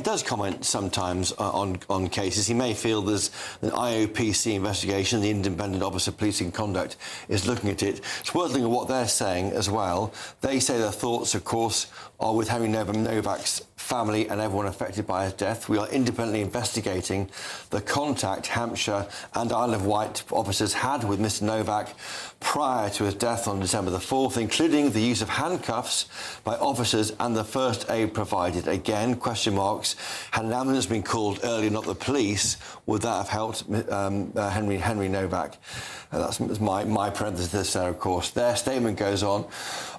does comment sometimes on cases. He may feel there's an IOPC investigation, the Independent Office of Policing Conduct, is looking at it. It's worth looking at what they're saying as well. They say their thoughts, of course, are with Henry Novak's family and everyone affected by his death. We are independently investigating the contact Hampshire and Isle of Wight officers had with Mr Novak prior to his death on December the 4th, including the use of handcuffs by officers and the first aid provided. Again, question marks. Had an ambulance been called earlier, not the police, would that have helped Henry Novak? That's my parenthesis there, of course. Their statement goes on.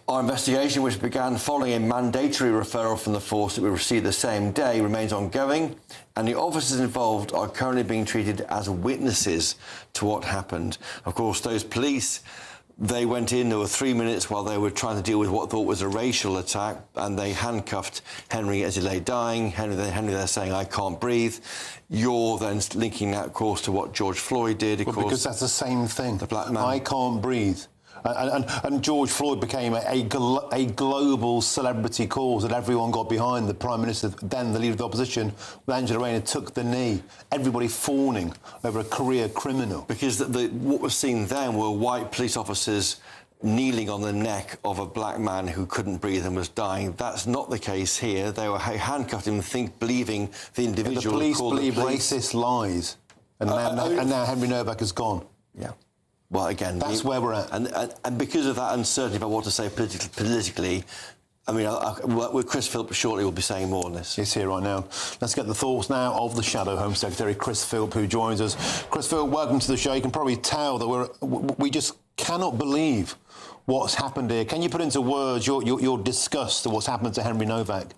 Our investigation, which began following a mandatory referral from the force that we received the same day, remains ongoing, and the officers involved are currently being treated as witnesses to what happened. Of course, those police, they went in, there were 3 minutes while they were trying to deal with what thought was a racial attack, and they handcuffed Henry as he lay dying. Henry they're saying, I can't breathe. You're then linking that, of course, to what George Floyd did. Of course, because that's the same thing. The black man. I can't breathe. And George Floyd became a global celebrity cause that everyone got behind. The Prime Minister, then the Leader of the Opposition, with Angela Rayner, took the knee. Everybody fawning over a career criminal. Because what was seen then were white police officers kneeling on the neck of a black man who couldn't breathe and was dying. That's not the case here. They were handcuffed him, believing the individual... The police believe racist lies. And now Henry Novak is gone. Yeah. Well, again... That's where we're at. And because of that uncertainty about what to say politically, I mean, with Chris Philp shortly will be saying more on this. He's here right now. Let's get the thoughts now of the Shadow Home Secretary, Chris Philp, who joins us. Chris Philp, welcome to the show. You can probably tell that we just cannot believe what's happened here. Can you put into words your disgust of what's happened to Henry Novak?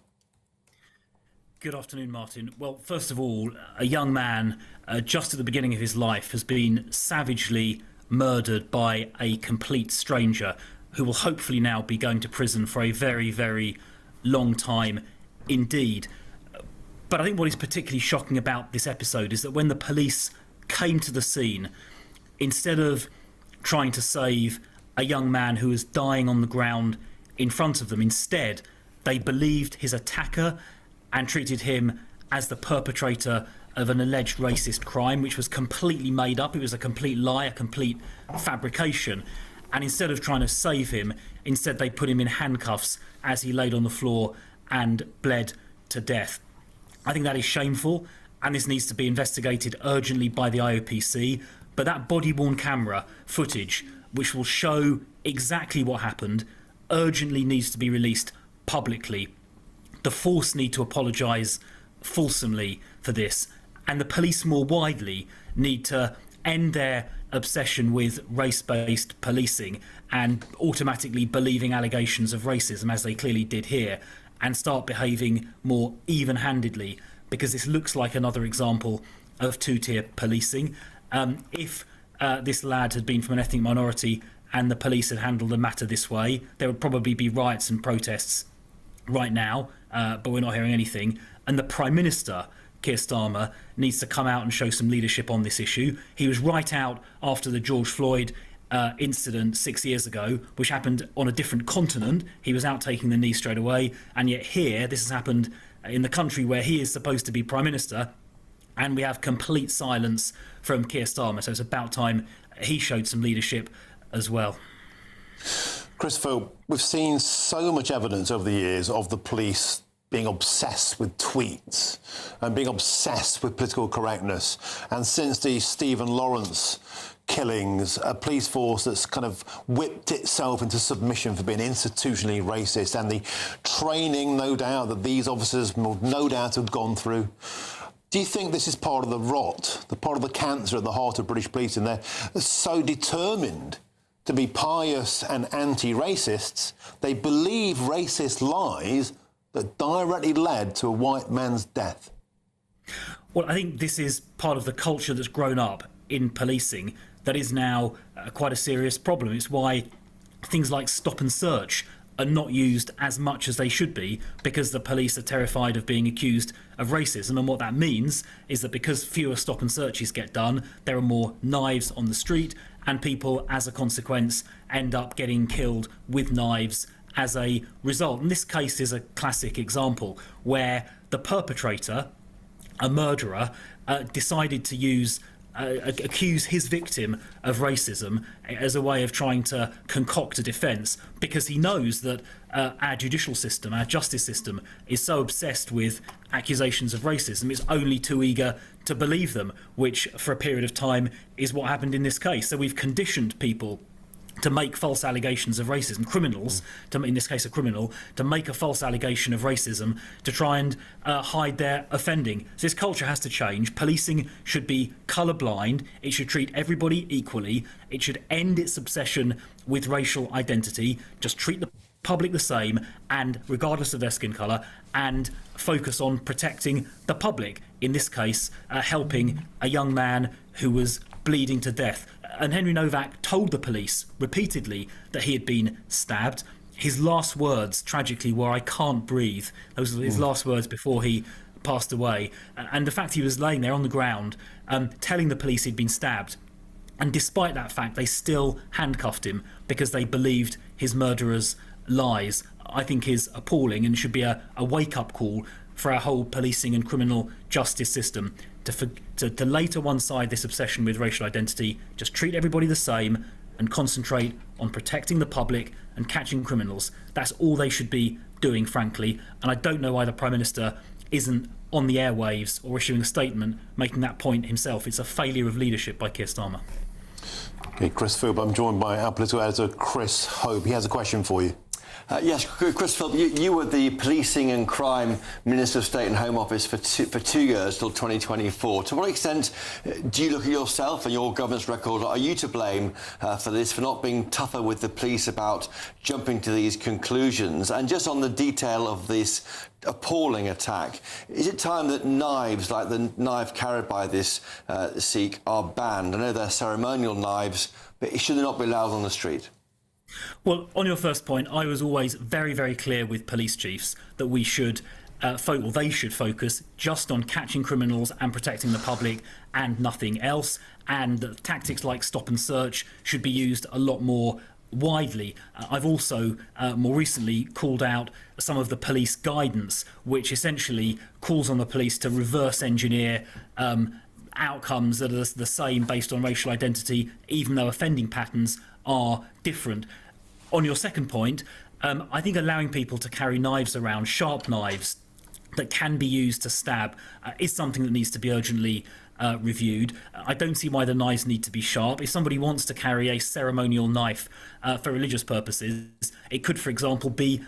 Good afternoon, Martin. Well, first of all, a young man just at the beginning of his life has been savagely murdered by a complete stranger who will hopefully now be going to prison for a very, very long time indeed. But I think what is particularly shocking about this episode is that when the police came to the scene, instead of trying to save a young man who was dying on the ground in front of them, instead they believed his attacker and treated him as the perpetrator of an alleged racist crime, which was completely made up. It was a complete lie, a complete fabrication. And instead of trying to save him, instead they put him in handcuffs as he laid on the floor and bled to death. I think that is shameful, and this needs to be investigated urgently by the IOPC. But that body-worn camera footage, which will show exactly what happened, urgently needs to be released publicly. The force need to apologise fulsomely for this, and the police more widely need to end their obsession with race-based policing and automatically believing allegations of racism, as they clearly did here, and start behaving more even-handedly, because this looks like another example of two-tier policing. If this lad had been from an ethnic minority and the police had handled the matter this way, there would probably be riots and protests right now, but we're not hearing anything. And the Prime Minister, Keir Starmer, needs to come out and show some leadership on this issue. He was right out after the George Floyd incident 6 years ago, which happened on a different continent. He was out taking the knee straight away, and yet here this has happened in the country where he is supposed to be Prime Minister, and we have complete silence from Keir Starmer. So it's about time he showed some leadership as well. Chris Philp, we've seen so much evidence over the years of the police being obsessed with tweets and being obsessed with political correctness. And since the Stephen Lawrence killings, a police force that's kind of whipped itself into submission for being institutionally racist, and the training, no doubt, that these officers will no doubt have gone through. Do you think this is part of the rot, the part of the cancer at the heart of British policing? They're so determined to be pious and anti-racists, they believe racist lies that directly led to a white man's death. Well, I think this is part of the culture that's grown up in policing that is now quite a serious problem. It's why things like stop and search are not used as much as they should be, because the police are terrified of being accused of racism. And what that means is that because fewer stop and searches get done, there are more knives on the street, and people, as a consequence, end up getting killed with knives as a result. And this case is a classic example where the perpetrator, a murderer, decided to accuse his victim of racism as a way of trying to concoct a defence, because he knows that our judicial system, our justice system, is so obsessed with accusations of racism, it's only too eager to believe them, which for a period of time is what happened in this case. So we've conditioned people to make false allegations of racism, criminals, in this case a criminal, to make a false allegation of racism to try and hide their offending. So this culture has to change. Policing should be colourblind. It should treat everybody equally. It should end its obsession with racial identity, just treat the public the same, and regardless of their skin colour, and focus on protecting the public, in this case helping a young man who was bleeding to death. And Henry Novak told the police repeatedly that he had been stabbed. His last words, tragically, were, "I can't breathe." Those were his last words before he passed away. And the fact he was laying there on the ground, telling the police he'd been stabbed, and despite that fact, they still handcuffed him because they believed his murderer's lies, I think is appalling, and should be a wake-up call for our whole policing and criminal justice system to lay to one side this obsession with racial identity, just treat everybody the same and concentrate on protecting the public and catching criminals. That's all they should be doing, frankly, and I don't know why the Prime Minister isn't on the airwaves or issuing a statement making that point himself. It's a failure of leadership by Keir Starmer. Okay, Chris Philp, I'm joined by our political editor Chris Hope. He has a question for you. Yes, Chris Philp, you were the Policing and Crime Minister of State and Home Office for 2 years, till 2024. To what extent do you look at yourself and your government's record? Are you to blame for this, for not being tougher with the police about jumping to these conclusions? And just on the detail of this appalling attack, is it time that knives, like the knife carried by this Sikh, are banned? I know they're ceremonial knives, but should they not be allowed on the street? Well, on your first point, I was always very, very clear with police chiefs that we should they should focus just on catching criminals and protecting the public and nothing else, and that tactics like stop and search should be used a lot more widely. I've also more recently called out some of the police guidance, which essentially calls on the police to reverse engineer outcomes that are the same based on racial identity, even though offending patterns are different. On your second point, I think allowing people to carry knives around, sharp knives that can be used to stab, is something that needs to be urgently reviewed. I don't see why the knives need to be sharp. If somebody wants to carry a ceremonial knife for religious purposes, it could, for example, be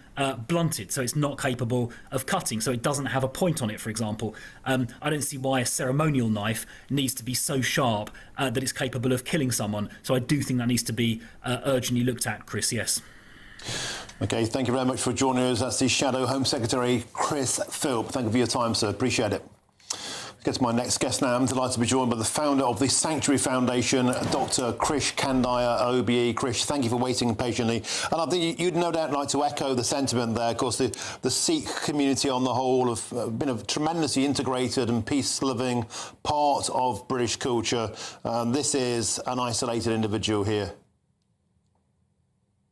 blunted, so it's not capable of cutting, so it doesn't have a point on it, for example. I don't see why a ceremonial knife needs to be so sharp that it's capable of killing someone. So I do think that needs to be urgently looked at, Chris, yes. OK, thank you very much for joining us. That's the Shadow Home Secretary, Chris Philp. Thank you for your time, sir. Appreciate it. Let's get to my next guest now. I'm delighted to be joined by the founder of the Sanctuary Foundation, Dr. Krish Kandiah, OBE. Krish, thank you for waiting patiently. And I think you'd no doubt like to echo the sentiment there. Of course, the Sikh community on the whole have been a tremendously integrated and peace-loving part of British culture. This is an isolated individual here.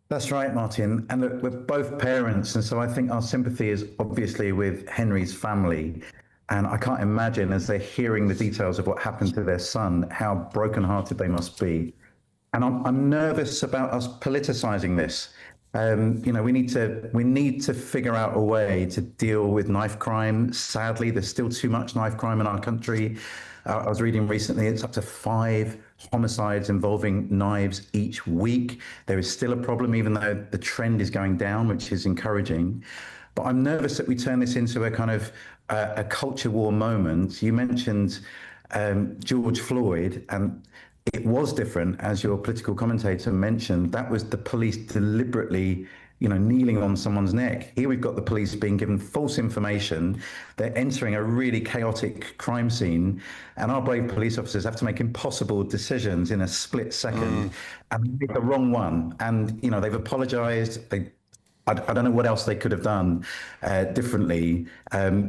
That's right, Martin. And look, we're both parents, and so I think our sympathy is obviously with Henry's family. And I can't imagine, as they're hearing the details of what happened to their son, how brokenhearted they must be. And I'm nervous about us politicizing this. We need to figure out a way to deal with knife crime. Sadly, there's still too much knife crime in our country. I was reading recently, it's up to 5 homicides involving knives each week. There is still a problem, even though the trend is going down, which is encouraging. But I'm nervous that we turn this into a kind of a culture war moment. You mentioned George Floyd, and it was different, as your political commentator mentioned. That was the police deliberately, kneeling on someone's neck. Here we've got the police being given false information. They're entering a really chaotic crime scene, and our brave police officers have to make impossible decisions in a split second, and make the wrong one. And, they've apologized. I don't know what else they could have done differently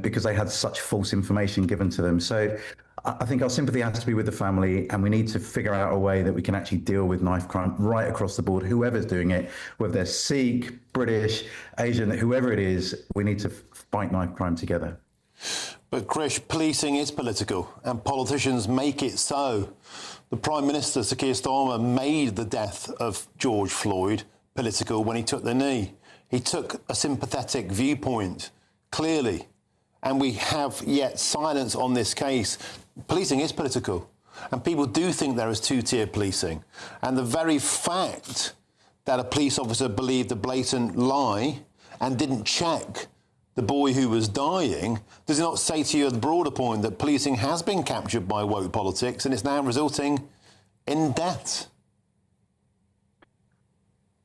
because they had such false information given to them. So I think our sympathy has to be with the family, and we need to figure out a way that we can actually deal with knife crime right across the board, whoever's doing it, whether they're Sikh, British, Asian, whoever it is, we need to fight knife crime together. But Krish, policing is political, and politicians make it so. The Prime Minister, Sir Keir Starmer, made the death of George Floyd political when he took the knee. He took a sympathetic viewpoint, clearly, and we have yet silence on this case. Policing is political, and people do think there is two-tier policing. And the very fact that a police officer believed a blatant lie and didn't check the boy who was dying, does it not say to you the broader point that policing has been captured by woke politics and it's now resulting in deaths?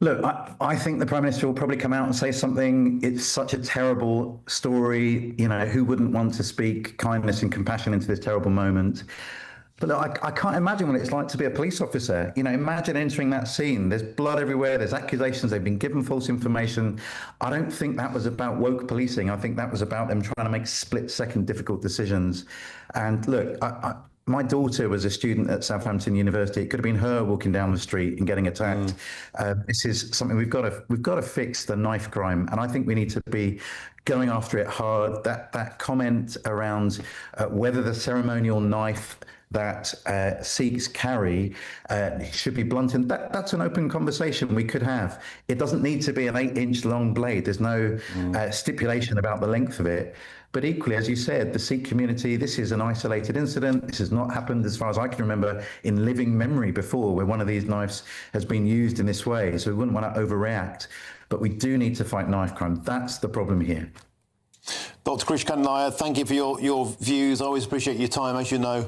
Look, I think the Prime Minister will probably come out and say something. It's such a terrible story. Who wouldn't want to speak kindness and compassion into this terrible moment? But look, I can't imagine what it's like to be a police officer. Imagine entering that scene. There's blood everywhere. There's accusations. They've been given false information. I don't think that was about woke policing. I think that was about them trying to make split-second difficult decisions. And look, my daughter was a student at Southampton University. It could have been her walking down the street and getting attacked. This is something we've got to fix, the knife crime, and I think we need to be going after it hard. That comment around whether the ceremonial knife that Sikhs carry should be blunted, that's an open conversation we could have. It doesn't need to be an 8-inch long blade. There's no stipulation about the length of it. But equally, as you said, the Sikh community, this is an isolated incident. This has not happened, as far as I can remember, in living memory before, where one of these knives has been used in this way. So we wouldn't want to overreact. But we do need to fight knife crime. That's the problem here. Dr. Krish Kandiah, thank you for your views. I always appreciate your time, as you know.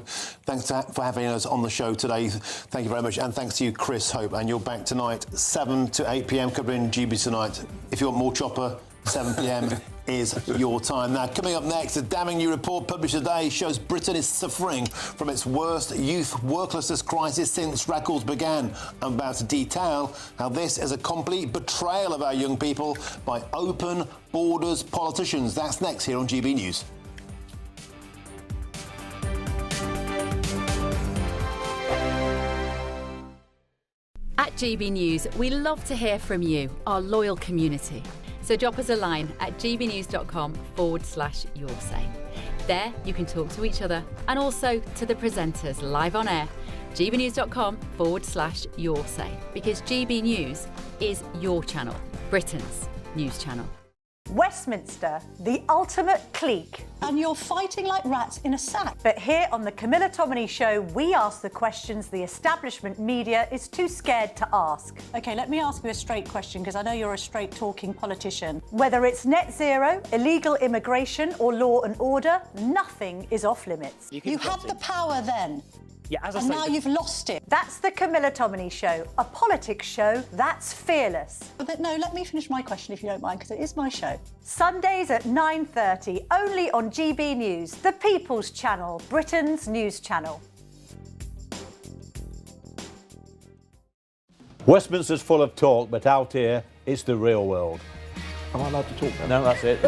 Thanks for having us on the show today. Thank you very much. And thanks to you, Chris Hope. And you're back tonight, 7 to 8 p.m, covering GB Tonight. If you want more Chopper, 7 p.m. is your time. Now, coming up next, a damning new report published today shows Britain is suffering from its worst youth worklessness crisis since records began. I'm about to detail how this is a complete betrayal of our young people by open borders politicians. That's next here on GB News. At GB News, we love to hear from you, our loyal community. So drop us a line at gbnews.com/yoursay. There you can talk to each other and also to the presenters live on air. gbnews.com/yoursay, because GB News is your channel, Britain's news channel. Westminster, the ultimate clique. And you're fighting like rats in a sack. But here on the Camilla Tominey Show, we ask the questions the establishment media is too scared to ask. OK, let me ask you a straight question, because I know you're a straight-talking politician. Whether it's net zero, illegal immigration or law and order, nothing is off-limits. You had the power then. Yeah, as I and say, now you've lost it. That's the Camilla Tominey Show, a politics show that's fearless. No, let me finish my question if you don't mind, because it is my show. Sundays at 9:30, only on GB News, the People's Channel, Britain's news channel. Westminster's full of talk, but out here, it's the real world. Am I allowed to talk now? No, that's it.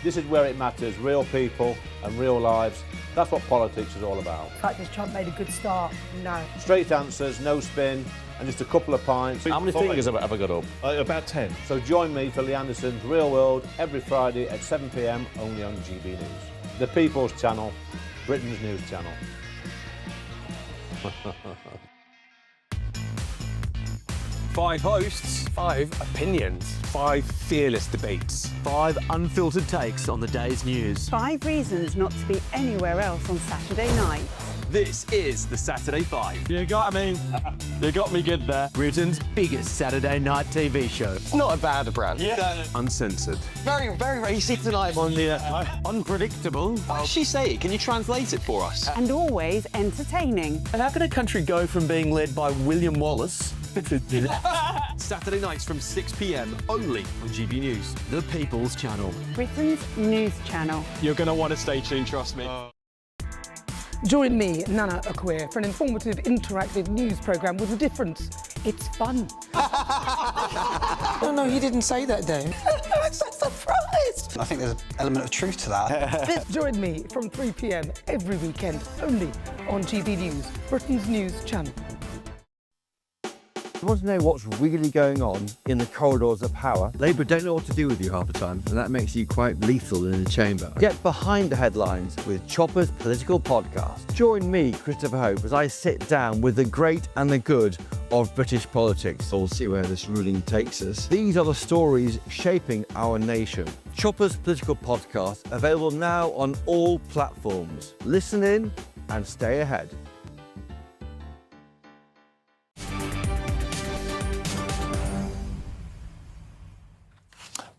This is where it matters, real people and real lives. That's what politics is all about. The fact is Trump made a good start. No. Straight answers, no spin, and just a couple of pints. How many fingers have I got up? About 10. So join me for Lee Anderson's Real World every Friday at 7 p.m, only on GB News. The People's Channel, Britain's news channel. 5 hosts, 5 opinions, 5 fearless debates, 5 unfiltered takes on the day's news. 5 reasons not to be anywhere else on Saturday night. This is the Saturday Five. You got me good there. Britain's biggest Saturday night TV show. It's not a bad brand. Yeah. Uncensored. Very, very racy tonight. On the unpredictable. What does she say? Can you translate it for us? And always entertaining. And how can a country go from being led by William Wallace Saturday nights from 6 p.m. only on GB News, the People's Channel. Britain's news channel. You're going to want to stay tuned, trust me. Join me, Nana Akwe, for an informative, interactive news programme with a difference. It's fun. No, he didn't say that, Dave. I'm so surprised. I think there's an element of truth to that. Join me from 3 p.m. every weekend, only on GB News, Britain's news channel. You want to know what's really going on in the corridors of power? Labour don't know what to do with you half the time, and that makes you quite lethal in the chamber. Get behind the headlines with Chopper's Political Podcast. Join me, Christopher Hope, as I sit down with the great and the good of British politics. We'll see where this ruling takes us. These are the stories shaping our nation. Chopper's Political Podcast, available now on all platforms. Listen in and stay ahead.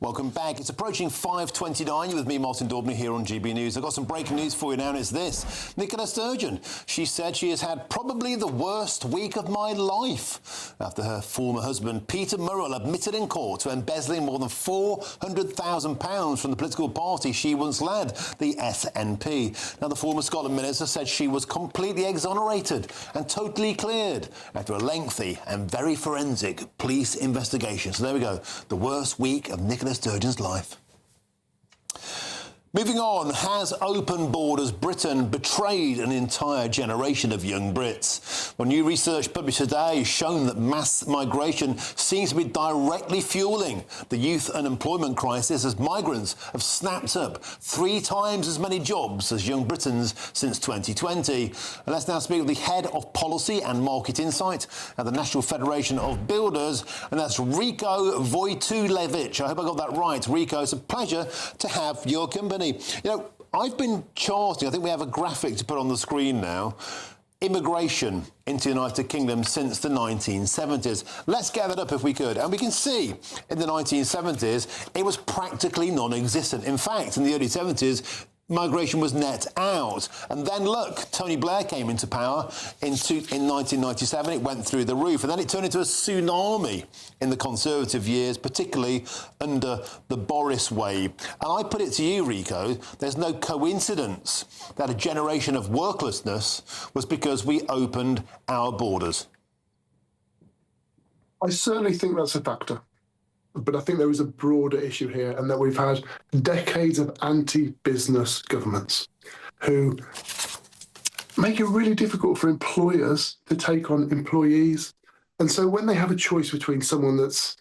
Welcome back. It's approaching 5:29. You're with me, Martin Daubney, here on GB News. I've got some breaking news for you now, and it's this. Nicola Sturgeon. She said she has had probably the worst week of my life after her former husband, Peter Murrell, admitted in court to embezzling more than £400,000 from the political party she once led, the SNP. Now, the former Scotland minister said she was completely exonerated and totally cleared after a lengthy and very forensic police investigation. So there we go. The worst week of Nicola Sturgeon's life. Moving on, has open borders Britain betrayed an entire generation of young Brits? Well, new research published today has shown that mass migration seems to be directly fueling the youth unemployment crisis as migrants have snapped up 3 times as many jobs as young Britons since 2020. And let's now speak with the head of policy and market insight at the National Federation of Builders, and that's Rico Wojtulewicz. I hope I got that right. Rico, it's a pleasure to have your company. You know, I've been charting, I think we have a graphic to put on the screen now, immigration into the United Kingdom since the 1970s. Let's get that up if we could. And we can see in the 1970s, it was practically non-existent. In fact, in the early 70s, migration was net out. And then, look, Tony Blair came into power in 1997. It went through the roof. And then it turned into a tsunami in the Conservative years, particularly under the Boris wave. And I put it to you, Rico, there's no coincidence that a generation of worklessness was because we opened our borders. I certainly think that's a factor. But I think there is a broader issue here, and that we've had decades of anti-business governments who make it really difficult for employers to take on employees. And so when they have a choice between someone that's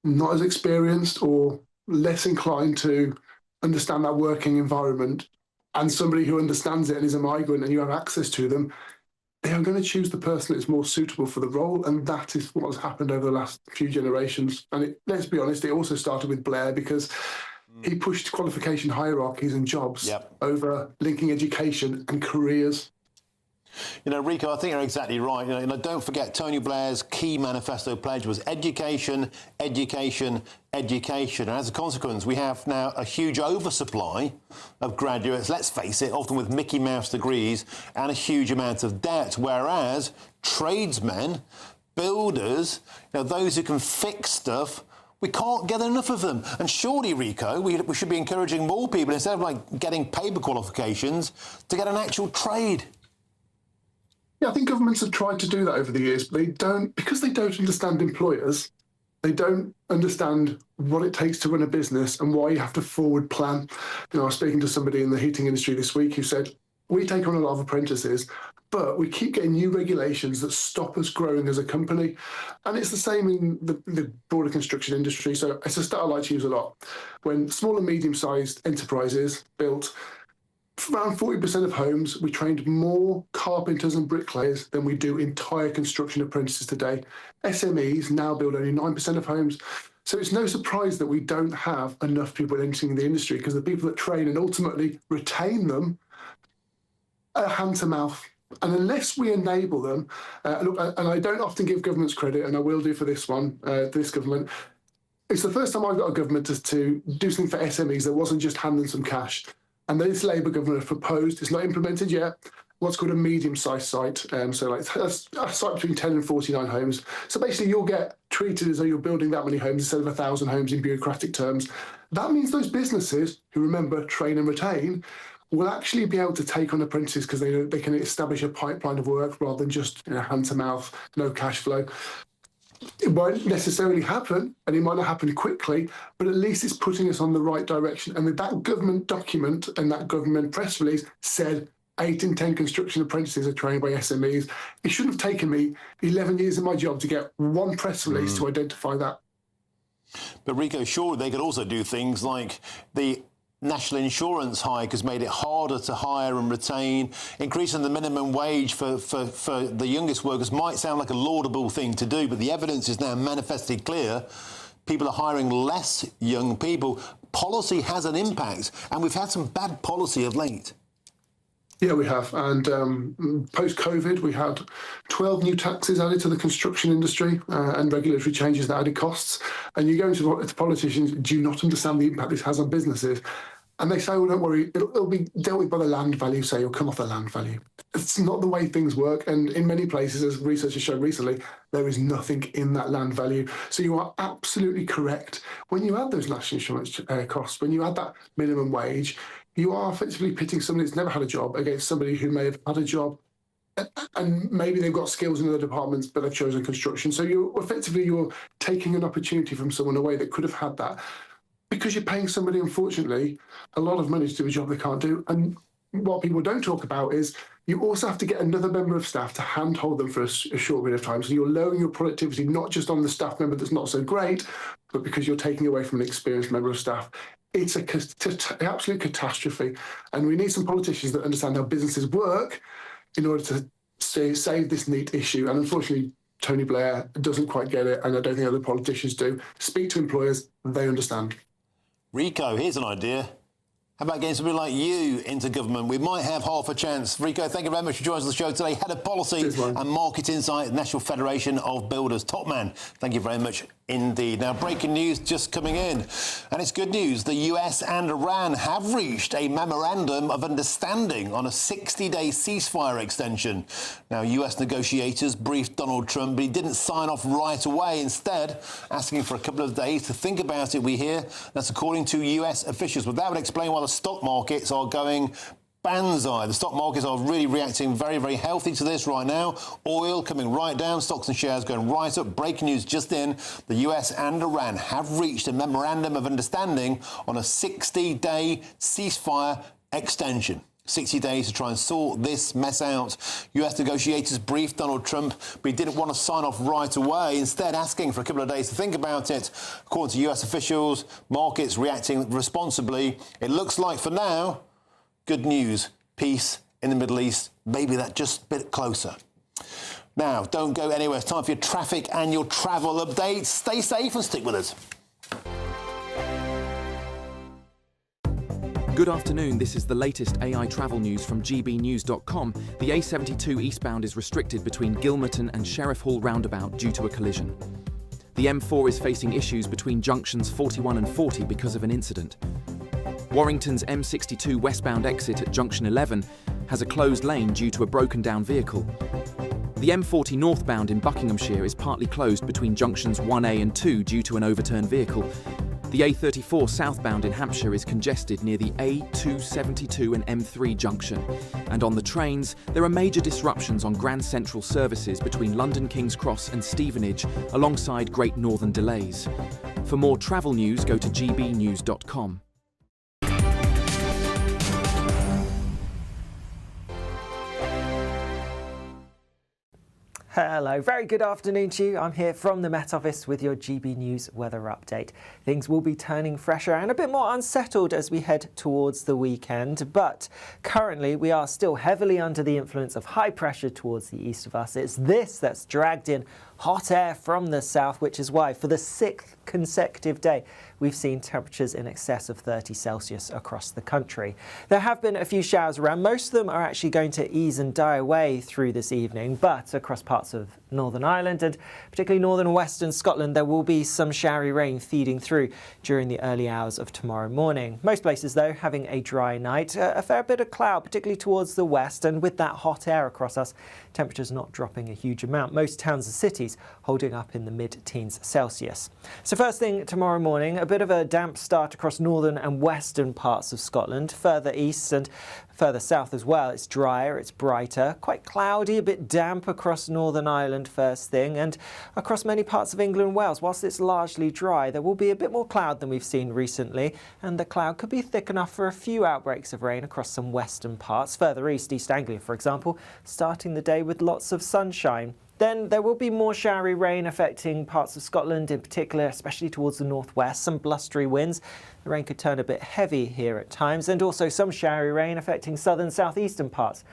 not as experienced or less inclined to understand that working environment and somebody who understands it and is a migrant and you have access to them, they are going to choose the person that's more suitable for the role, and that is what has happened over the last few generations. And let's be honest, it also started with Blair because he pushed qualification hierarchies and jobs over linking education and careers. You know, Rico, I think you're exactly right. You know, don't forget Tony Blair's key manifesto pledge was education, education, education. And as a consequence, we have now a huge oversupply of graduates, let's face it, often with Mickey Mouse degrees and a huge amount of debt. Whereas tradesmen, builders, you know, those who can fix stuff, we can't get enough of them. And surely, Rico, we should be encouraging more people, instead of like getting paper qualifications, to get an actual trade. Yeah, I think governments have tried to do that over the years, but they don't, because they don't understand employers, they don't understand what it takes to run a business and why you have to forward plan. You know, I was speaking to somebody in the heating industry this week who said, we take on a lot of apprentices, but we keep getting new regulations that stop us growing as a company. And it's the same in the broader construction industry. So it's a stat I like to use a lot. When small and medium-sized enterprises built around 40% of homes, we trained more carpenters and bricklayers than we do entire construction apprentices today. SMEs now build only 9% of homes. So it's no surprise that we don't have enough people entering the industry, because the people that train and ultimately retain them hand to mouth. And unless we enable them, look, and I don't often give governments credit, and I will do for this one, this government. It's the first time I've got a government to do something for SMEs that wasn't just hand them some cash. And this Labour government have proposed, it's not implemented yet, what's called a medium-sized site. So like a site between 10 and 49 homes. So basically you'll get treated as though you're building that many homes instead of 1,000 homes in bureaucratic terms. That means those businesses who, remember, train and retain, will actually be able to take on apprentices because they can establish a pipeline of work rather than just hand to mouth, no cash flow. It won't necessarily happen, and it might not happen quickly, but at least it's putting us on the right direction. And that government document and that government press release said 8 in 10 construction apprentices are trained by SMEs. It shouldn't have taken me 11 years of my job to get one press release to identify that. But Rico, sure, they could also do things like the national insurance hike has made it harder to hire and retain. Increasing the minimum wage for the youngest workers might sound like a laudable thing to do, but the evidence is now manifestly clear. People are hiring less young people. Policy has an impact, and we've had some bad policy of late. Yeah, we have. And post-COVID, we had 12 new taxes added to the construction industry and regulatory changes that added costs. And you go into politicians, do you not understand the impact this has on businesses? And they say, well, don't worry, it'll be dealt with by the land value, so it'll come off the land value. It's not the way things work. And in many places, as research has shown recently, there is nothing in that land value. So you are absolutely correct. When you add those national insurance costs, when you add that minimum wage, you are effectively pitting somebody that's never had a job against somebody who may have had a job and maybe they've got skills in other departments, but they've chosen construction. So you're taking an opportunity from someone away that could have had that because you're paying somebody, unfortunately, a lot of money to do a job they can't do. And what people don't talk about is you also have to get another member of staff to handhold them for a short period of time. So you're lowering your productivity, not just on the staff member that's not so great, but because you're taking away from an experienced member of staff. It's an absolute catastrophe. And we need some politicians that understand how businesses work in order to save this neat issue. And unfortunately, Tony Blair doesn't quite get it, and I don't think other politicians do. Speak to employers, they understand. Rico, here's an idea. How about getting somebody like you into government? We might have half a chance. Rico, thank you very much for joining us on the show today. Head of Policy and Market Insight, National Federation of Builders. Top man, thank you very much indeed. Now, breaking news just coming in. And it's good news. The US and Iran have reached a memorandum of understanding on a 60-day ceasefire extension. Now, US negotiators briefed Donald Trump, but he didn't sign off right away. Instead, asking for a couple of days to think about it, we hear. That's according to US officials. But that would explain why the stock markets are going banzai. The stock markets are really reacting very, very healthy to this right now. Oil coming right down, stocks and shares going right up. Breaking news just in, the US and Iran have reached a memorandum of understanding on a 60-day ceasefire extension. 60 days to try and sort this mess out. US negotiators briefed Donald Trump, but he didn't want to sign off right away, instead asking for a couple of days to think about it. According to US officials, markets reacting responsibly. It looks like for now, good news, peace in the Middle East, maybe that just a bit closer. Now, don't go anywhere. It's time for your traffic and your travel updates. Stay safe and stick with us. Good afternoon, this is the latest AI travel news from GBNews.com. The A72 eastbound is restricted between Gilmerton and Sheriff Hall roundabout due to a collision. The M4 is facing issues between junctions 41 and 40 because of an incident. Warrington's M62 westbound exit at junction 11 has a closed lane due to a broken down vehicle. The M40 northbound in Buckinghamshire is partly closed between junctions 1A and 2 due to an overturned vehicle. The A34 southbound in Hampshire is congested near the A272 and M3 junction. And on the trains, there are major disruptions on Grand Central services between London King's Cross and Stevenage, alongside Great Northern delays. For more travel news, go to gbnews.com. Hello, very good afternoon to you. I'm here from the Met Office with your GB News weather update. Things will be turning fresher and a bit more unsettled as we head towards the weekend, but currently we are still heavily under the influence of high pressure towards the east of us. It's this that's dragged in hot air from the south, which is why for the 6th consecutive day we've seen temperatures in excess of 30 Celsius across the country. There have been a few showers around. Most of them are actually going to ease and die away through this evening, but across parts of Northern Ireland and particularly northern and western Scotland, there will be some showery rain feeding through during the early hours of tomorrow morning. Most places, though, having a dry night, a fair bit of cloud, particularly towards the west, and with that hot air across us, temperatures not dropping a huge amount. Most towns and cities holding up in the mid-teens Celsius. So first thing tomorrow morning, a bit of a damp start across northern and western parts of Scotland. Further east and further south as well, it's drier, it's brighter, quite cloudy, a bit damp across Northern Ireland first thing, and across many parts of England and Wales. Whilst it's largely dry, there will be a bit more cloud than we've seen recently, and the cloud could be thick enough for a few outbreaks of rain across some western parts. Further east, East Anglia, for example, starting the day with lots of sunshine. Then there will be more showery rain affecting parts of Scotland in particular, especially towards the northwest. Some blustery winds. The rain could turn a bit heavy here at times, and also some showery rain affecting southern southeastern parts,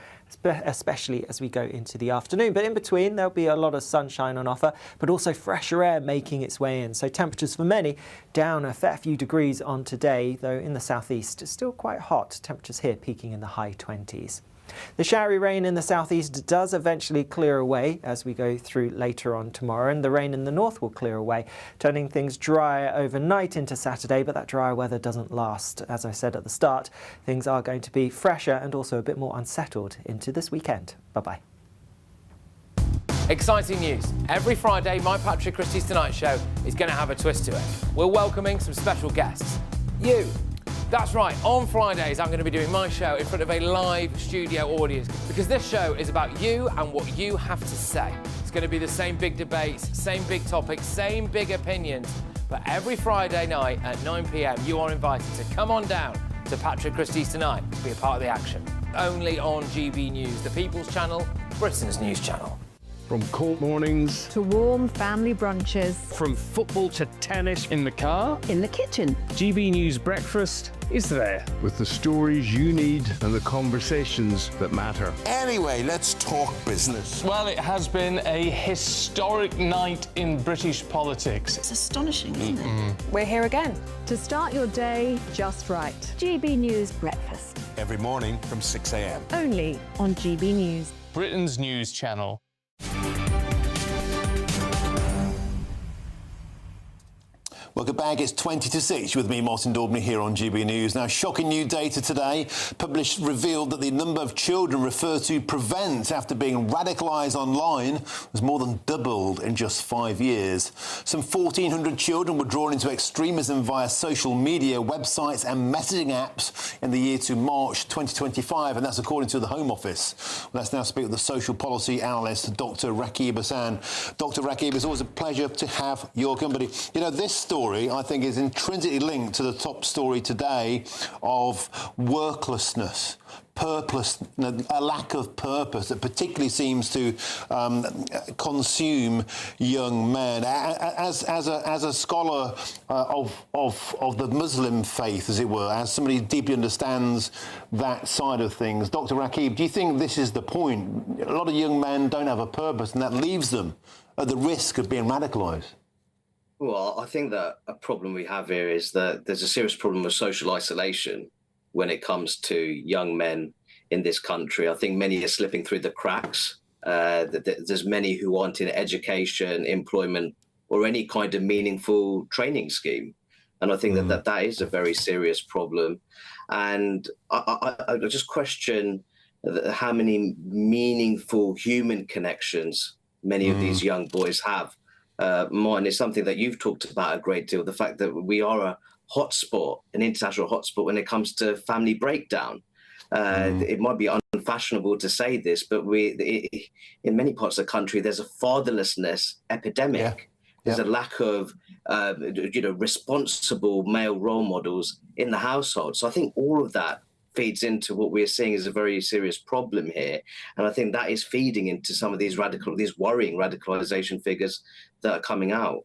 especially as we go into the afternoon. But in between, there'll be a lot of sunshine on offer, but also fresher air making its way in. So temperatures for many down a fair few degrees on today, though in the southeast it's still quite hot. Temperatures here peaking in the high 20s. The showery rain in the southeast does eventually clear away as we go through later on tomorrow, and the rain in the north will clear away, turning things drier overnight into Saturday, but that drier weather doesn't last. As I said at the start, things are going to be fresher and also a bit more unsettled into this weekend. Bye-bye. Exciting news. Every Friday, my Patrick Christie's Tonight Show is going to have a twist to it. We're welcoming some special guests. You. That's right, on Fridays I'm going to be doing my show in front of a live studio audience because this show is about you and what you have to say. It's going to be the same big debates, same big topics, same big opinions, but every Friday night at 9 p.m. you are invited to come on down to Patrick Christie's Tonight to be a part of the action. Only on GB News, the People's Channel, Britain's news channel. From cold mornings to warm family brunches, from football to tennis in the car, in the kitchen. GB News Breakfast is there with the stories you need and the conversations that matter. Anyway, let's talk business. Well, it has been a historic night in British politics. It's astonishing, isn't it? We're here again to start your day just right. GB News Breakfast. Every morning from 6 a.m. Only on GB News. Britain's news channel. Welcome back. It's 20 to 6 with me, Martin Daubney, here on GB News. Now, shocking new data today published revealed that the number of children referred to Prevent after being radicalised online has more than doubled in just 5 years. Some 1,400 children were drawn into extremism via social media, websites and messaging apps in the year to March 2025, and that's according to the Home Office. Let's now speak with the social policy analyst, Dr. Rakib Hassan. Dr. Rakib, it's always a pleasure to have your company. You know, this story, I think, is intrinsically linked to the top story today of worklessness, purpose, a lack of purpose that particularly seems to consume young men. As a scholar of the Muslim faith, as it were, as somebody who deeply understands that side of things, Dr. Rakib, do you think this is the point? A lot of young men don't have a purpose, and that leaves them at the risk of being radicalised. Well, I think that a problem we have here is that there's a serious problem of social isolation when it comes to young men in this country. I think many are slipping through the cracks. There's many who aren't in education, employment, or any kind of meaningful training scheme. And I think that is a very serious problem. And I just question how many meaningful human connections many of these young boys have. Mine is something that you've talked about a great deal, the fact that we are a hotspot, an international hotspot when it comes to family breakdown. It might be unfashionable to say this, but in many parts of the country, there's a fatherlessness epidemic. Yeah. There's a lack of responsible male role models in the household. So I think all of that feeds into what we're seeing as a very serious problem here. And I think that is feeding into some of these worrying radicalization figures that are coming out.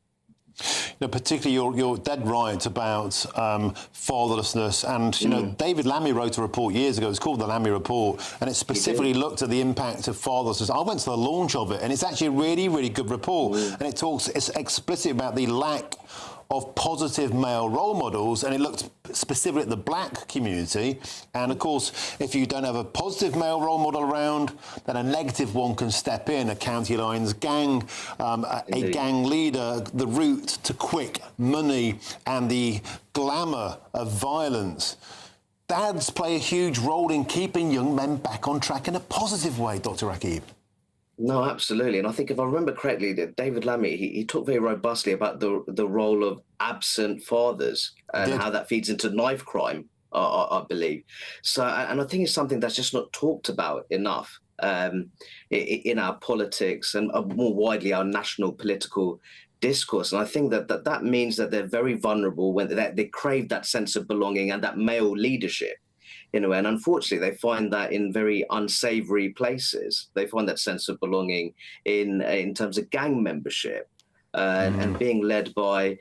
Particularly, you're dead right about fatherlessness. And, David Lammy wrote a report years ago. It's called the Lammy Report, and it specifically looked at the impact of fatherlessness. I went to the launch of it, and it's actually a really, really good report. And it's explicit about the lack of positive male role models, and it looked specifically at the black community. And of course, if you don't have a positive male role model around, then a negative one can step in. A county lines gang, a gang leader, the route to quick money and the glamour of violence. Dads play a huge role in keeping young men back on track in a positive way, Dr. Rakib. No, absolutely. And I think if I remember correctly, that David Lammy, he talked very robustly about the role of absent fathers and how that feeds into knife crime, I believe. So, and I think it's something that's just not talked about enough in our politics and more widely our national political discourse. And I think that means that they're very vulnerable when they crave that sense of belonging and that male leadership. And unfortunately, they find that in very unsavory places. They find that sense of belonging in terms of gang membership and being led by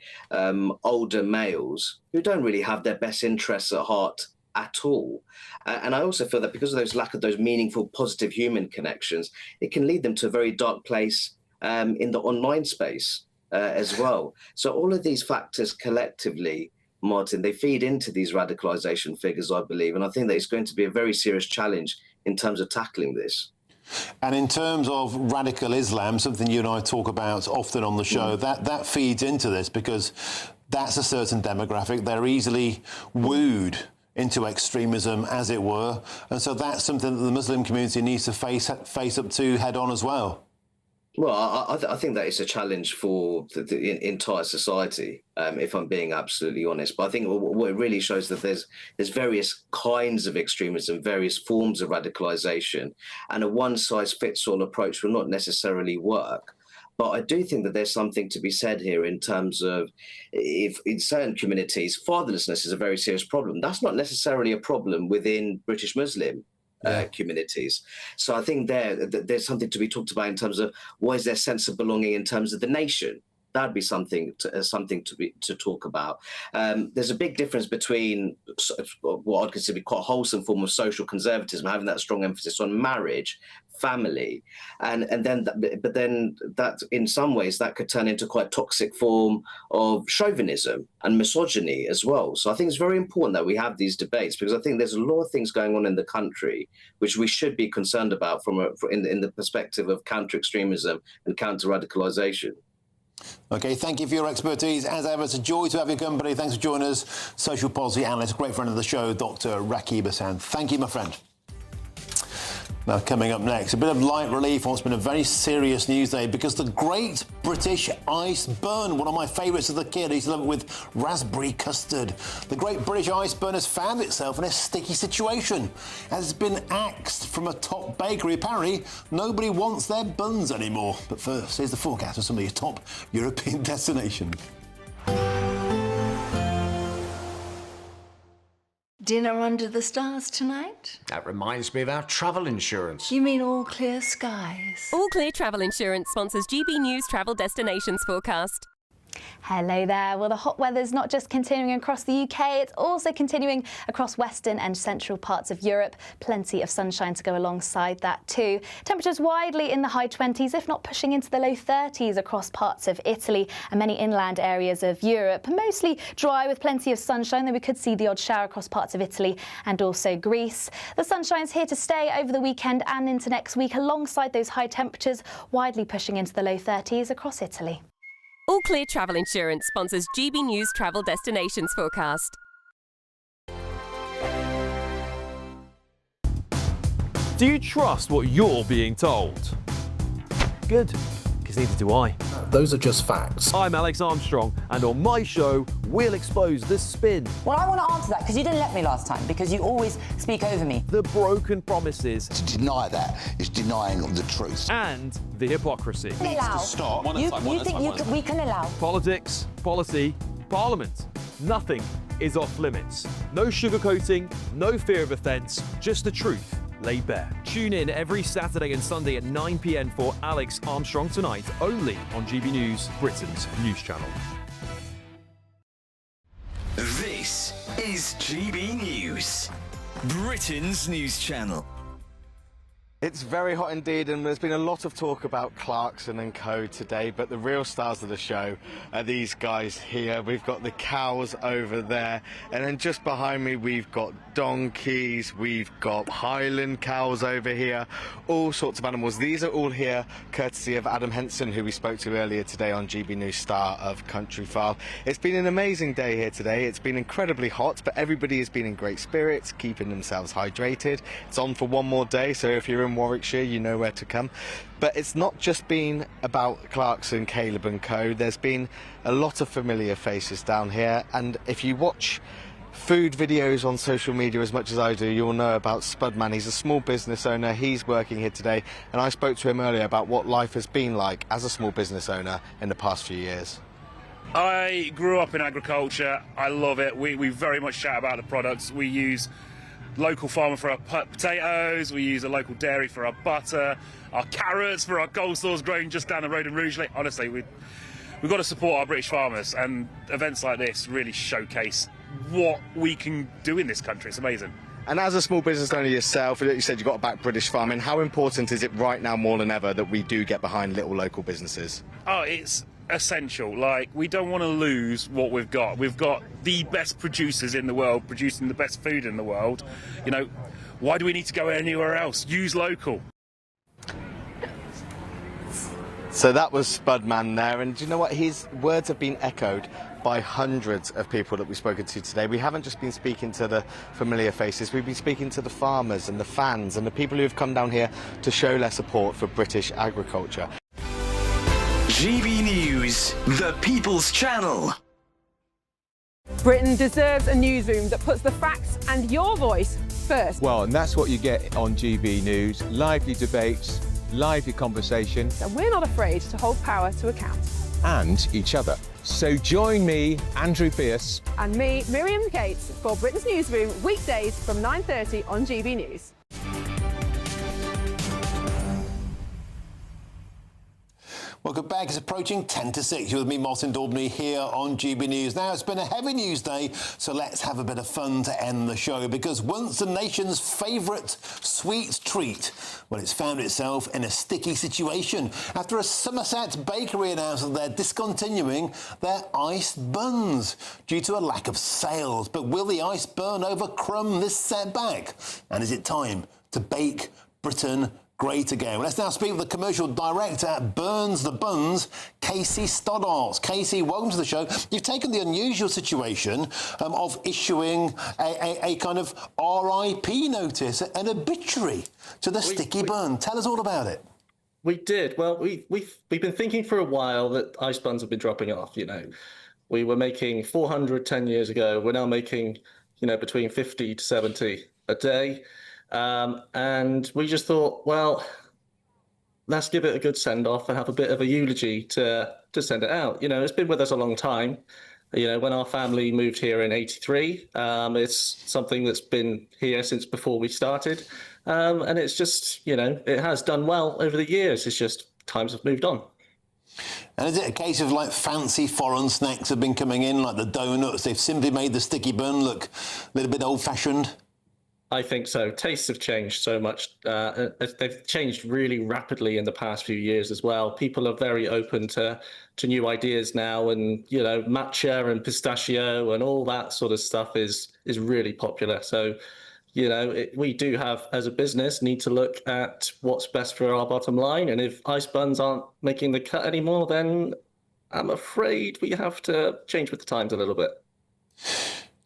older males who don't really have their best interests at heart at all. And I also feel that because of those lack of those meaningful, positive human connections, it can lead them to a very dark place in the online space as well. So all of these factors collectively, Martin, they feed into these radicalisation figures, I believe, and I think that it's going to be a very serious challenge in terms of tackling this. And in terms of radical Islam, something you and I talk about often on the show, that feeds into this because that's a certain demographic. They're easily wooed into extremism, as it were, and so that's something that the Muslim community needs to face up to head on as well. Well, I think that is a challenge for the entire society, if I'm being absolutely honest. But I think what it really shows that there's various kinds of extremism, various forms of radicalisation, and a one-size-fits-all approach will not necessarily work. But I do think that there's something to be said here in terms of if in certain communities, fatherlessness is a very serious problem. That's not necessarily a problem within British Muslim communities. So I think there's something to be talked about in terms of what is their sense of belonging in terms of the nation. That'd be something to talk about. There's a big difference between what I'd consider quite a wholesome form of social conservatism, having that strong emphasis on marriage, family, but then that in some ways that could turn into quite a toxic form of chauvinism and misogyny as well. So I think it's very important that we have these debates because I think there's a lot of things going on in the country which we should be concerned about in the perspective of counter-extremism and counter-radicalisation. OK, thank you for your expertise. As ever, it's a joy to have your company. Thanks for joining us. Social policy analyst, great friend of the show, Dr. Rakib Hassan. Thank you, my friend. Now, coming up next, a bit of light relief on what's been a very serious news day because the Great British Ice Burn, one of my favourites as a kid, I used to love it with raspberry custard. The Great British Ice Burn has found itself in a sticky situation as it's been axed from a top bakery. Apparently, nobody wants their buns anymore. But first, here's the forecast of some of your top European destinations. Dinner under the stars tonight? That reminds me of our travel insurance. You mean All Clear Skies? All Clear Travel Insurance sponsors GB News Travel Destinations Forecast. Hello there. Well, the hot weather's not just continuing across the UK, it's also continuing across western and central parts of Europe. Plenty of sunshine to go alongside that too. Temperatures widely in the high 20s, if not pushing into the low 30s across parts of Italy and many inland areas of Europe. Mostly dry with plenty of sunshine, though we could see the odd shower across parts of Italy and also Greece. The sunshine's here to stay over the weekend and into next week alongside those high temperatures, widely pushing into the low 30s across Italy. All Clear Travel Insurance sponsors GB News Travel Destinations Forecast. Do you trust what you're being told? Good, because neither do I. Those are just facts. I'm Alex Armstrong, and on my show, we'll expose the spin. Well, I want to answer that because you didn't let me last time, because you always speak over me. The broken promises. To deny that is denying the truth. And the hypocrisy. Needs to stop. You think we can allow? Politics, policy, parliament. Nothing is off limits. No sugarcoating, no fear of offence, just the truth laid bare. Tune in every Saturday and Sunday at 9 p.m. for Alex Armstrong Tonight, only on GB News, Britain's news channel. is GB News, Britain's news channel. It's very hot indeed, and there's been a lot of talk about Clarkson and Co today, but the real stars of the show are these guys here. We've got the cows over there, and then just behind me we've got donkeys, we've got Highland cows over here, all sorts of animals. These are all here courtesy of Adam Henson, who we spoke to earlier today on GB News, star of Countryfile. It's been an amazing day here today. It's been incredibly hot, but everybody has been in great spirits, keeping themselves hydrated. It's on for one more day, so if you're in Warwickshire, you know where to come. But it's not just been about Clarkson, Caleb and Co. There's been a lot of familiar faces down here, and if you watch food videos on social media as much as I do, you'll know about Spudman. He's a small business owner. He's working here today, and I spoke to him earlier about what life has been like as a small business owner in the past few years. I grew up in agriculture. I love it. We very much shout about the products. We use local farmer for our potatoes, we use a local dairy for our butter, our carrots for our coleslaws grown just down the road in Rugeley. Honestly, we've got to support our British farmers, and events like this really showcase what we can do in this country. It's amazing. And as a small business owner yourself, you said you've got to back British farming. How important is it right now more than ever that we do get behind little local businesses? Oh, it's essential. Like, we don't want to lose what we've got. We've got the best producers in the world producing the best food in the world. You know, why do we need to go anywhere else? Use local. So that was Spudman there, and do you know what? His words have been echoed by hundreds of people that we've spoken to today. We haven't just been speaking to the familiar faces, we've been speaking to the farmers and the fans and the people who have come down here to show their support for British agriculture. GB News, the People's Channel. Britain deserves a newsroom that puts the facts and your voice first. Well, and that's what you get on GB News. Lively debates, lively conversation. And we're not afraid to hold power to account. And each other. So join me, Andrew Pierce. And me, Miriam Gates, for Britain's Newsroom, weekdays from 9:30 on GB News. Welcome back. It's approaching 10 to 6. You're with me, Martin Daubney, here on GB News. Now, it's been a heavy news day, so let's have a bit of fun to end the show, because once the nation's favourite sweet treat, well, it's found itself in a sticky situation after a Somerset bakery announced that they're discontinuing their iced buns due to a lack of sales. But will the ice burn over crumb this setback? And is it time to bake Britain great again? Let's now speak with the commercial director at Burns the Buns, Casey Stoddart. Casey, welcome to the show. You've taken the unusual situation of issuing a kind of RIP notice, an obituary to the sticky bun. Tell us all about it. We did. Well, we've been thinking for a while that ice buns have been dropping off. You know, we were making 400 10 years ago. We're now making, between 50 to 70 a day. And we just thought, well, let's give it a good send-off and have a bit of a eulogy to send it out. It's been with us a long time. When our family moved here in '83, it's something that's been here since before we started. And it's just, it has done well over the years. It's just times have moved on. And is it a case of like fancy foreign snacks have been coming in, like the donuts? They've simply made the sticky bun look a little bit old-fashioned? I think so. Tastes have changed so much. They've changed really rapidly in the past few years as well. People are very open to new ideas now, and matcha and pistachio and all that sort of stuff is really popular. So, we do have, as a business, need to look at what's best for our bottom line. And if ice buns aren't making the cut anymore, then I'm afraid we have to change with the times a little bit.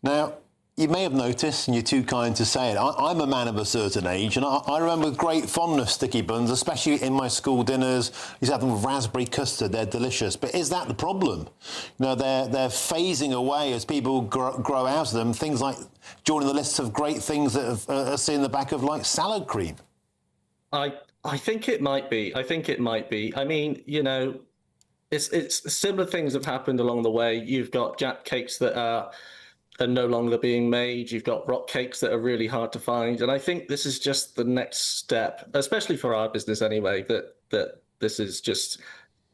Now, you may have noticed, and you're too kind to say it, I'm a man of a certain age, and I remember with great fondness sticky buns, especially in my school dinners. I used to have them with raspberry custard. They're delicious. But is that the problem? They're phasing away as people grow out of them. Things like joining the lists of great things that are seen in the back of, like, salad cream. I think it might be. I mean, it's similar things have happened along the way. You've got Jack cakes that are no longer being made. You've got rock cakes that are really hard to find. And I think this is just the next step, especially for our business anyway, that this has just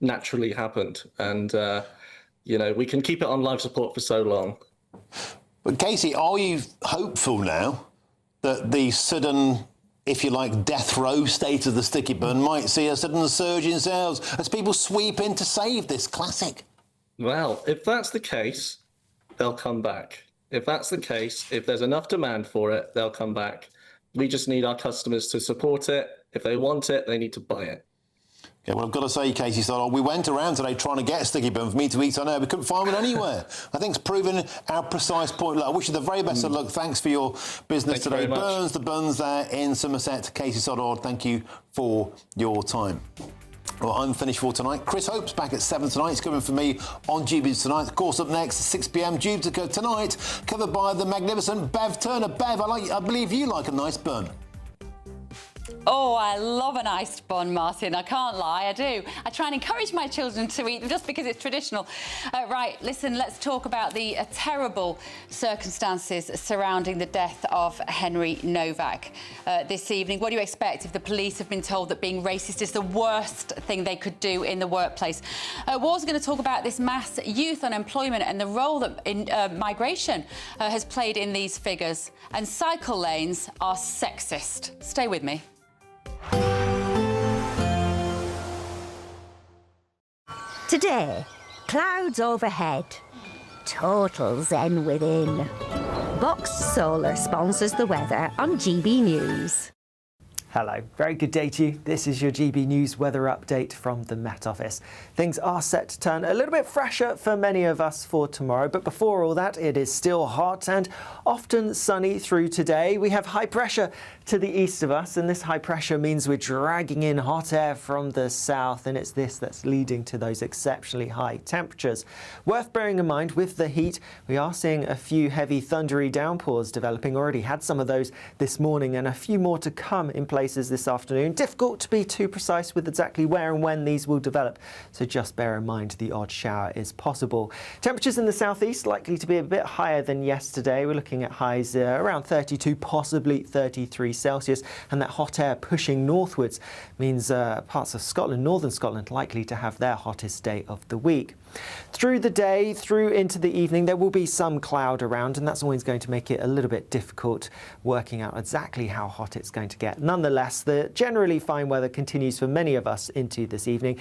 naturally happened. And, we can keep it on life support for so long. But Casey, are you hopeful now that the sudden, if you like, death row state of the sticky bun might see a sudden surge in sales as people sweep in to save this classic? Well, if that's the case, they'll come back. If that's the case, if there's enough demand for it, they'll come back. We just need our customers to support it. If they want it, they need to buy it. Yeah, well, I've got to say, Casey Stoddard, we went around today trying to get a sticky bun for me to eat. I know we couldn't find one anywhere. I think it's proven our precise point. Look, I wish you the very best of luck. Thanks for your business today. Burns the Buns there in Somerset. Casey Stoddard, thank you for your time. Well, I'm finished for tonight. Chris Hope's back at 7 tonight. He's coming for me on GBNews tonight. Of course, up next, 6 p.m. Jupiter tonight, covered by the magnificent Bev Turner. Bev, I believe you like a nice bun. Oh, I love an iced bun, Martin. I can't lie, I do. I try and encourage my children to eat them just because it's traditional. Right, listen, let's talk about the terrible circumstances surrounding the death of Henry Novak this evening. What do you expect if the police have been told that being racist is the worst thing they could do in the workplace? We're also going to talk about this mass youth unemployment and the role that migration has played in these figures. And cycle lanes are sexist. Stay with me. Today, clouds overhead, total zen within. Boxed Solar sponsors the weather on GB News. Hello, very good day to you. This is your GB News weather update from the Met Office. Things are set to turn a little bit fresher for many of us for tomorrow, but before all that, it is still hot and often sunny through today. We have high pressure to the east of us, and this high pressure means we're dragging in hot air from the south, and it's this that's leading to those exceptionally high temperatures. Worth bearing in mind, with the heat, we are seeing a few heavy thundery downpours developing. Already had some of those this morning and a few more to come in places this afternoon. Difficult to be too precise with exactly where and when these will develop, so just bear in mind the odd shower is possible. Temperatures in the southeast likely to be a bit higher than yesterday. We're looking at highs around 32, possibly 33 Celsius, and that hot air pushing northwards means parts of Scotland, northern Scotland, likely to have their hottest day of the week. Through the day, through into the evening, there will be some cloud around, and that's always going to make it a little bit difficult working out exactly how hot it's going to get. Nonetheless, the generally fine weather continues for many of us into this evening.